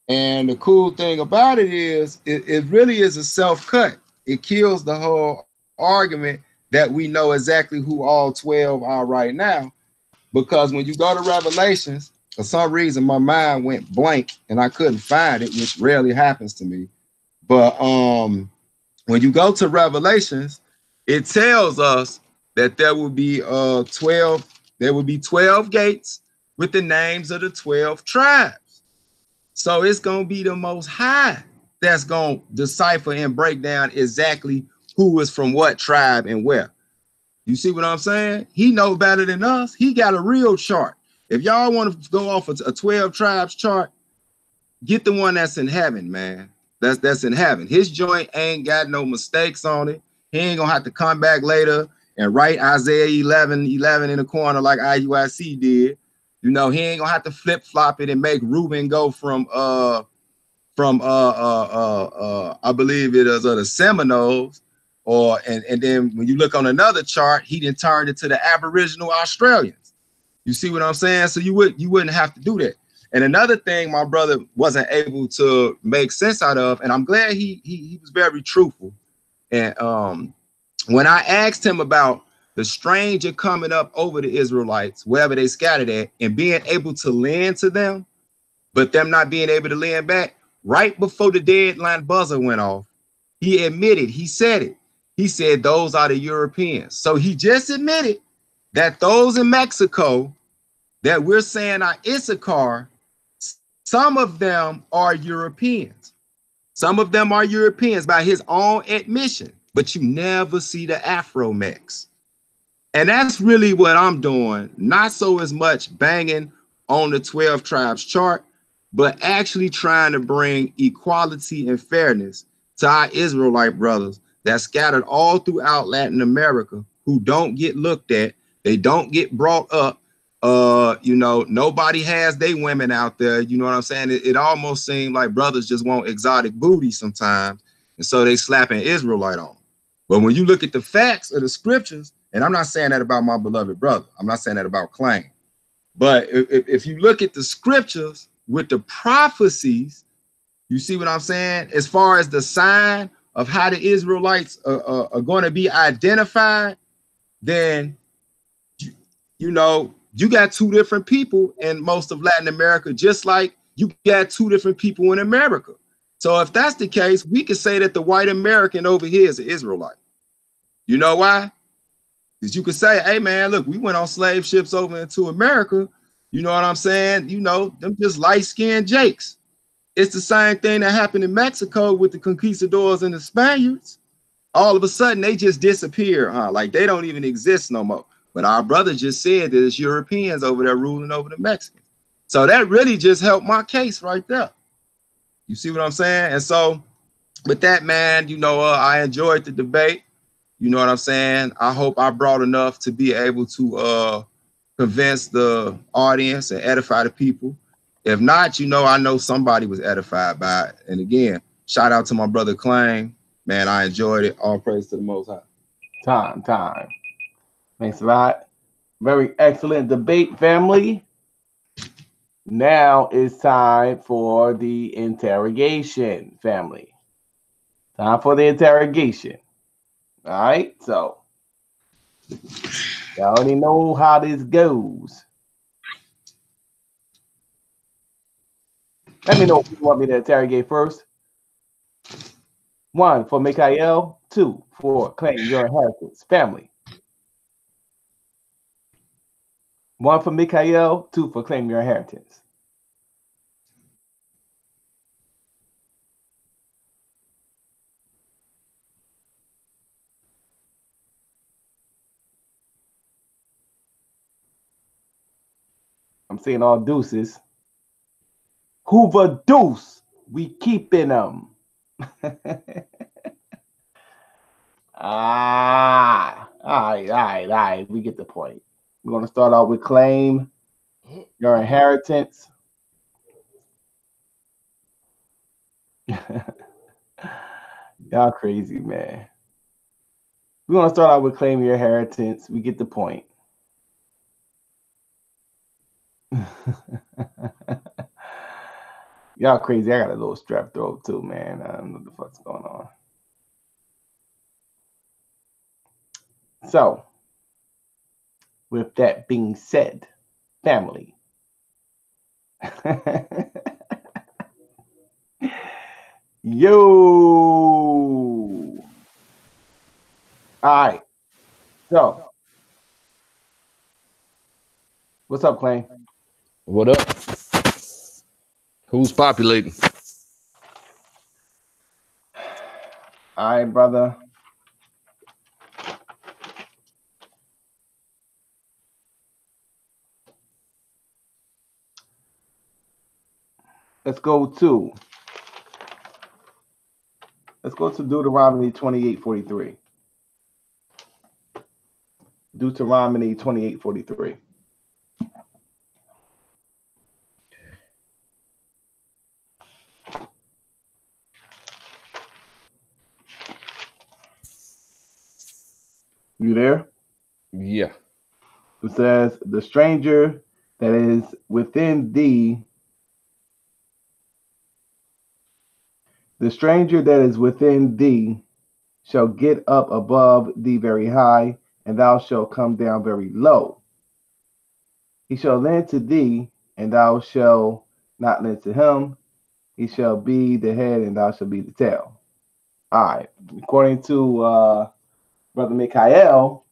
And the cool thing about it is it really is a self-cut. It kills the whole argument that we know exactly who all 12 are right now, because when you go to Revelations, for some reason my mind went blank and I couldn't find it, which rarely happens to me. But when you go to Revelations, it tells us that there will be 12 gates with the names of the 12 tribes. So it's going to be the Most High that's going to decipher and break down exactly who is from what tribe and where. You see what I'm saying? He knows better than us. He got a real chart. If y'all want to go off a 12 tribes chart, get the one that's in heaven, man. That's in heaven. His joint ain't got no mistakes on it. He ain't going to have to come back later and write Isaiah 11:11 in the corner like IUIC did. You know, he ain't gonna have to flip flop it and make Reuben go from I believe it is the Seminoles, and then when you look on another chart, he didn't turn it to the Aboriginal Australians. You see what I'm saying? So you wouldn't have to do that. And another thing my brother wasn't able to make sense out of, and I'm glad he was very truthful. And when I asked him about the stranger coming up over the Israelites, wherever they scattered at, and being able to lend to them, but them not being able to lend back, right before the deadline buzzer went off, he admitted, he said it. He said, those are the Europeans. So he just admitted that those in Mexico that we're saying are Issachar, some of them are Europeans. Some of them are Europeans by his own admission, but you never see the Afro-Mex. And that's really what I'm doing, not so as much banging on the 12 tribes chart, but actually trying to bring equality and fairness to our Israelite brothers that scattered all throughout Latin America, who don't get looked at, they don't get brought up. You know, nobody has their women out there. You know what I'm saying? It almost seems like brothers just want exotic booty sometimes, and so they slap an Israelite on. But when you look at the facts of the scriptures, and I'm not saying that about my beloved brother, I'm not saying that about Claim, but if you look at the scriptures with the prophecies, you see what I'm saying? As far as the sign of how the Israelites are going to be identified, then, you know, you got two different people in most of Latin America, just like you got two different people in America. So if that's the case, we could say that the white American over here is an Israelite. You know why? Because you could say, hey, man, look, we went on slave ships over into America. You know what I'm saying? You know, them just light-skinned Jakes. It's the same thing that happened in Mexico with the conquistadors and the Spaniards. All of a sudden, they just disappear, huh? Like they don't even exist no more. But our brother just said that it's Europeans over there ruling over the Mexicans. So that really just helped my case right there. You see what I'm saying? And so with that, man, you know, I enjoyed the debate. You know what I'm saying? I hope I brought enough to be able to convince the audience and edify the people. If not, you know, I know somebody was edified by it. And again, shout out to my brother Claim. Man, I enjoyed it. All praise to the Most High. Time. Thanks a lot. Very excellent debate, family. Now it's time for the interrogation, family. Time for the interrogation. All right, so y'all already know how this goes. Let me know if you want me to interrogate first. 1 for MikhaEL, 2 for Claim Your Inheritance, family. 1 for MikhaEL, 2 for Claim Your Inheritance. I'm seeing all deuces. Hoover deuce, we keeping them. All right. We get the point. We're going to start out with Claim Your Inheritance. Y'all crazy, man. We're going to start out with Claim Your Inheritance. We get the point. Y'all crazy. I got a little strep throat too, man. I don't know what the fuck's going on. So, with that being said, family. Yo. All right. So, what's up, Clay? What up? Who's populating? All right, brother. Let's go to Deuteronomy 28:43. Deuteronomy 28:43. You there? Yeah. It says, the stranger that is within thee, shall get up above thee very high, and thou shalt come down very low. He shall lend to thee, and thou shalt not lend to him. He shall be the head, and thou shalt be the tail. All right. According to Brother MikhaEL,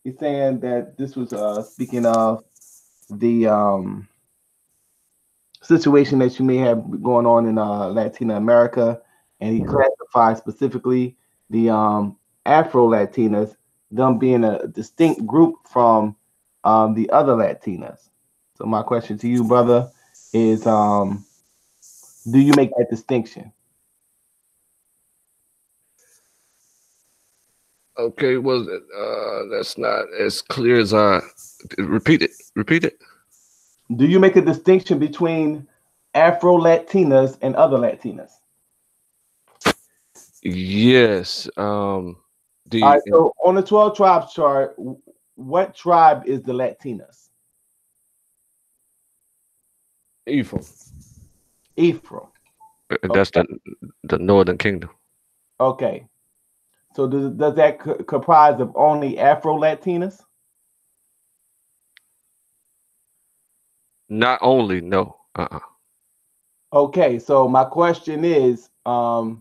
he's saying that this was speaking of the situation that you may have going on in Latin America, and he classifies specifically the Afro-Latinas, them being a distinct group from the other Latinas. So my question to you, brother, is do you make that distinction? Okay, well, that's not as clear as I repeat it. Repeat it. Do you make a distinction between Afro-Latinas and other Latinas? Yes. All right, so on the 12 tribes chart, what tribe is the Latinas? Ephraim. Ephraim. That's the Northern Kingdom. Okay. So does that comprise of only Afro-Latinas? Not only, no. Okay, so my question is, how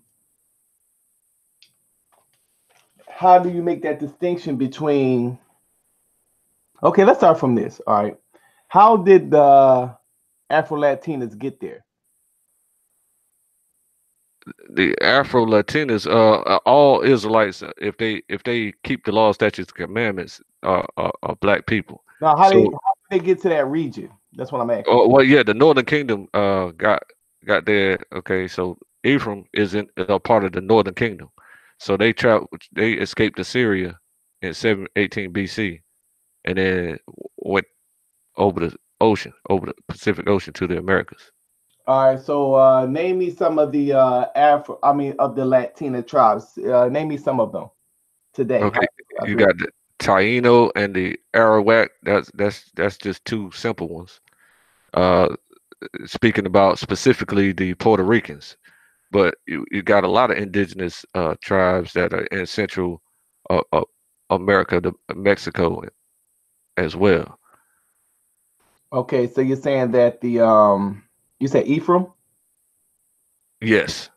do you make that distinction between? Okay, let's start from this. All right, how did the Afro-Latinas get there? The Afro-Latinas, all Israelites, if they keep the law, statutes, and commandments, are black people. Now, how did they get to that region? That's what I'm asking. Oh, well, yeah, the Northern Kingdom got there. Okay, so Ephraim isn't a part of the Northern Kingdom, so they escaped Assyria in 718 BC, and then went over the Pacific Ocean to the Americas. All right, so name me some of the of the Latina tribes. Name me some of them today. Okay, you got the Taino and the Arawak. That's just two simple ones. Speaking about specifically the Puerto Ricans, but you got a lot of indigenous tribes that are in Central America, Mexico as well. Okay, so you're saying that the you said Ephraim? Yes.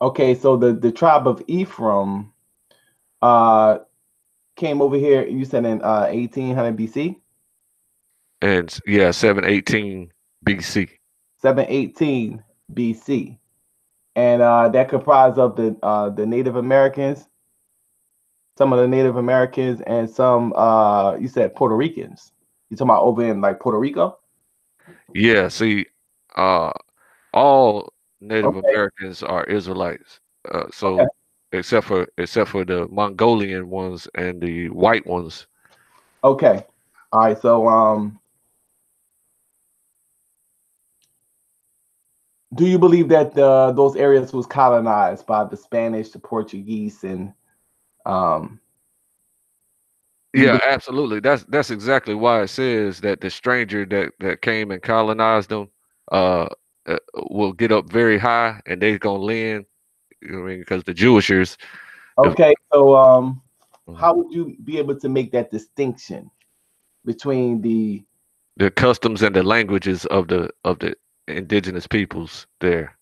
Okay, so the tribe of Ephraim came over here, you said in 1800 BC? And yeah, 718 BC. 718 BC. And that comprised of the Native Americans, some of the Native Americans, and some you said Puerto Ricans. You talking about over in like Puerto Rico? Yeah, see, all Native Americans are Israelites. So except for the Mongolian ones and the white ones. Okay. All right, so do you believe that those areas was colonized by the Spanish, the Portuguese, and yeah, absolutely. That's exactly why it says that the stranger that came and colonized them will get up very high, and they're gonna land. You know what I mean? Because the Jewishers. Okay, so how would you be able to make that distinction between the customs and the languages of the indigenous peoples there?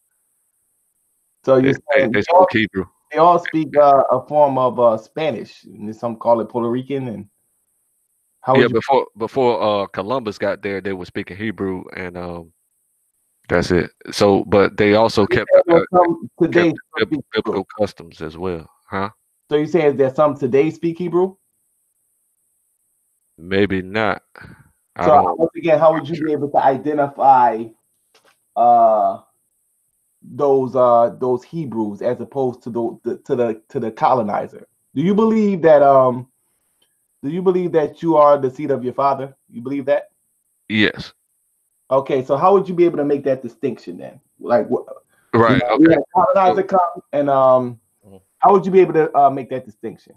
So you they speak Hebrew. They all speak a form of Spanish, and some call it Puerto Rican. And how before Columbus got there, they were speaking Hebrew, and that's it. So, but they also kept biblical customs as well, huh? So you saying that some today speak Hebrew? Maybe not. So once again, how would you be able to identify those Hebrews as opposed to the colonizer? Do you believe that you are the seed of your father? You believe that? Yes. Okay, so how would you be able to make that distinction then? Like what? Right. You know, okay. Colonizer come, and how would you be able to make that distinction?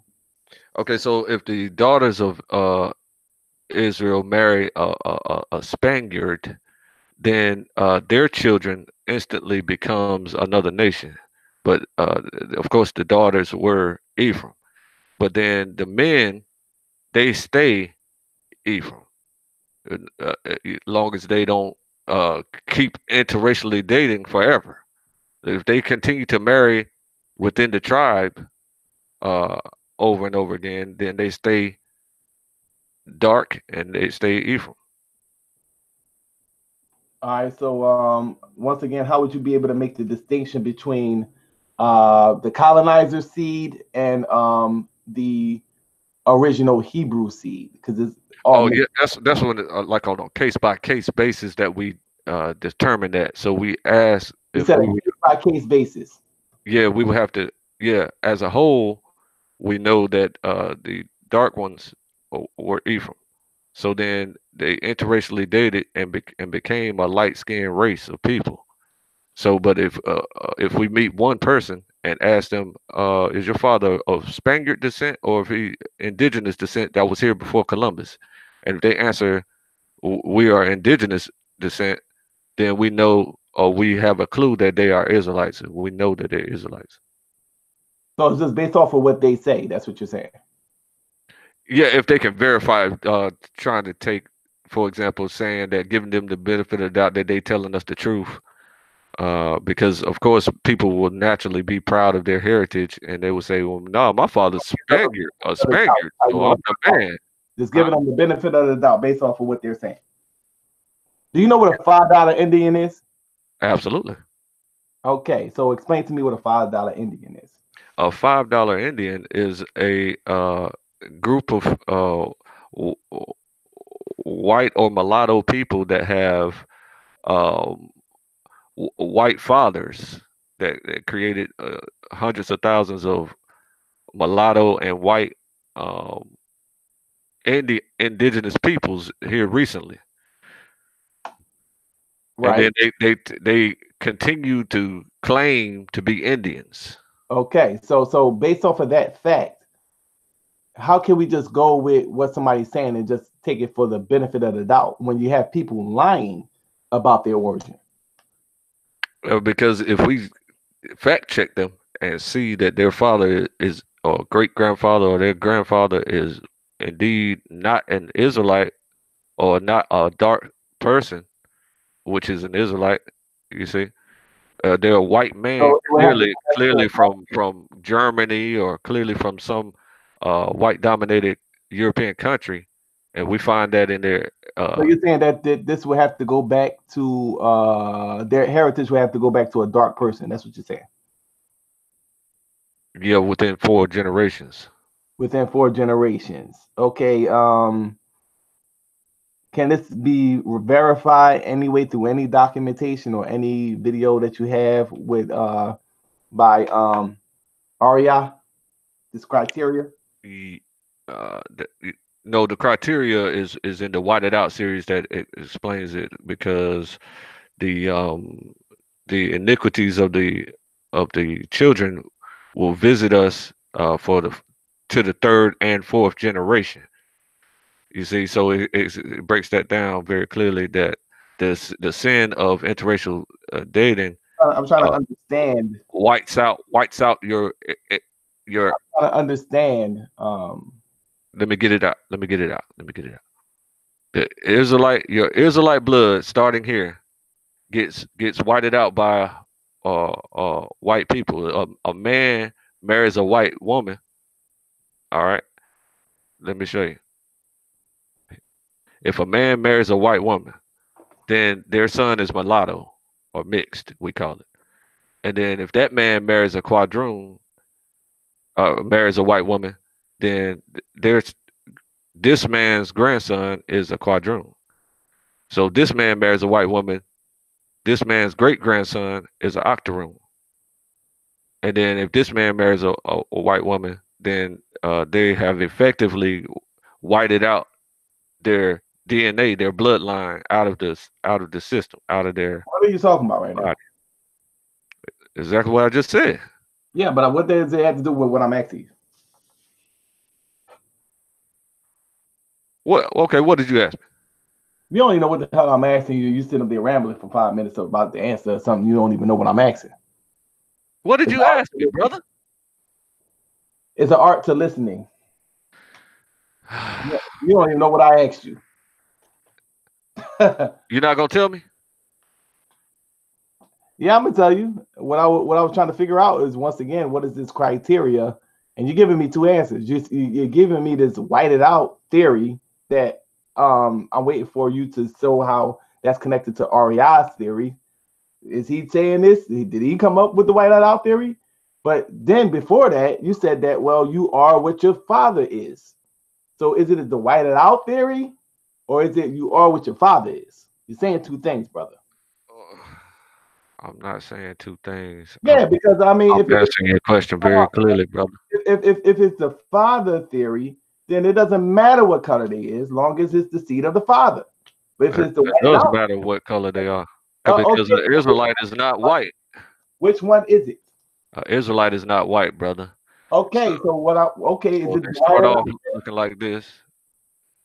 Okay, so if the daughters of Israel marry a Spaniard, then their children instantly becomes another nation. But of course, the daughters were Ephraim. But then the men, they stay Ephraim, long as they don't keep interracially dating forever. If they continue to marry within the tribe uh, over and over again, then they stay dark and they stay Ephraim. All right. So once again, how would you be able to make the distinction between the colonizer seed and the original Hebrew seed? Because it's all Oh mixed. yeah, that's when like on a case by case basis that we determine that. So we ask You if said a we would, case by case basis. yeah, we would have to, yeah, as a whole, we know that the dark ones were Ephraim. So then they interracially dated and became a light skinned race of people. So, but if we meet one person and ask them, is your father of Spaniard descent or if he indigenous descent that was here before Columbus? And if they answer, we are indigenous descent, then we know or we have a clue that they are Israelites. We know that they're Israelites. So it's just based off of what they say. That's what you're saying. Yeah, if they can verify, trying to take, for example, saying that giving them the benefit of the doubt that they telling us the truth, because of course people will naturally be proud of their heritage, and they will say, "Well, no, my father's Spaniard, so I'm the man." Just Huh? giving them the benefit of the doubt based off of what they're saying. Do you know what a $5 Indian is? Absolutely. Okay, so explain to me what a $5 Indian is. A $5 Indian is a group of w- w- white or mulatto people that have um, white fathers that created hundreds of thousands of mulatto and white um, indigenous peoples here recently, and then Right. they continue to claim to be Indians. Okay, so based off of that fact, how can we just go with what somebody's saying and just take it for the benefit of the doubt when you have people lying about their origin? Because if we fact check them and see that their father is or great grandfather or their grandfather is indeed not an Israelite or not a dark person, which is an Israelite, you see, they're a white man, So it would have to go back clearly to, from Germany or clearly from some white dominated European country, and we find that in their so you're saying that this would have to go back to their heritage would have to go back to a dark person. That's what you're saying. yeah, within 4 generations. Within 4 generations. Okay. Can this be verified anyway through any documentation or any video that you have with by Aria? This criteria? The, no, the criteria is in the Whited Out series that it explains it because the um the iniquities of the children will visit us for the to the third and fourth generation. You see, so it breaks that down very clearly that the sin of interracial dating I'm trying to uh, understand. whites out your. Trying to understand. Let me get it out. Let me get it out. Let me get it out. The Israelite, your Israelite blood starting here gets whited out by white people. A man marries a white woman. All right, let me show you. If a man marries a white woman, then their son is mulatto or mixed, we call it. And then if that man marries a quadroon, marries a white woman, then there's this man's grandson is a quadroon. So this man marries a white woman. This man's great grandson is an octoroon. And then if this man marries a white woman, then they have effectively whited out their DNA, their bloodline out of the system, out of their What are you talking about right now? body. Exactly what I just said. Yeah, but what does it have to do with what I'm asking you? What? Okay, what did you ask me? You don't even know what the hell I'm asking you. You sitting up there rambling for 5 minutes about the answer or something. You don't even know what I'm asking. What did you ask me, brother? It's an art to listening. You don't even know what I asked you. You're not gonna tell me? Yeah, I'm gonna tell you what I was trying to figure out is, once again, what is this criteria? And you're giving me two answers. You're giving me this whited out theory that I'm waiting for you to show how that's connected to REI's theory. Is he saying this? Did he come up with the whited out theory? But then before that, you said that, well, you are what your father is. So is it the whited out theory, or is it you are what your father is? You're saying two things, brother. I'm not saying two things. Yeah, because I mean, I'm if answering your question very clearly, brother. if it's the father theory, then it doesn't matter what color they is, long as it's the seed of the father. But if it's the It white does out, matter what color they are, because okay, an Israelite is not white. which one is it? An Israelite is not white, brother. Okay, so what? Is Well, it they the start white off out? looking like this.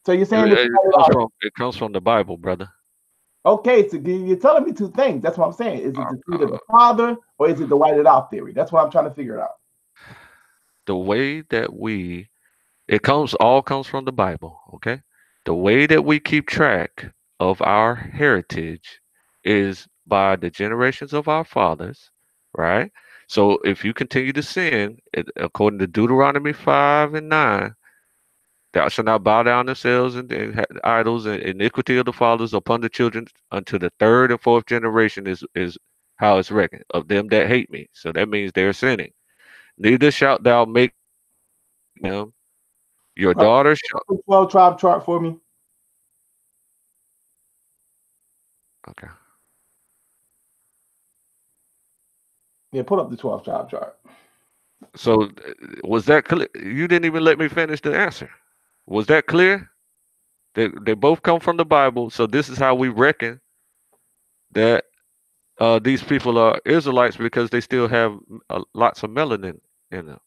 So you're saying It, it's it whited comes out? from it comes from the Bible, brother. Okay, so you're telling me two things. That's what I'm saying. Is it the seed of the father, or is it the whited out theory? That's what I'm trying to figure it out. The way that all comes from the Bible, okay? The way that we keep track of our heritage is by the generations of our fathers, right? So if you continue to sin, according to Deuteronomy 5 and 9, thou shalt not bow down themselves and idols, and iniquity of the fathers upon the children unto the third and fourth generation is how it's reckoned of them that hate me. So that means they're sinning. Neither shalt thou make them your daughter shall. 12 tribe chart for me. Okay. Yeah, put up the 12 tribe chart. So was that clear? You didn't even let me finish the answer. Was that clear? They both come from the Bible. So this is how we reckon that these people are Israelites, because they still have lots of melanin in them,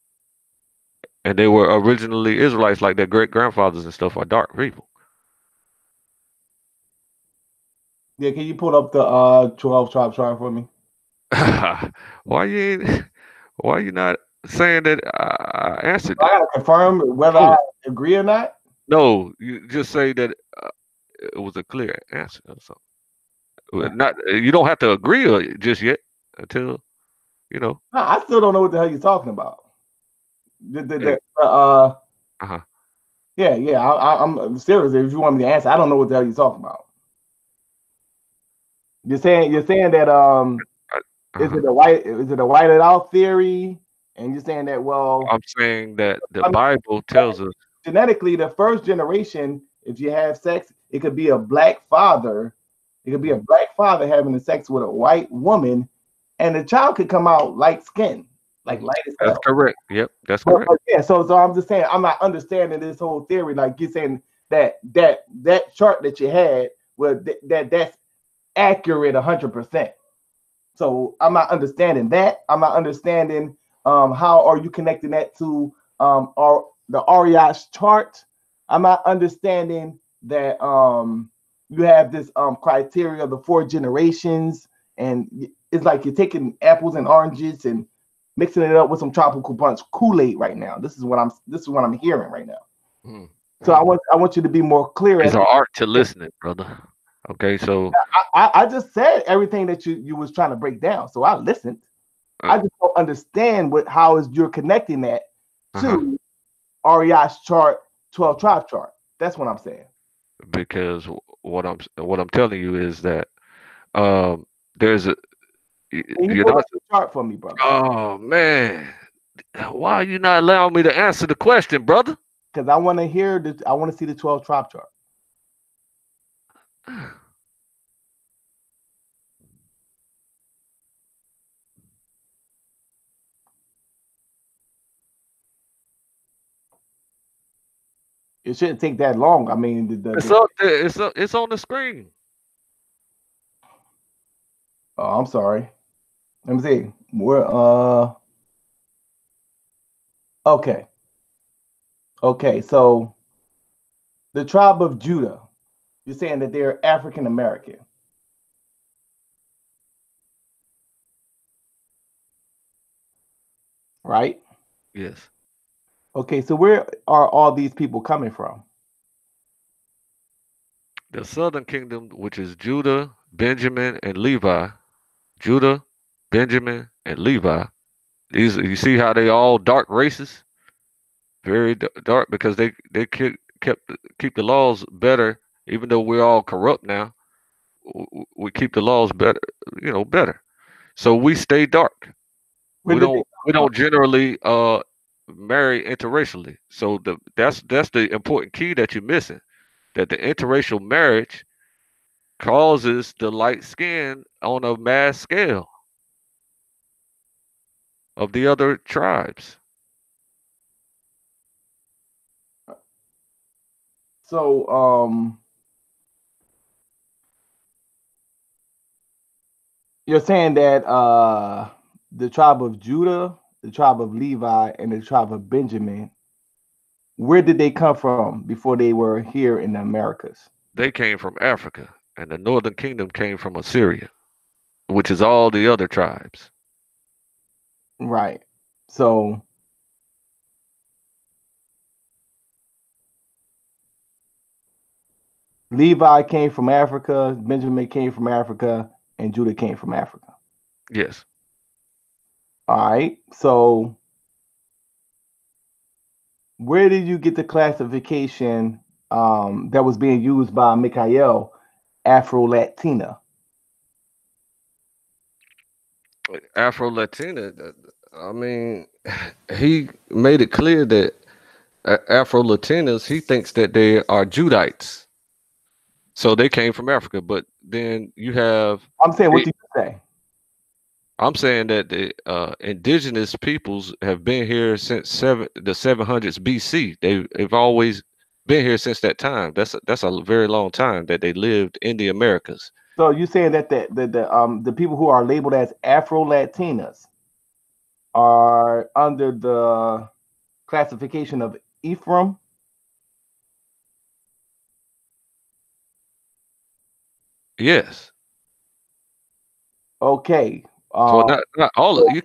and they were originally Israelites, like their great grandfathers and stuff are dark people. Yeah, can you pull up the 12 tribe chart for me? Why you not saying that I answered I that? gotta confirm whether I agree or not. No, you just say that it was a clear answer or something. Not you don't have to agree just yet until you know. No, I still don't know what the hell you're talking about. Uh-huh. Yeah. I'm serious. If you want me to answer, I don't know what the hell you're talking about. You're saying that is it a whited out theory? And you're saying that, well, I'm saying that the Bible tells us genetically, the first generation, if you have sex, it could be a black father. It could be a black father having the sex with a white woman, and the child could come out light skinned, like light as hell. That's correct. Yep, that's correct. Yeah, so I'm just saying, I'm not understanding this whole theory. Like you're saying that chart that you had, well, that's accurate 100%. So I'm not understanding that. I'm not understanding how are you connecting that to the REI's chart. I'm not understanding that you have this criteria of the 4 generations, and it's like you're taking apples and oranges and mixing it up with some tropical punch Kool-Aid right now. This is what I'm hearing right now. Mm. So I want you to be more clear. It's an art to listening, brother. Okay, so I just said everything that you was trying to break down. So I listened. I just don't understand how you're connecting that to REI's chart, 12 tribe chart. That's what I'm saying. Because what I'm telling you is that there's a you pull up the chart for me, brother. Oh man, why are you not allowing me to answer the question, brother? Because I want to see the 12 tribe chart. It shouldn't take that long. I mean, it's up there. It's on the screen. Oh, I'm sorry. Let me see. We're okay. Okay, so The tribe of Judah. You're saying that they're African American. Right? Yes. Okay, so where are all these people coming from? The southern kingdom, which is Judah, Benjamin, and Levi. Judah, Benjamin, and Levi. These, you see how they all dark races? Very dark, because they keep the laws better, even though we're all corrupt now. We keep the laws better, better. So we stay dark. Where We did they don't generally marry interracially. So that's the important key that you're missing. That the interracial marriage causes the light skin on a mass scale of the other tribes. So you're saying that the tribe of Judah, the tribe of Levi, and the tribe of Benjamin, where did they come from before they were here in the Americas? They came from Africa, and the northern kingdom came from Assyria, which is all the other tribes. Right. So Levi came from Africa, Benjamin came from Africa, and Judah came from Africa. Yes. All right. So where did you get the classification that was being used by MikhaEL, Afro-Latina? Afro-Latina, I mean, he made it clear that Afro-Latinas, he thinks that they are Judites. So they came from Africa, but then you have... I'm saying, what did you say? I'm saying that the indigenous peoples have been here since the 700s BC. They've always been here since that time. That's a very long time that they lived in the Americas. So you're saying that the people who are labeled as Afro-Latinas are under the classification of Ephraim? Yes. Okay. So not all of, you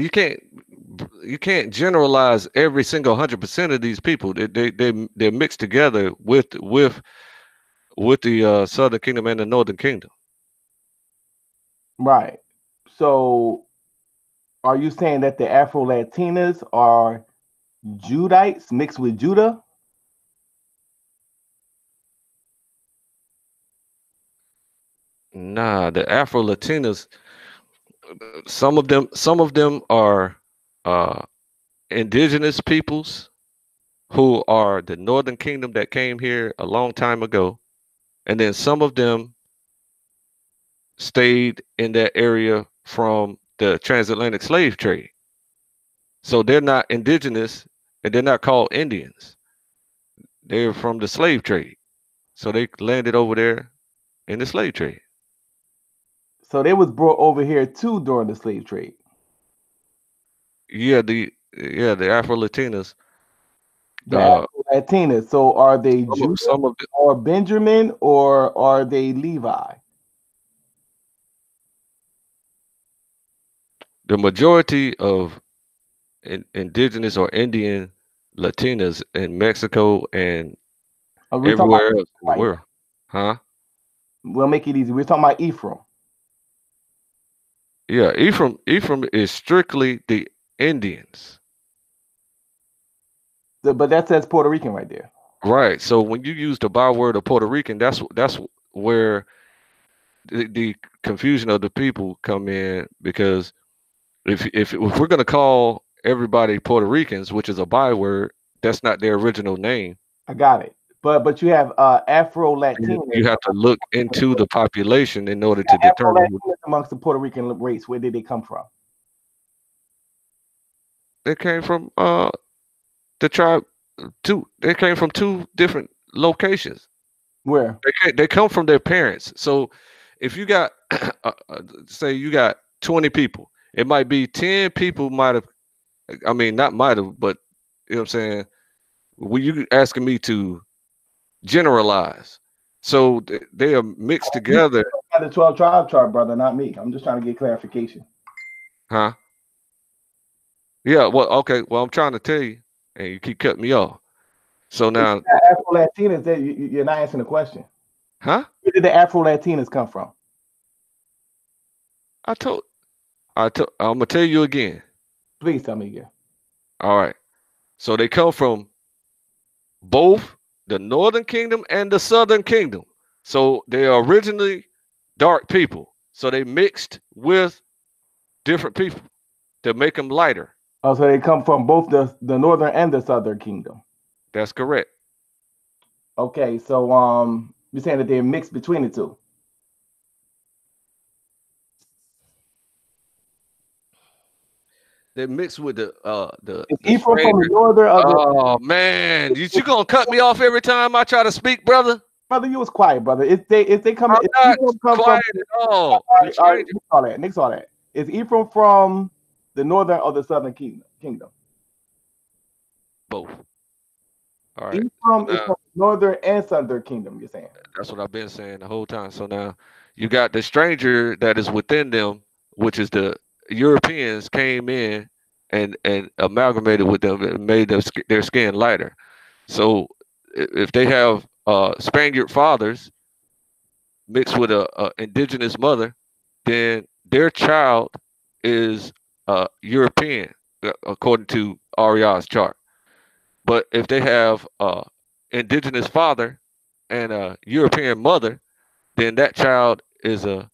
can't generalize every single 100% of these people. They're mixed together with the southern kingdom and the northern kingdom. Right. So are you saying that the Afro-Latinas are Judites mixed with Judah? Nah, the Afro-Latinas, some of them are indigenous peoples who are the northern kingdom that came here a long time ago, and then some of them stayed in that area from the transatlantic slave trade. So they're not indigenous, and they're not called Indians. They're from the slave trade. So they landed over there in the slave trade. So they was brought over here too during the slave trade. Yeah, the Afro-Latinas. The Afro-Latinas. So are they Judah or Benjamin, or are they Levi? The majority of indigenous or Indian Latinas in Mexico and everywhere else in the world. Huh? We'll make it easy. We're talking about Ephraim. Yeah, Ephraim is strictly the Indians. But that says Puerto Rican right there. Right. So when you use the byword of Puerto Rican, that's where the confusion of the people come in, because if we're going to call everybody Puerto Ricans, which is a byword, that's not their original name. I got it. But you have Afro-Latinas. You have to look into the population in order to determine amongst the Puerto Rican race. Where did they come from? They came from the tribe. They came from two different locations. Where? They come from their parents. So if you got say you got 20 people, it might be 10 people might have, I mean, not might have, but you know what I'm saying? When you asking me to generalize. So they are mixed together. Got the 12 tribe chart, brother, not me. I'm just trying to get clarification. Huh? Yeah, well, okay. Well, I'm trying to tell you, and you keep cutting me off. So now, Afro-Latinas, you're not answering the question. huh? Where did the Afro-Latinas come from? I'm gonna tell you again. Please tell me again. All right. So they come from both the Northern Kingdom and the Southern Kingdom. So they are originally dark people. So they mixed with different people to make them lighter. Oh, so they come from both the Northern and the Southern Kingdom. That's correct. Okay, so you're saying that they're mixed between the two. They mixed with the Is Ephraim from the northern of the? Oh man, you gonna cut me off every time I try to speak, brother? Brother, you was quiet, brother. If they come, I'm if not Ephraim come quiet from, at all. Nick saw that. Nick saw that. Is Ephraim from the northern or the southern kingdom? Both. All right. Ephraim is from the northern and southern kingdom. You're saying? That's what I've been saying the whole time. So now you got the stranger that is within them, which is the Europeans came in and amalgamated with them and made their skin lighter. So if they have Spaniard fathers mixed with a indigenous mother, then their child is European according to REI's chart. But if they have indigenous father and a European mother, then that child is a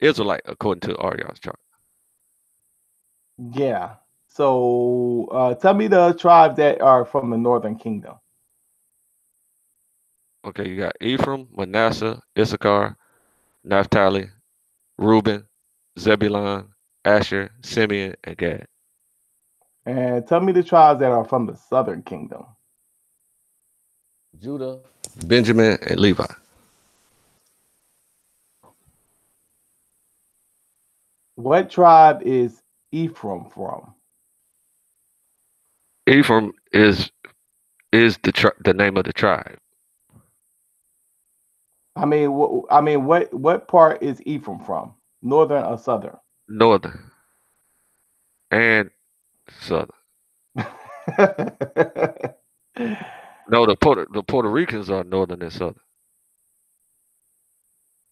Israelite according to REI's chart. Yeah. So tell me the tribes that are from the northern kingdom. Okay, you got Ephraim, Manasseh, Issachar, Naphtali, Reuben, Zebulun, Asher, Simeon, and Gad. And tell me the tribes that are from the southern kingdom. Judah, Benjamin, and Levi. What tribe is Ephraim from? Ephraim is the name of the tribe. I mean, what part is Ephraim from? Northern or southern? Northern and southern. No, the Puerto Ricans are northern and southern.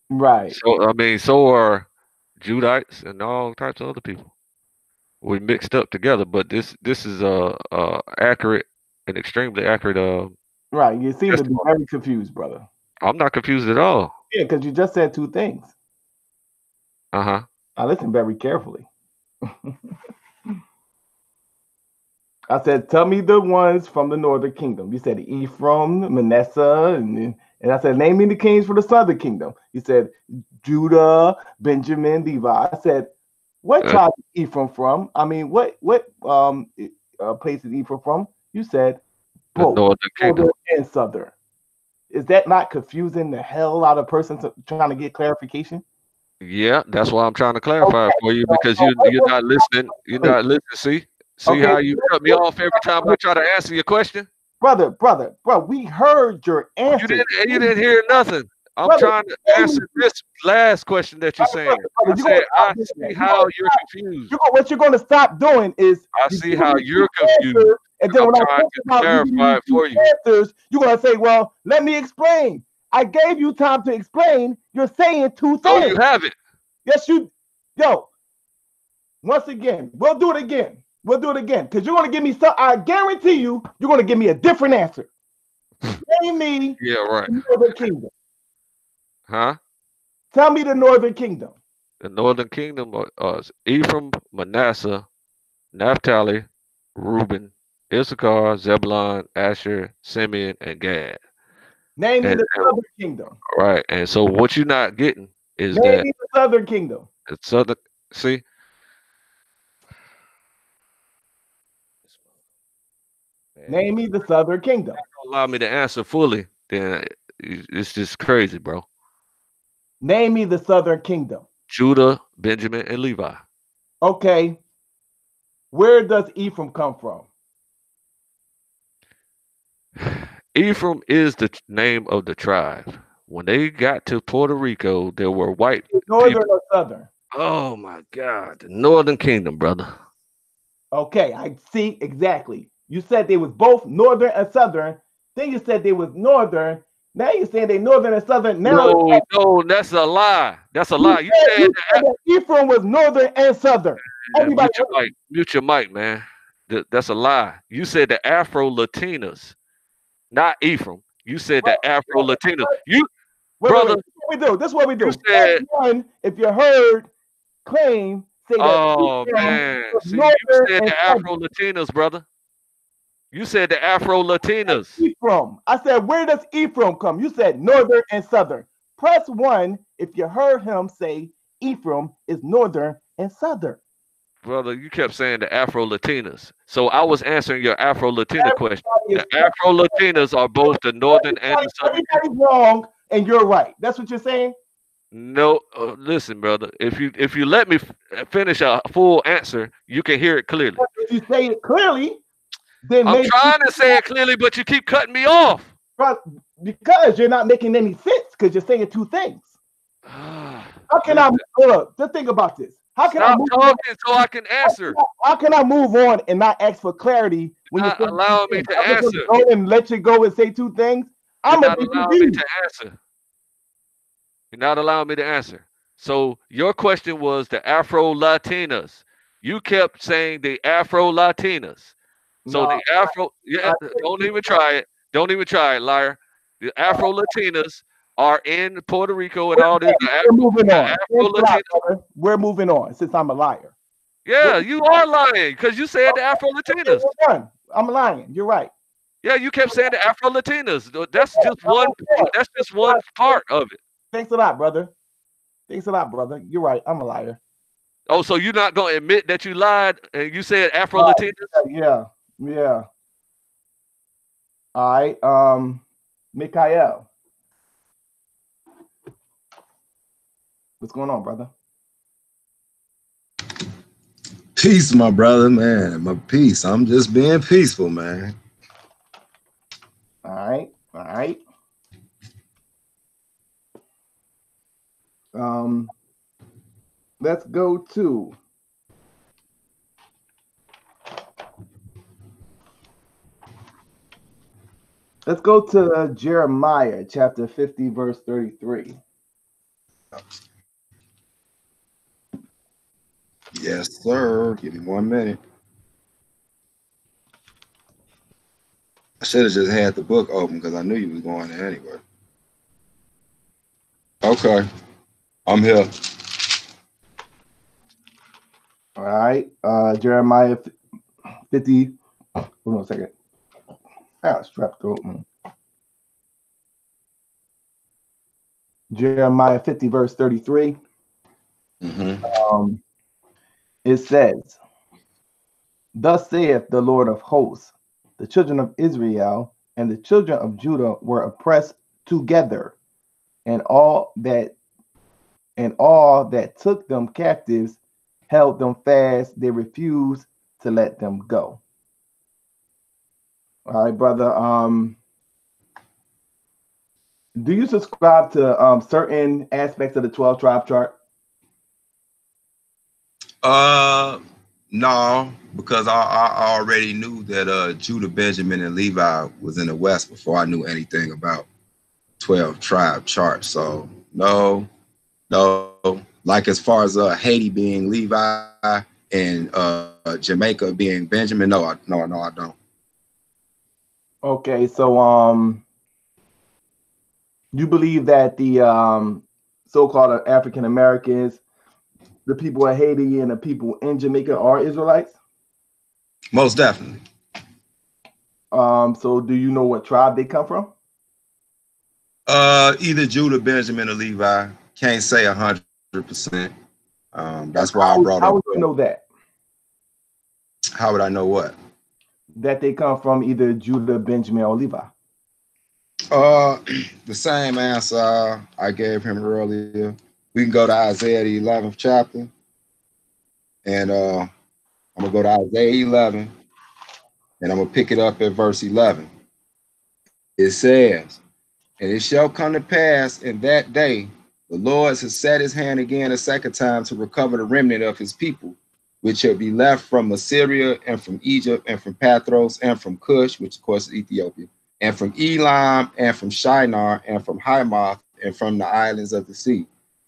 Right. So I mean, so are Judites and all types of other people. We mixed up together, but this is accurate and extremely accurate. Right. You seem to be very confused, brother. I'm not confused at all. Yeah, because you just said two things. Uh-huh. I listened very carefully. I said, tell me the ones from the northern kingdom. You said Ephraim, Manasseh, and I said, name me the kings for the southern kingdom. You said Judah, Benjamin, Levi. I said, what tribe is Ephraim from? I mean, what place is Ephraim from? You said both northern and southern. Is that not confusing the hell out of persons trying to get clarification? Yeah, that's why I'm trying to clarify for you, because you're not listening. You're not listening. See how you cut me off every time I try to answer your question? Brother, we heard your answer. You didn't hear nothing. I'm trying to answer this last question that you're saying. I said, I see how you're confused. What you're going to stop doing is I see how you're confused. And then I'm when trying to clarify it for you. Answers, you're going to say, well, let me explain. I gave you time to explain. You're saying two things. Oh, you have it. Yes, you. Yo, once again, we'll do it again. We'll do it again. Because you're going to give me some. I guarantee you, you're going to give me a different answer. Name me the Northern Kingdom. Huh? Tell me the Northern Kingdom. The Northern Kingdom is Ephraim, Manasseh, Naphtali, Reuben, Issachar, Zebulun, Asher, Simeon, and Gad. Name me the Southern Kingdom. Right. And so what you're not getting is Name me the Southern Kingdom. The Southern, see? Name me the Southern Kingdom. Don't allow me to answer fully, then it's just crazy, bro. Name me the Southern Kingdom. Judah, Benjamin, and Levi. Okay. Where does Ephraim come from? Ephraim is the name of the tribe. When they got to Puerto Rico, there were white Northern people. or southern? Oh my God, the Northern Kingdom, brother. Okay, I see exactly. You said they was both northern and southern. Then you said they was northern. Now you're saying they northern and southern. Now No, that's a lie. That's a you lie. You said, said that Ephraim was northern and southern. Everybody, mute your mic, man. That's a lie. You said the Afro Latinas, not Ephraim. You said the Afro Latinas. You, brother. Wait. This is what we do. This is what we do. You said, one, if you heard claim, say that. Oh man, see, you said the Afro Latinas, brother. You said the Afro Latinas. Ephraim. I said, where does Ephraim come? You said northern and southern. Press 1 if you heard him say Ephraim is northern and southern. Brother, you kept saying the Afro Latinas. So I was answering your Afro Latina question. The Afro Latinas are both the northern and the southern. Everybody's wrong and you're right. That's what you're saying? No, listen, brother. If you let me finish a full answer, you can hear it clearly. If you say it clearly, then I'm trying to say it clearly, but you keep cutting me off. Because you're not making any sense because you're saying two things. How can I look? Just think about this. How can I move talking so I can answer? How can I move on and not ask for clarity when you're allowing me to answer? Go and let you go and say two things. I'm not allowing me to answer. You're not allowing me to answer. So your question was the Afro Latinas. You kept saying the Afro Latinas. So the Afro, don't even try it. Don't even try it, liar. The Afro Latinas are in Puerto Rico and all this. We're moving on. We're moving on since I'm a liar. Yeah, you are lying because you said the Afro Latinas. I'm lying. You're right. Yeah, you kept saying the Afro Latinas. That's just one. That's just one part of it. Thanks a lot, brother. Thanks a lot, brother. You're right. I'm a liar. Oh, so you're not gonna admit that you lied and you said Afro Latinas? Yeah. All right. MikhaEL. What's going on, brother? Peace, my brother, man. My peace. I'm just being peaceful, man. All right. Let's go to Jeremiah chapter 50, verse 33. Yes, sir. Give me 1 minute. I should have just had the book open because I knew you was going there anyway. Okay. I'm here. All right. Jeremiah 50. Hold on a second. Strap throat. Jeremiah 50, verse 33. It says, "Thus saith the Lord of hosts, the children of Israel and the children of Judah were oppressed together, and all that took them captives held them fast. They refused to let them go." All right, brother. Do you subscribe to certain aspects of the 12 tribe chart? No, because I already knew that Judah, Benjamin, and Levi was in the West before I knew anything about 12 tribe chart. So no. Like as far as Haiti being Levi and Jamaica being Benjamin, no, I don't. Okay, so you believe that the so-called African Americans, the people of Haiti and the people in Jamaica are Israelites? Most definitely. So do you know what tribe they come from? Either Judah, Benjamin, or Levi. Can't say 100%. That's why I brought up. How would you know that? How would I know what? That they come from either Judah, Benjamin, or Levi. The same answer I gave him earlier. We can go to Isaiah the 11th chapter, and I'm gonna go to Isaiah 11, and I'm gonna pick it up at verse 11. It says, and it shall come to pass in that day, the Lord has set his hand again a second time to recover the remnant of his people, which shall be left from Assyria and from Egypt and from Pathros and from Cush, which of course is Ethiopia, and from Elam and from Shinar and from Hamath and from the islands of the sea.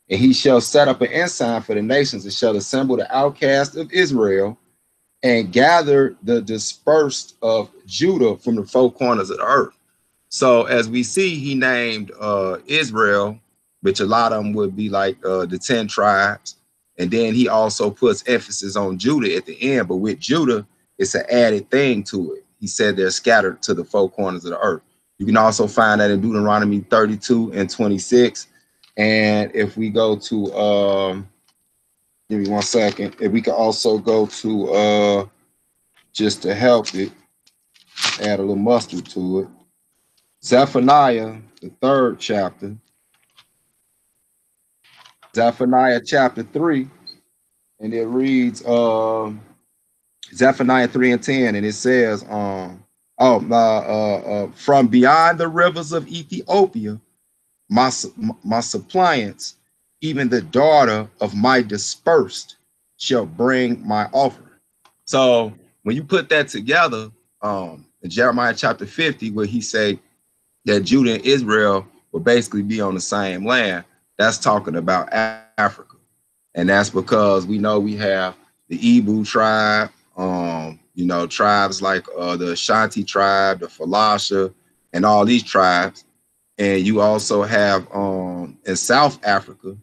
And he shall set up an ensign for the nations and shall assemble the outcast of Israel and gather the dispersed of Judah from the four corners of the earth. So as we see, he named Israel, which a lot of them would be like the 10 tribes. And then he also puts emphasis on Judah at the end. But with Judah, it's an added thing to it. He said they're scattered to the four corners of the earth. You can also find that in Deuteronomy 32 and 26. And if we go to, give me one second, if we can also go to, just to help it, add a little mustard to it, Zephaniah, the 3rd chapter, Zephaniah chapter 3, and it reads Zephaniah 3 and 10, and it says, from beyond the rivers of Ethiopia, my suppliants, even the daughter of my dispersed, shall bring my offering. So when you put that together, in Jeremiah chapter 50, where he say that Judah and Israel will basically be on the same land, that's talking about Africa. And that's because we know we have the Ibu tribe, you know, tribes like the Ashanti tribe, the Falasha, and all these tribes. And you also have in South Africa,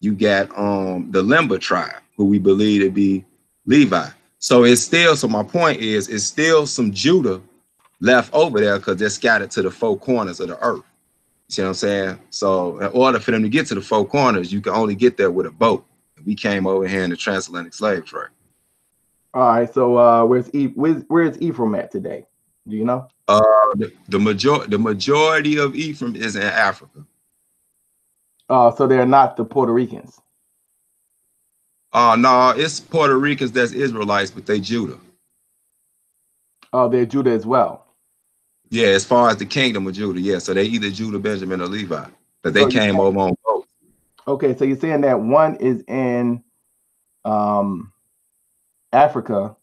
you got the Limba tribe, who we believe to be Levi. So it's still, so my point is, it's still some Judah left over there because they're scattered to the four corners of the earth. You see what I'm saying? So in order for them to get to the four corners, you can only get there with a boat. We came over here in the transatlantic slave trade. All right. So where's Ephraim at today? Do you know? The majority of Ephraim is in Africa. So they're not the Puerto Ricans. No, it's Puerto Ricans that's Israelites, but they Judah. Oh, they're Judah as well. Yeah, as far as the kingdom of Judah, yeah. So they either Judah, Benjamin, or Levi, but they came over on both. Okay, so you're saying that one is in Africa,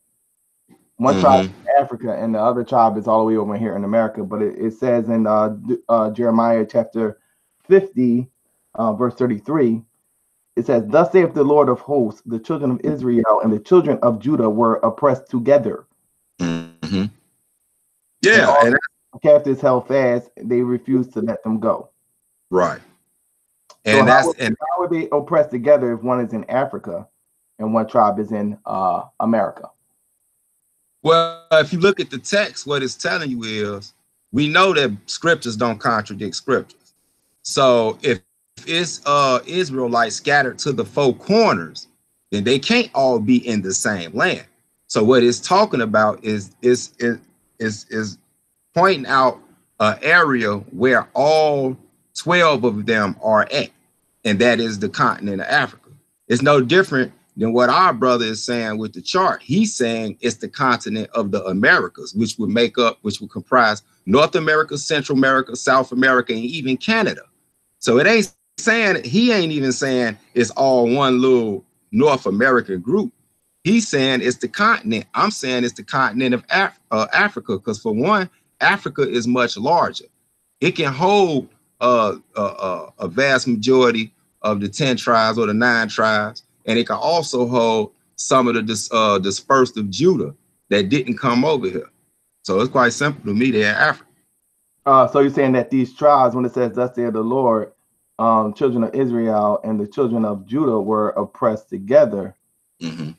one tribe in Africa, and the other tribe is all the way over here in America. But it says in Jeremiah chapter 50, verse 33, it says, "Thus saith the Lord of hosts, the children of Israel and the children of Judah were oppressed together." Mm-hmm. Yeah, and captives held fast; they refused to let them go. Right. And so how are they oppressed together if one is in Africa and one tribe is in America? Well, if you look at the text, what it's telling you is, we know that scriptures don't contradict scriptures. So if it's Israelites scattered to the four corners, then they can't all be in the same land. So what it's talking about is pointing out an area where all 12 of them are at, and that is the continent of Africa. It's no different than what our brother is saying with the chart. He's saying it's the continent of the Americas, which would comprise North America, Central America, South America, and even Canada. So it ain't saying, he ain't even saying it's all one little North American group. He's saying it's the continent. I'm saying it's the continent of Africa, because for one, Africa is much larger. It can hold a vast majority of the 10 tribes or the 9 tribes, and it can also hold some of the dispersed of Judah that didn't come over here. So it's quite simple to me. They're in Africa. So you're saying that these tribes, when it says "Thus saith the Lord," children of Israel and the children of Judah were oppressed together. Mm-hmm.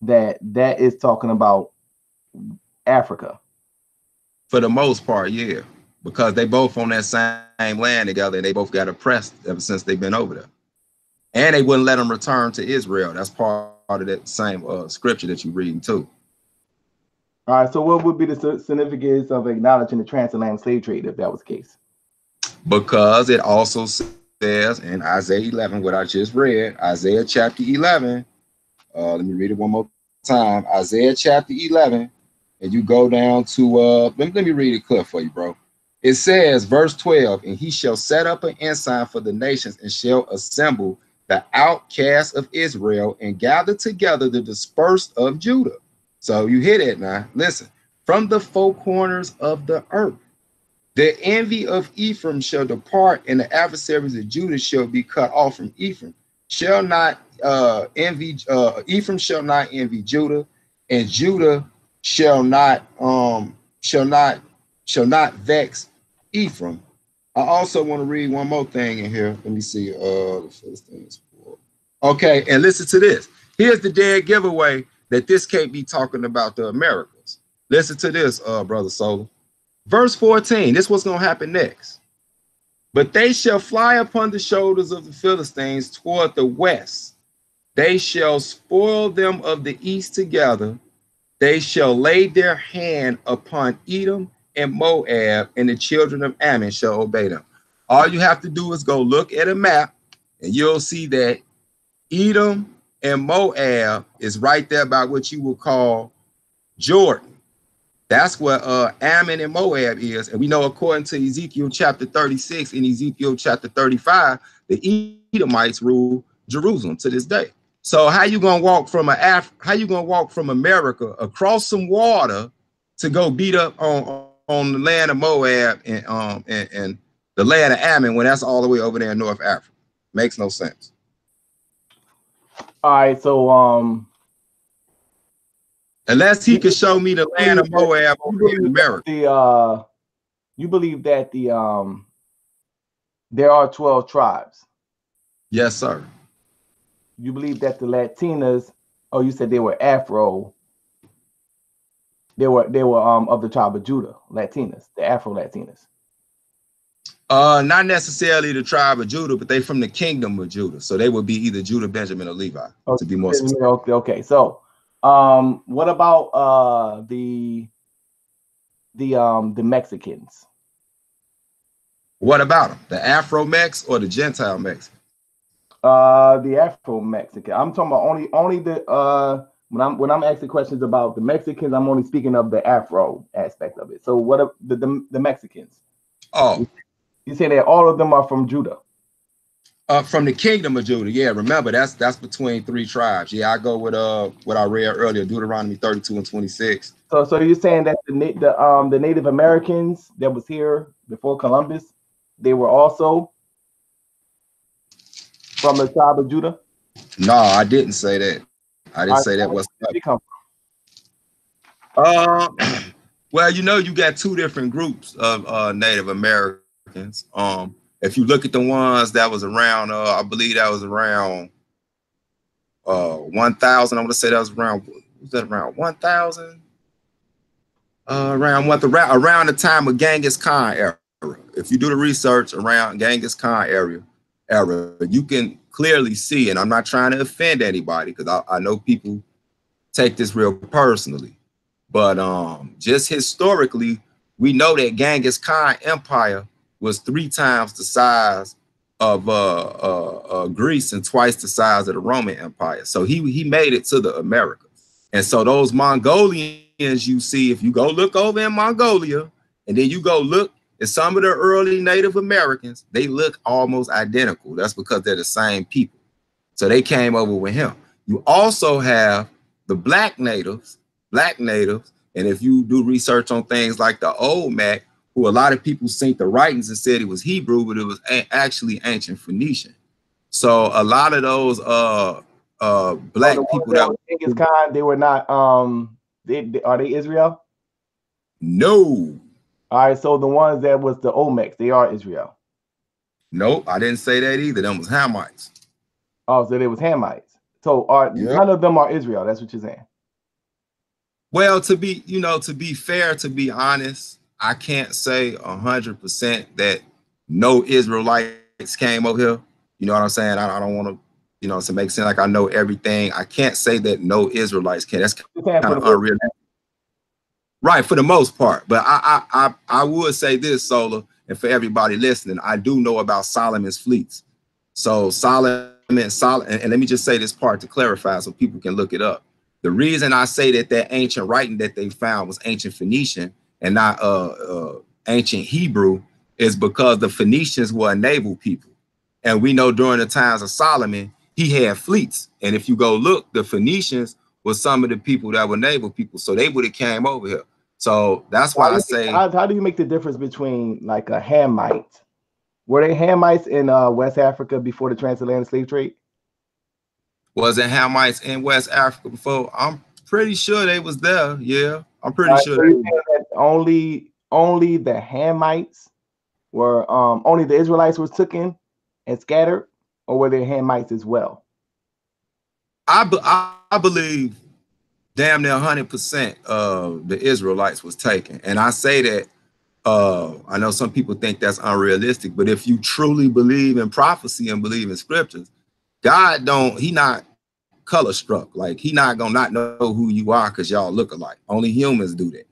That is talking about Africa. For the most part, yeah, because they both on that same land together, and they both got oppressed ever since they've been over there. And they wouldn't let them return to Israel. That's part of that same scripture that you're reading too. All right, so what would be the significance of acknowledging the transatlantic slave trade if that was the case? Because it also says in Isaiah 11, what I just read, Isaiah chapter 11, let me read it one more time. Isaiah chapter 11, and you go down to, let me read it clear for you, bro. It says, verse 12, and he shall set up an ensign for the nations and shall assemble the outcasts of Israel and gather together the dispersed of Judah. So you hear that now. Listen, from the four corners of the earth. The envy of Ephraim shall depart, and the adversaries of Judah shall be cut off from Ephraim. Shall not envy Ephraim shall not envy Judah, and Judah shall not vex Ephraim. I also want to read one more thing in here. Let me see. The Philistines. Okay, and listen to this. Here's the dead giveaway that this can't be talking about the Americas. Listen to this, Brother Solar. Verse 14, this is what's going to happen next. But they shall fly upon the shoulders of the Philistines toward the west. They shall spoil them of the east together. They shall lay their hand upon Edom and Moab, and the children of Ammon shall obey them. All you have to do is go look at a map, and you'll see that Edom and Moab is right there by what you will call Jordan. That's what Ammon and Moab is. And we know according to Ezekiel chapter 36 and Ezekiel chapter 35, the Edomites rule Jerusalem to this day. So how you gonna walk from America across some water to go beat up on the land of Moab and the land of Ammon when that's all the way over there in North Africa? Makes no sense. All right, so unless he could show me the land of Moab over here in America. You believe that there are 12 tribes? Yes, sir. You believe that the Latinas, oh, you said they were Afro. They were of the tribe of Judah, Latinas, the Afro Latinas. Not necessarily the tribe of Judah, but they from the kingdom of Judah. So they would be either Judah, Benjamin, or Levi, to be more specific. Okay. So what about the Mexicans? What about them? The Afro Mex or the Gentile Mex? The Afro Mexican. I'm talking about only the when I'm asking questions about the Mexicans, I'm only speaking of the Afro aspect of it. So what are the Mexicans? Oh, you say that all of them are from Judah? From the kingdom of Judah. Yeah, remember that's between three tribes. Yeah, I go with what I read earlier, Deuteronomy 32 and 26. So you're saying that the Native Americans that was here before Columbus, they were also from the tribe of Judah? No, I didn't say that. I didn't say that. Where did they come from? Well, you got two different groups of Native Americans. If you look at the ones that was around, I believe that was around 1,000. I want to say that was around. Was that around 1,000? Around the time of Genghis Khan era. If you do the research around Genghis Khan era, you can clearly see, and I'm not trying to offend anybody because I know people take this real personally, but just historically, we know that Genghis Khan Empire was 3 times the size of Greece and twice the size of the Roman Empire. So he made it to the Americas. And so those Mongolians you see, if you go look over in Mongolia, and then you go look at some of the early Native Americans, they look almost identical. That's because they're the same people. So they came over with him. You also have the black natives, and if you do research on things like the Olmec, who a lot of people think the writings and said it was Hebrew, but it was actually ancient Phoenician. So a lot of those black people that Genghis Khan, they were not are they Israel? No. All right, so the ones that was the Olmecs, they are Israel. Nope, I didn't say that either. Them was Hamites. Oh, so they was Hamites. So none of them are Israel. That's what you're saying. Well, to be fair, to be honest, I can't say 100% that no Israelites came over here. You know what I'm saying? I don't want to, to make sense like I know everything. I can't say that no Israelites can. That's kind of unreal. Right, for the most part. But I would say this, Solar, and for everybody listening, I do know about Solomon's fleets. So Solomon, and let me just say this part to clarify so people can look it up. The reason I say that ancient writing that they found was ancient Phoenician and not ancient Hebrew is because the Phoenicians were a naval people. And we know during the times of Solomon, he had fleets. And if you go look, the Phoenicians were some of the people that were naval people. So they would have came over here. So that's why I say. How do you make the difference between like a Hamite? Were they Hamites in West Africa before the transatlantic slave trade? Was it Hamites in West Africa before? I'm pretty sure they was there. Yeah, I'm pretty sure. So you're saying that only the Hamites were only the Israelites were taken and scattered, or were there Hamites as well? I believe damn near 100% of the Israelites was taken, and I say that. I know some people think that's unrealistic, but if you truly believe in prophecy and believe in scriptures, God he not color struck. Like he not gonna not know who you are because y'all look alike. Only humans do that.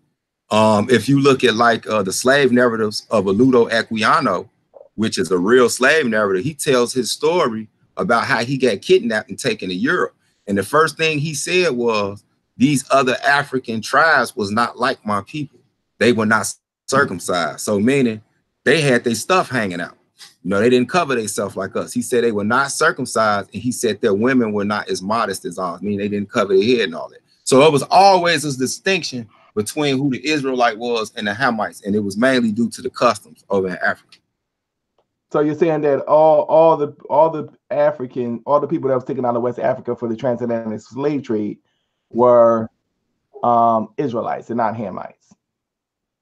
If you look at like the slave narratives of Aludo Equiano, which is a real slave narrative, he tells his story about how he got kidnapped and taken to Europe. And the first thing he said was, these other African tribes was not like my people. They were not circumcised. So meaning they had their stuff hanging out. You know, they didn't cover themselves like us. He said they were not circumcised, and he said their women were not as modest as ours, meaning they didn't cover their head and all that. So it was always this distinction between who the Israelite was and the Hamites, and it was mainly due to the customs over in Africa. So you're saying that all the people that was taken out of West Africa for the transatlantic slave trade were Israelites and not Hamites.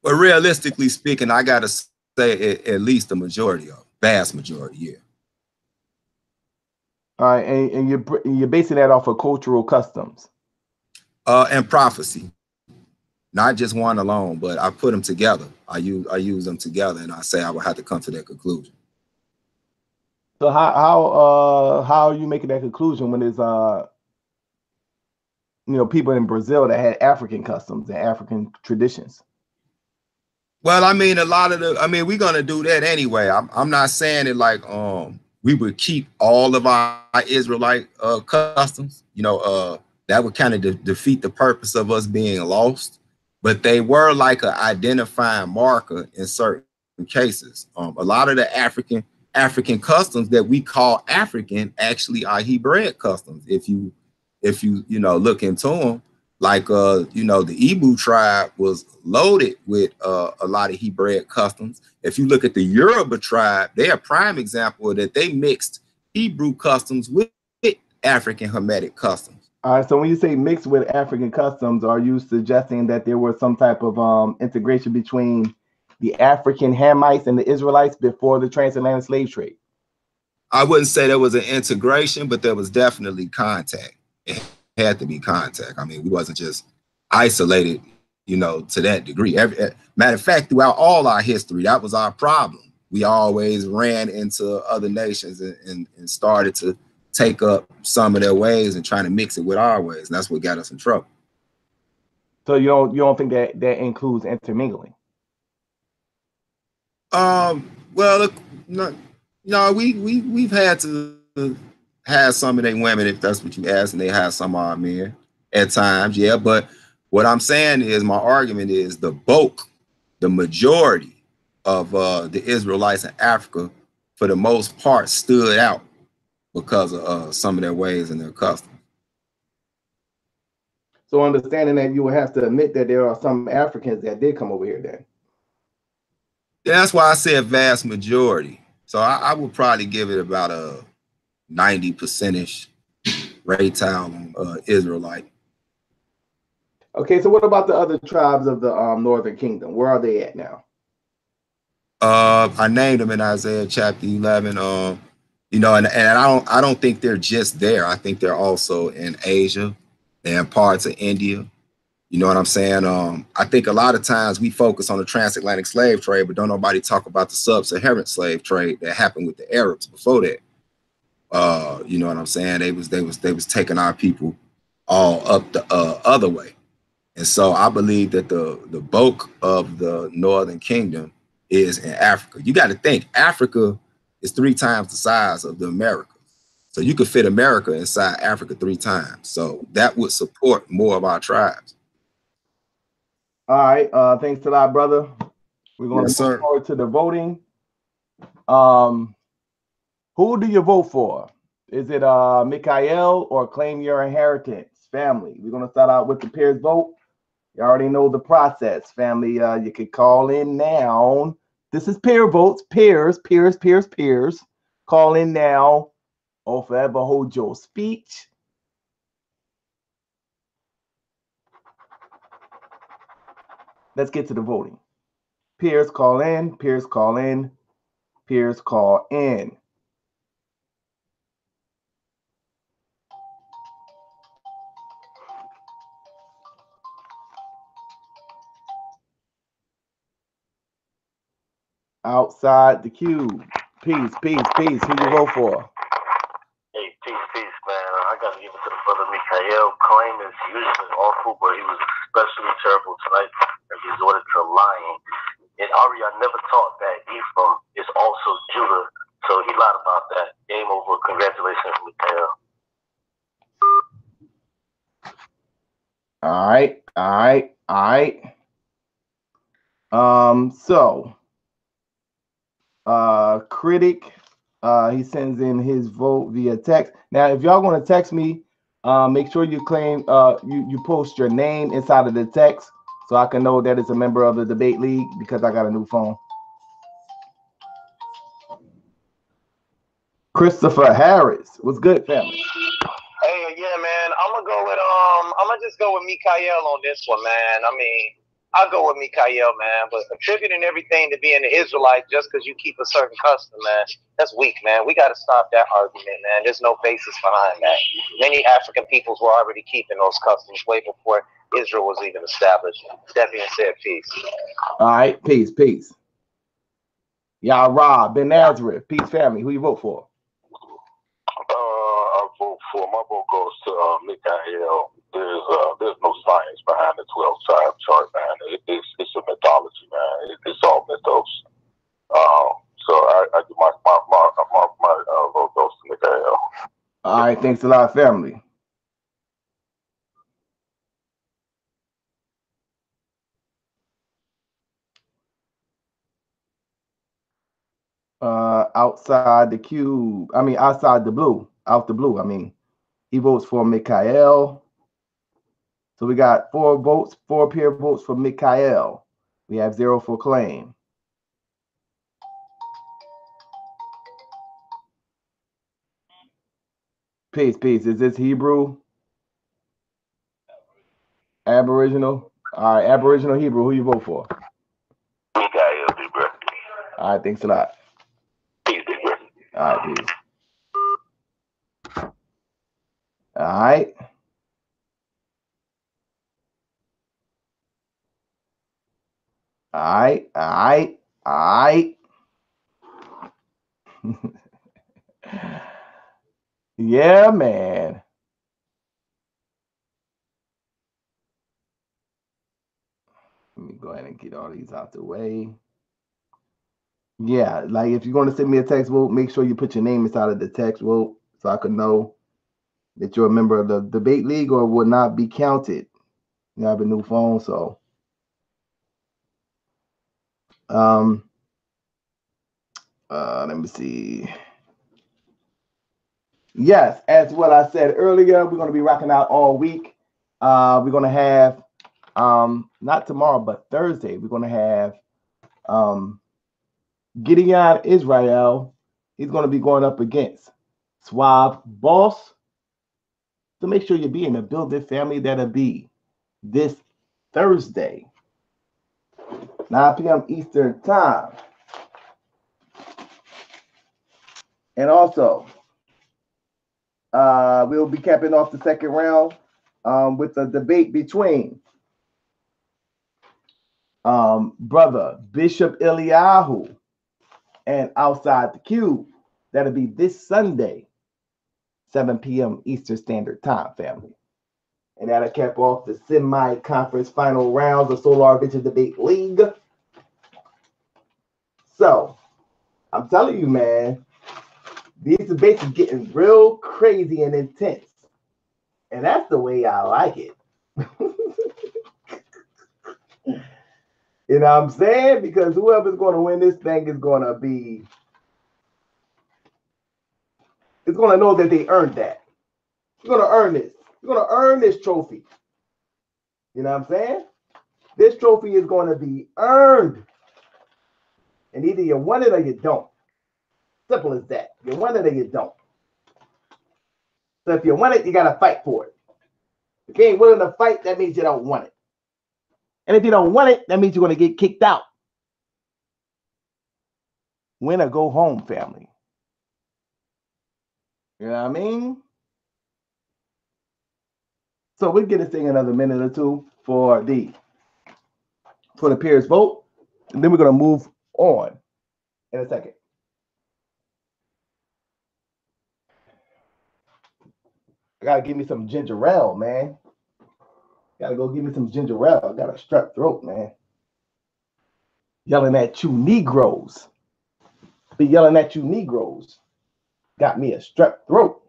But realistically speaking, I gotta say at least the majority of, vast majority, yeah. All right, and you're basing that off of cultural customs. And prophecy, not just one alone, but I put them together. I use them together, and I say I would have to come to that conclusion. So how are you making that conclusion when there's people in Brazil that had African customs and African traditions? Well, I mean, we're gonna do that anyway. I'm not saying it like we would keep all of our Israelite customs. That would kind of defeat the purpose of us being lost. But they were like an identifying marker in certain cases. A lot of the African customs that we call African actually are Hebraic customs. If you look into them, like the Igbo tribe was loaded with a lot of Hebraic customs. If you look at the Yoruba tribe, they're a prime example that they mixed Hebrew customs with African Hamitic customs. All right, so when you say mixed with African customs, are you suggesting that there was some type of integration between the African Hamites and the Israelites before the transatlantic slave trade? I wouldn't say there was an integration, but there was definitely contact. It had to be contact. I mean, we wasn't just isolated, to that degree. Matter of fact, throughout all our history, that was our problem. We always ran into other nations and started to take up some of their ways and trying to mix it with our ways. And that's what got us in trouble. So you don't think that includes intermingling? Well, look, no, we've had to have some of their women, if that's what you ask, and they have some of our men at times, yeah. But what I'm saying is, my argument is the bulk, the majority of the Israelites in Africa, for the most part, stood out because of some of their ways and their customs. So understanding that, you would have to admit that there are some Africans that did come over here then. Yeah, that's why I said vast majority. So I would probably give it about a 90%-ish rate on Israelite. Okay, so what about the other tribes of the Northern Kingdom? Where are they at now? I named them in Isaiah chapter 11. And I don't think they're just there. I think they're also in Asia and parts of India. You know what I'm saying? I think a lot of times we focus on the transatlantic slave trade, but don't nobody talk about the sub-Saharan slave trade that happened with the Arabs before that. You know what I'm saying? They was taking our people all up the other way. And so I believe that the bulk of the Northern Kingdom is in Africa. You got to think, Africa is 3 times the size of the Americas. So you could fit America inside Africa 3 times. So that would support more of our tribes. All right. Thanks a lot, brother. We're going to Yes, move sir. forward to the voting. Who do you vote for? Is it MikhaEL or Claim Your Inheritance? Family. We're going to start out with the peers vote. You already know the process, family. You can call in now. This is peer votes. Peers. Call in now or forever hold your speech. Let's get to the voting. Peers call in. Peers call in. Peers call in. Outside the cube. Peace. Who you vote for? Hey, peace, man. I got to give it to the brother MikhaEL. Claim is usually awful, but he was especially terrible tonight and resorted to lying. And Arya never taught that Ephraim is also Judah, so he lied about that. Game over. Congratulations, MikhaEL. All right. So Critic, he sends in his vote via text. Now, if y'all want to text me, make sure you claim you post your name inside of the text so I can know that it's a member of the debate league because I got a new phone. Christopher Harris, what's good, family? Hey, yeah, man. I'm gonna just go with MikhaEL on this one, man. I mean, I'll go with MikhaEL, man. But attributing everything to being an Israelite just because you keep a certain custom, man, that's weak, man. We got to stop that argument, man. There's no basis behind that. Many African peoples were already keeping those customs way before Israel was even established. That being said, peace. All right, peace. Y'all, Rob, Ben Nazareth, peace, family. Who you vote for? I vote for, my vote goes to MikhaEL. There's no science behind the 12 tribe chart, man. It's a mythology, man. It's all mythos. So I give my vote goes to MikhaEL. All right, thanks a lot, family. Outside the cube, outside the blue, he votes for MikhaEL. So we got 4 votes, 4 peer votes for MikhaEL. We have 0 for Claim. Peace. Is this Hebrew? Aboriginal? All right, Aboriginal Hebrew, who you vote for? MikhaEL, big bro. All right, thanks a lot. Peace, big bro. All right, peace. All right. Yeah, man. Let me go ahead and get all these out the way. Yeah, like if you're going to send me a text vote, make sure you put your name inside of the text vote so I can know that you're a member of the debate league or will not be counted. You have a new phone, so let me see. Yes, as what I said earlier, we're going to be rocking out all week. We're going to have not tomorrow, but Thursday, we're going to have Gideon Israel. He's going to be going up against Swab Boss. So make sure you be in the building, family. That'll be this Thursday, 9 p.m. Eastern Time. And also, we'll be capping off the second round with the debate between brother Bishop Eliyahu and Outside the Cube. That'll be this Sunday, 7 p.m. Eastern Standard Time, family. And that'll cap off the semi-conference final rounds of Solar Vision Debate League. So, I'm telling you, man, these debates are getting real crazy and intense. And that's the way I like it. You know what I'm saying? Because whoever's going to win this thing is going to be, it's going to know that they earned that. You're going to earn this. You're going to earn this trophy. You know what I'm saying? This trophy is going to be earned. And either you want it or you don't. Simple as that. You want it or you don't. So if you want it, you got to fight for it. If you ain't willing to fight, that means you don't want it. And if you don't want it, that means you're going to get kicked out. Win or go home, family. You know what I mean? So we'll get this thing another minute or two for the peers vote. And then we're going to move on in a second. I got to give me some ginger ale, man. Got to go give me some ginger ale. I got a strep throat, man. Yelling at you Negroes. Be yelling at you Negroes. Got me a strep throat.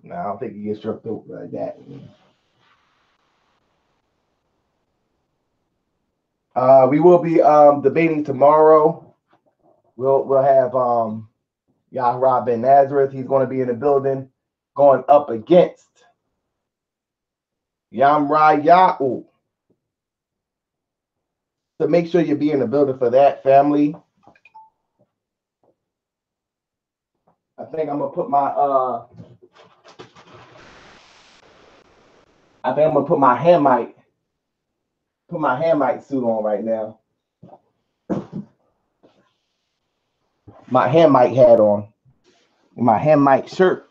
No, I don't think you get strep throat like that. We will be debating tomorrow. We'll have Yahra Ben Nazareth. He's going to be in the building, going up against Yamra Ya'u. So make sure you be in the building for that, family. I think I'm gonna put my hand mic suit on right now. My hand mic hat on. My hand mic shirt.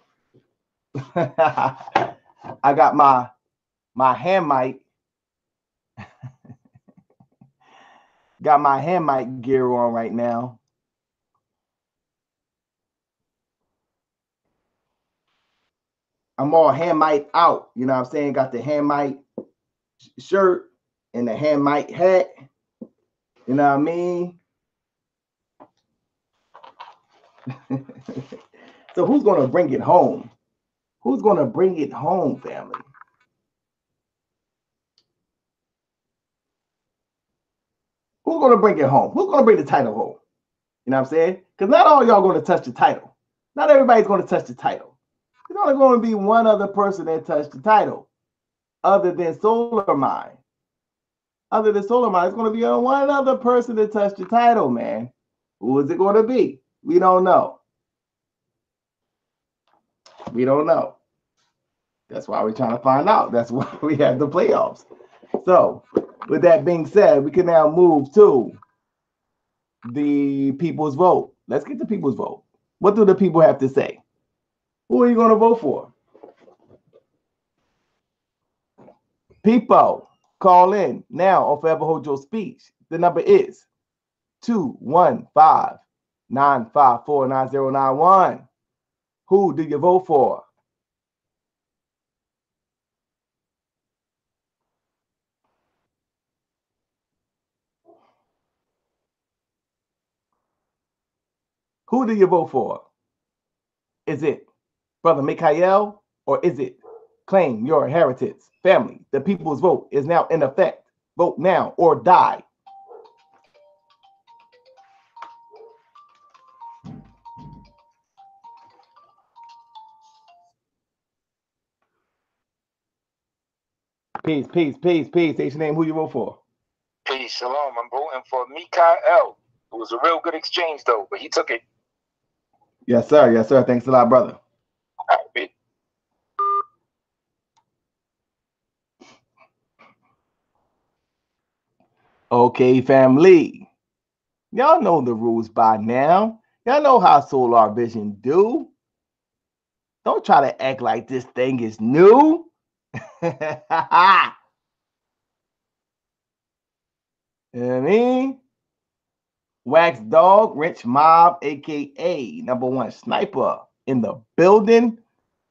I got my hand mic. Got my hand mic gear on right now. I'm all hand mic out. You know what I'm saying? Got the hand mic shirt and the hand mic hat. You know what I mean? So who's going to bring it home? Who's going to bring it home, family? Who's going to bring it home? Who's going to bring the title home? You know what I'm saying? Because not all y'all going to touch the title. Not everybody's going to touch the title. There's only going to be one other person that touched the title other than Solar Mind. Other than Solar Mind, it's going to be one other person that touched the title, man. Who is it going to be? We don't know. We don't know. That's why we're trying to find out. That's why we have the playoffs. So, with that being said, we can now move to the people's vote. Let's get the people's vote. What do the people have to say? Who are you going to vote for? People, call in now or forever hold your speech. The number is 215-954-9091. Who do you vote for? Who do you vote for? Is it Brother MikhaEL or is it Claim Your Inheritance? Family, the people's vote is now in effect. Vote now or die. Peace, peace, peace, peace. Say your name, who you vote for. Peace, shalom. I'm voting for MikhaEL. It was a real good exchange, though, but he took it. Yes, sir. Yes, sir. Thanks a lot, brother. Right. Okay, family. Y'all know the rules by now. Y'all know how Solar Vision do. Don't try to act like this thing is new. You know what I mean? Wax Dog, Rich Mob, aka #1 Sniper in the building.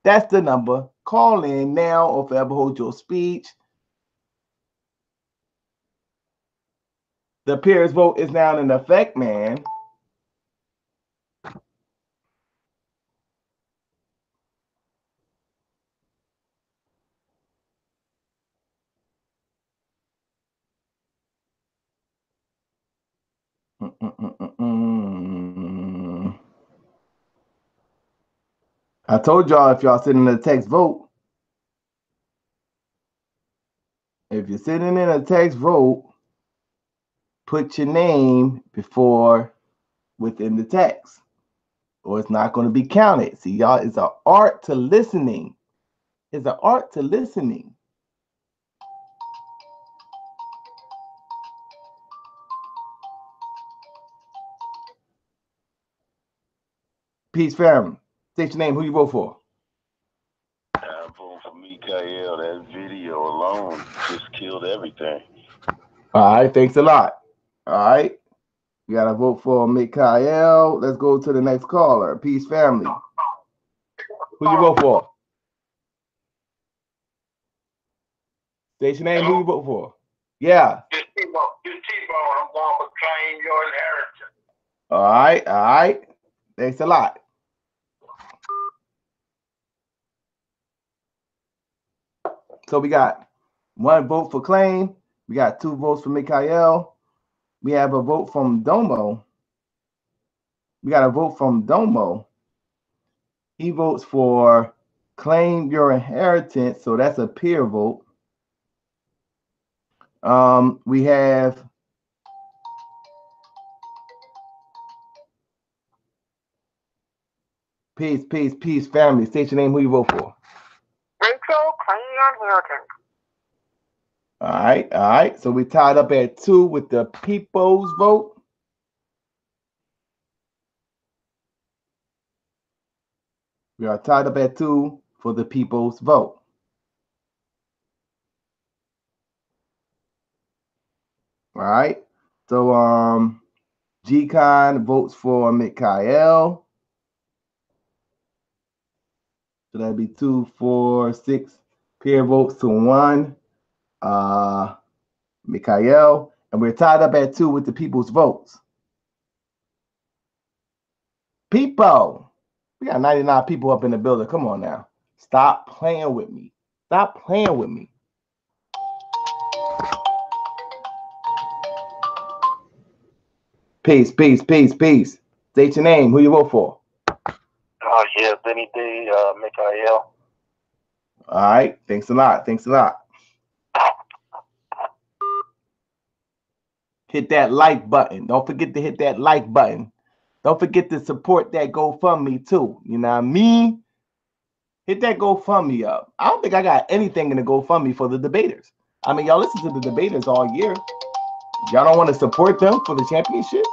That's the number. Call in now or forever hold your speech. The peers vote is now in effect, man. I told y'all if y'all sitting in a text vote, if you're sitting in a text vote, put your name before within the text, or it's not going to be counted. See, y'all, it's an art to listening. It's an art to listening. Peace, fam. State your name. Who you vote for? I vote for MikhaEL. That video alone just killed everything. All right. Thanks a lot. All right. We got to vote for MikhaEL. Let's go to the next caller. Peace, family. Who you vote for? State your name. Who you vote for? Yeah. It's T-Bone. I'm going to claim your inheritance. All right. All right. Thanks a lot. So we got 1 vote for claim. We got 2 votes for MikhaEL. We have a vote from Domo. We got a vote from Domo. He votes for claim your inheritance. So that's a peer vote. We have peace, family. State your name. Who you vote for? Rachel, claim your inheritance. All right, all right. So we tied up at 2 with the people's vote. We are tied up at 2 for the people's vote. All right. So G-Con votes for MikhaEL. So that'd be 2, 4, 6 peer votes to 1. MikhaEL. And we're tied up at 2 with the people's votes. People. We got 99 people up in the building. Come on now. Stop playing with me. Stop playing with me. Peace. State your name. Who you vote for? Oh, yeah, Benny D, MikhaEL. All right. Thanks a lot. Hit that like button. Don't forget to hit that like button. Don't forget to support that GoFundMe too. You know what I mean? Hit that GoFundMe up. I don't think I got anything in the GoFundMe for the debaters. I mean, y'all listen to the debaters all year. Y'all don't want to support them for the championship?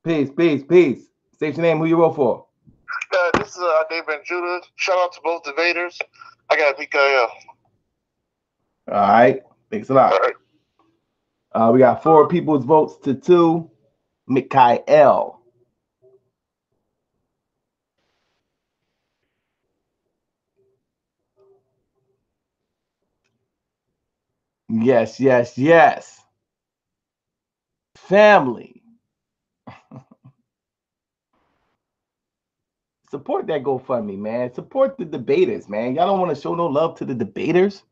Peace. State your name. Who you vote for? This is David and Judah. Shout out to both debaters. I got MikhaEL. All right. Thanks a lot. All right. We got 4 people's votes to 2. MikhaEL. Yes. Family. Support that GoFundMe, man. Support the debaters, man. Y'all don't want to show no love to the debaters?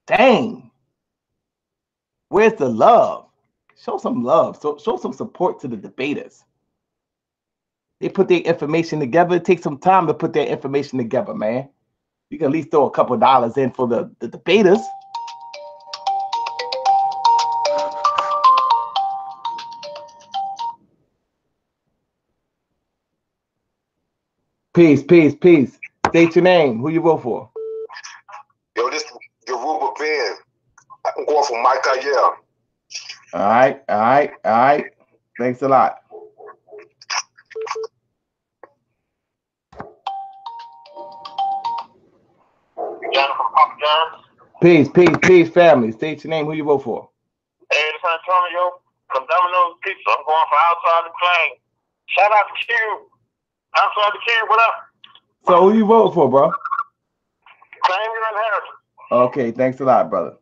Dang. Where's the love? Show some love. Show some support to the debaters. They put their information together. It takes some time to put their information together, man. You can at least throw a couple dollars in for the debaters. Peace. State your name. Who you vote for? Yo, this is Yoruba Ben. I'm going for MikhaEL. All right. Thanks a lot. Peace, family. State your name. Who you vote for? Hey, this is Antonio from Domino's Pizza. I'm going for outside the claim. Shout out to Q. Outside the Q. What up? So who you vote for, bro? Claim your inheritance. Okay, thanks a lot, brother.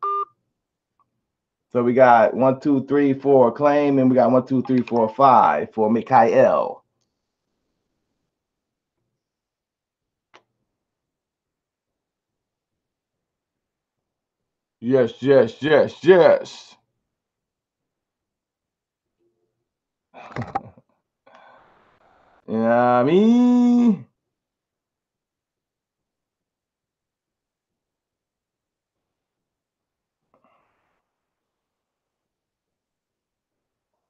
So we got 1, 2, 3, 4 claim, and we got 1, 2, 3, 4, 5 for MikhaEL. Yes, yes, yes, yes. You know what I mean?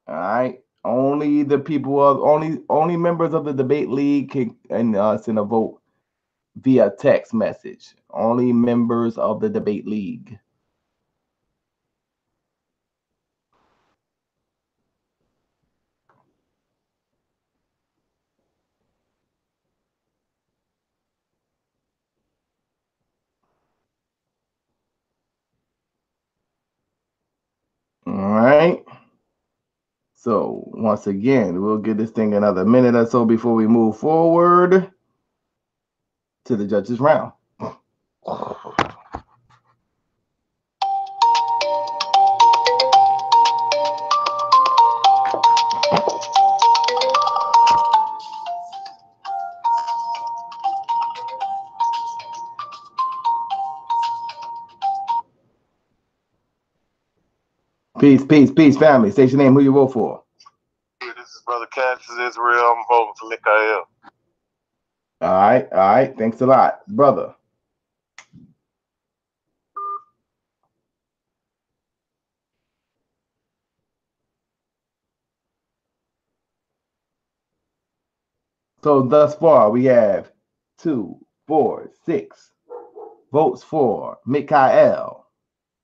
All right. Only the people of only members of the debate league can send a vote via text message. Only members of the debate league. All right. So once again, we'll give this thing another minute or so before we move forward to the judges round. Peace, peace, peace, family. State your name, who you vote for. This is Brother Cassius Israel. I'm voting for MikhaEL. All right. Thanks a lot, brother. So thus far, we have 2, 4, 6 votes for MikhaEL,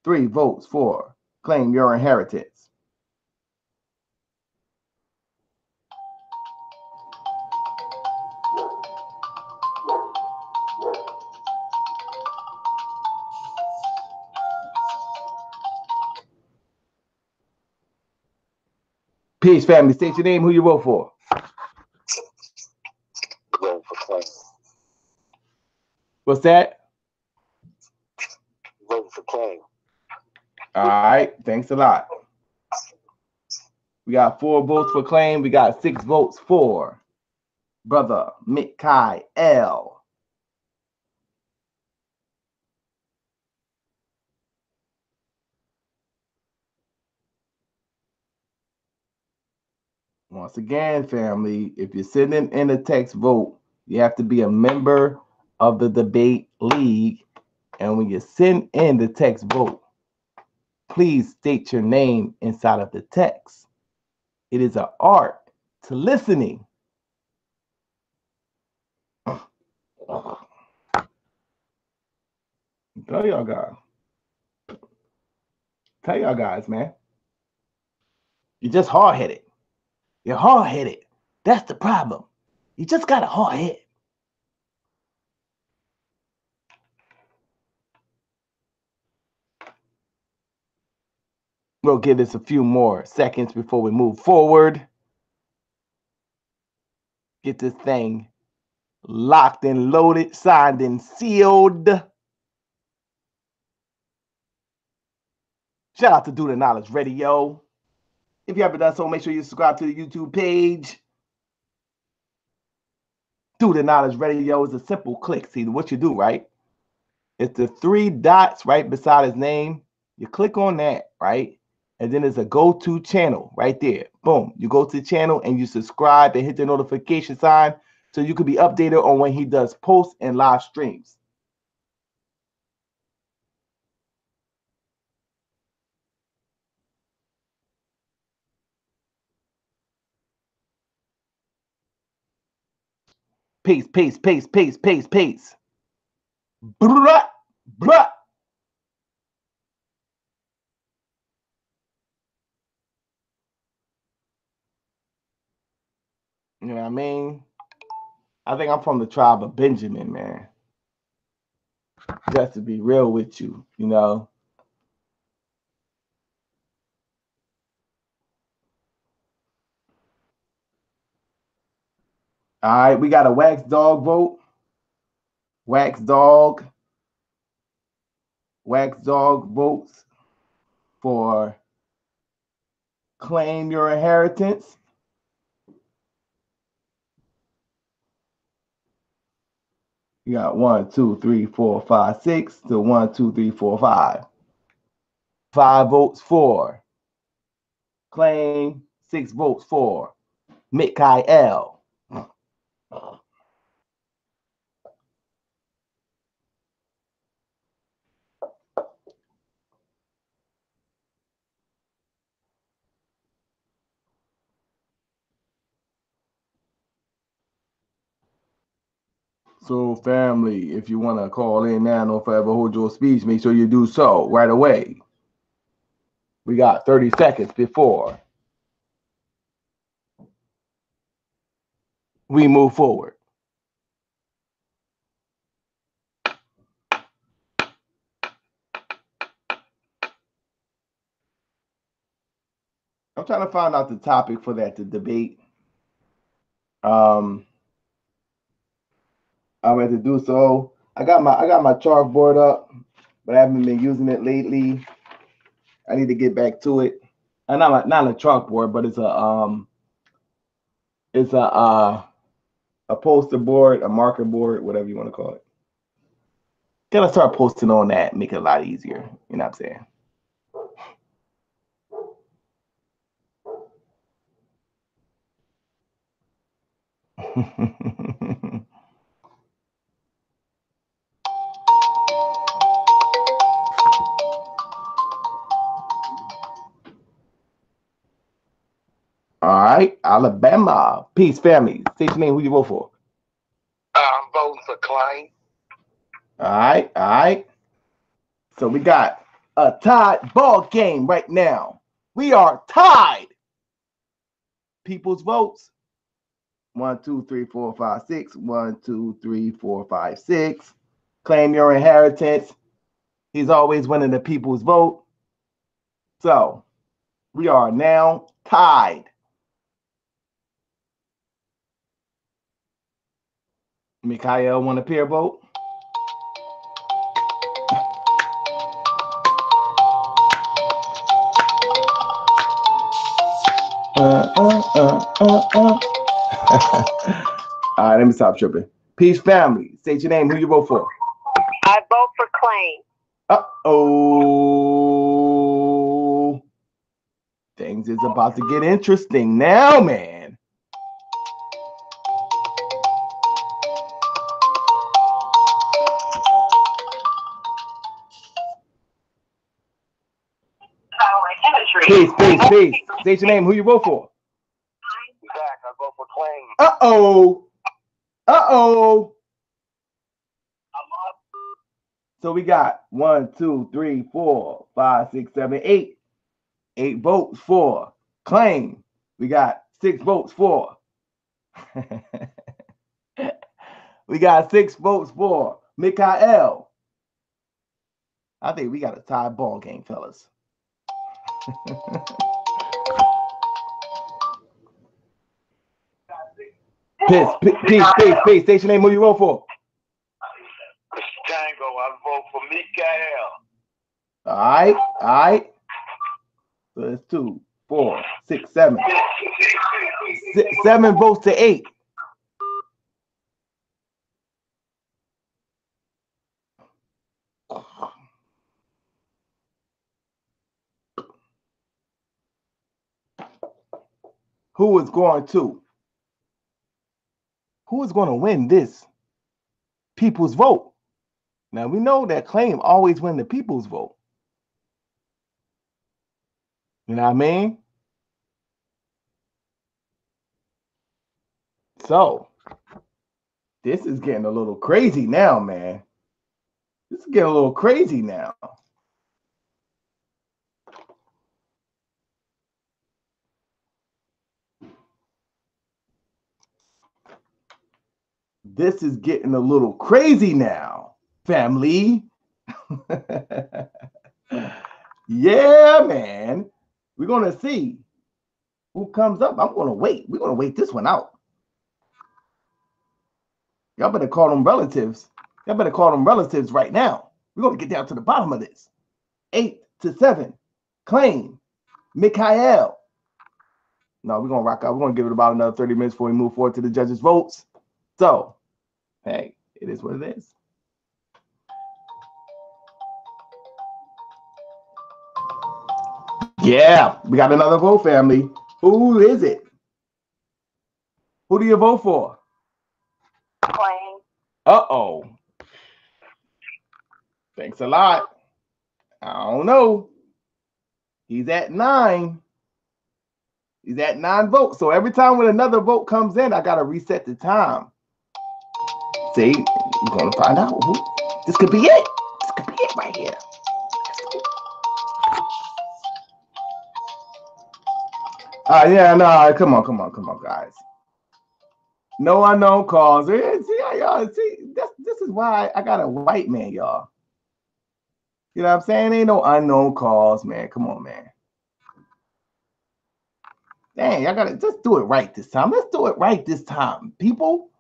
3 votes for claim your inheritance. Peace, family. State your name, who you vote for. Vote for claim. What's that? Vote for claim. All right. Thanks a lot. We got 4 votes for claim. We got 6 votes for brother MikhaEL. Once again, family, if you're sending in a text vote, you have to be a member of the debate league. And when you send in the text vote, please state your name inside of the text. It is an art to listening. Tell y'all guys, man. You're just hard-headed. You're hard-headed. That's the problem. You just got a hard head. We'll give this a few more seconds before we move forward. Get this thing locked and loaded, signed and sealed. Shout out to Do the Knowledge Radio. If you haven't done so, make sure you subscribe to the YouTube page. Do the Knowledge Radio is a simple click. See what you do, right? It's the 3 dots right beside his name. You click on that, right? And then there's a go-to channel right there. Boom. You go to the channel and you subscribe and hit the notification sign so you can be updated on when he does posts and live streams. Peace, peace, peace, peace, peace, peace. Bruh, bruh. You know what I mean? I think I'm from the tribe of Benjamin, man. Just to be real with you, you know. All right, we got a Wax Dog vote. Wax Dog. Wax Dog votes for Claim Your Inheritance. You got 1, 2, 3, 4, 5, 6 to 1, 2, 3, 4, 5. 5 votes for Claim, 6 votes for MikhaEL. So, family, if you want to call in now, no forever hold your speech, make sure you do so right away. We got 30 seconds before we move forward. I'm trying to find out the topic for that to debate. I'm going to do so. I got my chalkboard up, but I haven't been using it lately. I need to get back to it. Not a chalkboard, but it's a poster board, a marker board, whatever you want to call it. Gotta start posting on that, make it a lot easier. You know what I'm saying? All right, Alabama. Peace, family. State your name, who you vote for. I'm voting for Claim. All right. So we got a tied ball game right now. We are tied. People's votes. 1, 2, 3, 4, 5, 6. 1, 2, 3, 4, 5, 6. Claim your inheritance. He's always winning the people's vote. So we are now tied. MikhaEL want a pair vote? All right, let me stop tripping. Peace, family. State your name. Who you vote for? I vote for Claim. Uh-oh. Things is about to get interesting now, man. Peace. State your name. Who you vote for? Zach, I vote for Claim. Uh-oh. So we got 1, 2, 3, 4, 5, 6, 7, 8. 8 votes for Claim. We got 6 votes for. We got 6 votes for MikhaEL. I think we got a tie ball game, fellas. Peace. State your name, who you vote for? Tango, I vote for MikhaEL. All right. So it's 2, 4, 6, 7. 7 votes to 8. Who is going to win this people's vote? Now we know that Claim always win the people's vote. You know what I mean? So this is getting a little crazy now, man. This is getting a little crazy now. This is getting a little crazy now, family. Yeah, man. We're going to see who comes up. I'm going to wait. We're going to wait this one out. Y'all better call them relatives. Y'all better call them relatives right now. We're going to get down to the bottom of this. 8-7. Claim. MikhaEL. No, we're going to rock out. We're going to give it about another 30 minutes before we move forward to the judges' votes. So, hey, it is what it is. Yeah, we got another vote, family. Who is it? Who do you vote for? Claim. Uh-oh. Thanks a lot. I don't know. He's at 9. He's at 9 votes. So every time when another vote comes in, I got to reset the time. See, we're going to find out. This could be it. This could be it right here. Yeah, no, come on, guys. No unknown calls. See, y'all, this is why I got a white man, y'all. You know what I'm saying? Ain't no unknown calls, man. Come on, man. Dang, I gotta just do it right this time. Let's do it right this time, people.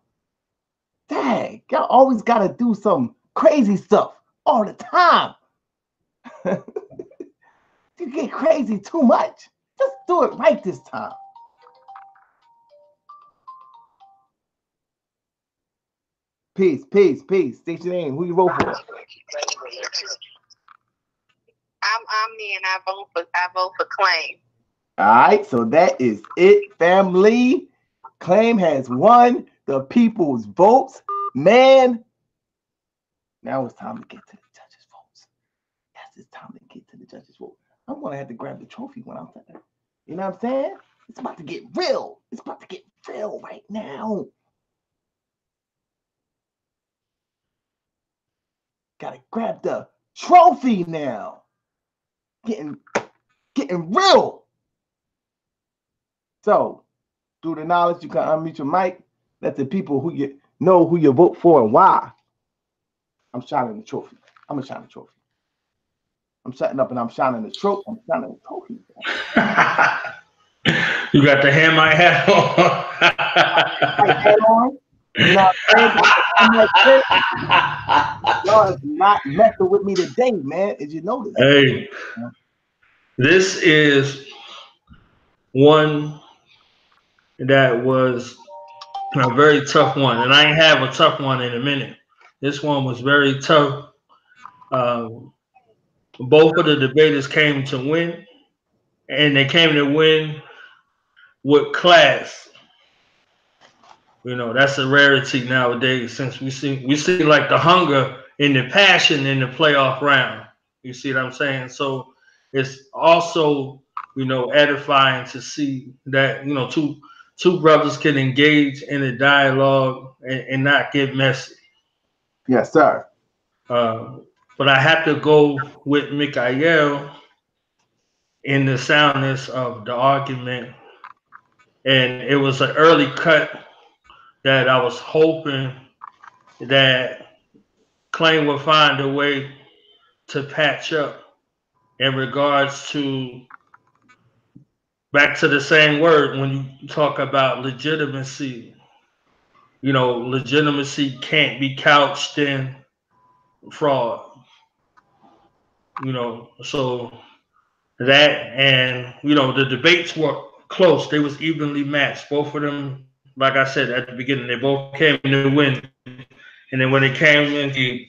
Dang, y'all always gotta do some crazy stuff all the time. You get crazy too much. Just do it right this time. Peace. State your name. Who you vote for? I'm me, and I vote for Claim. All right, so that is it, family. Claim has won the people's votes. Man, now it's time to get to the judges' votes. Yes, it's time to get to the judges' vote. I'm gonna have to grab the trophy when I'm done. You know what I'm saying? It's about to get real. It's about to get real right now. Gotta grab the trophy now. Getting real. So, through the knowledge, you can unmute your mic. Let the people who you know who you vote for and why. I'm shining the trophy. I'm gonna shine the trophy. I'm shutting up and I'm shining the trophy. I'm shining the trophy. You got the hand my hat on. You know what I'm saying? Y'all is not messing with me today, man. Did you notice? Hey, this is one that was a very tough one, and I ain't have a tough one in a minute. This one was very tough. Both of the debaters came to win, and they came to win with class. You know, that's a rarity nowadays, since we see like the hunger and the passion in the playoff round. You see what I'm saying? So it's also, you know, edifying to see that, you know, two brothers can engage in a dialogue and not get messy. Yes, sir. But I have to go with MikhaEL in the soundness of the argument. And it was an early cut that I was hoping that Claim would find a way to patch up in regards to, back to the same word, when you talk about legitimacy. You know, legitimacy can't be couched in fraud. You know, so that, and, you know, the debates were close. They was evenly matched. Both of them, like I said at the beginning, they both came to win. And then when it came in the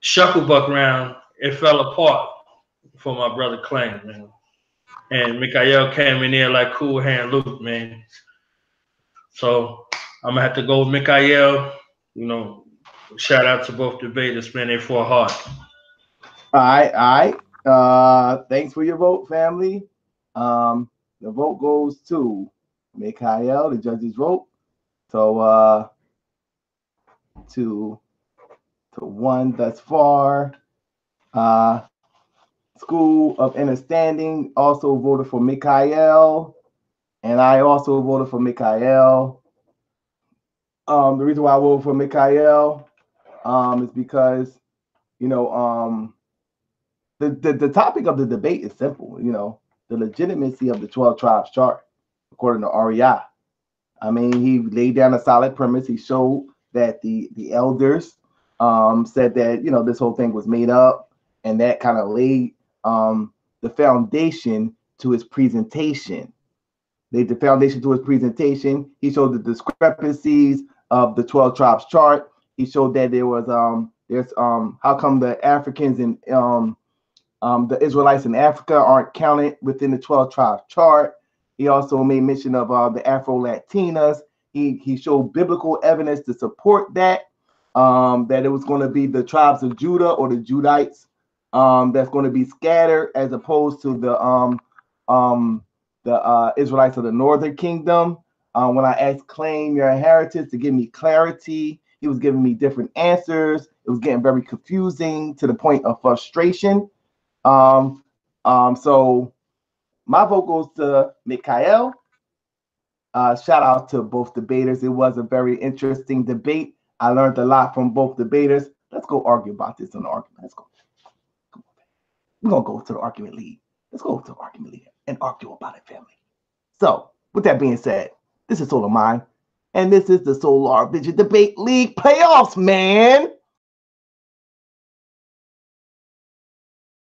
Shucklebuck round, it fell apart for my brother Claim, man. And MikhaEL came in there like Cool Hand Luke, man. So I'm gonna have to go with MikhaEL. You know, shout out to both debaters, man. They fought hard. All right. Thanks for your vote, family. The vote goes to MikhaEL, the judges vote. So to one thus far. School of Understanding also voted for MikhaEL, and I also voted for MikhaEL. The reason why I voted for MikhaEL is because, you know, the topic of the debate is simple. You know, the legitimacy of the 12 tribes chart, according to REI. I mean, he laid down a solid premise. He showed that the elders said that, you know, this whole thing was made up, and that kind of laid the foundation to his presentation. Laid the foundation to his presentation. He showed the discrepancies of the 12 tribes chart. He showed that there was how come the Africans and the Israelites in Africa aren't counted within the 12 tribe chart. He also made mention of the Afro-Latinas. He showed biblical evidence to support that, that it was going to be the tribes of Judah or the Judites that's going to be scattered, as opposed to the Israelites of the Northern Kingdom. When I asked claim your inheritance to give me clarity, he was giving me different answers. It was getting very confusing to the point of frustration. So my vote goes to MikhaEL. Shout out to both debaters. It was a very interesting debate. I learned a lot from both debaters. Let's go argue about this in the argument. Let's go. We're going to go to the argument league. Let's go to the argument league and argue about it, family. So with that being said, this is Solar Mind, and this is the Solar Vision Debate League playoffs, man.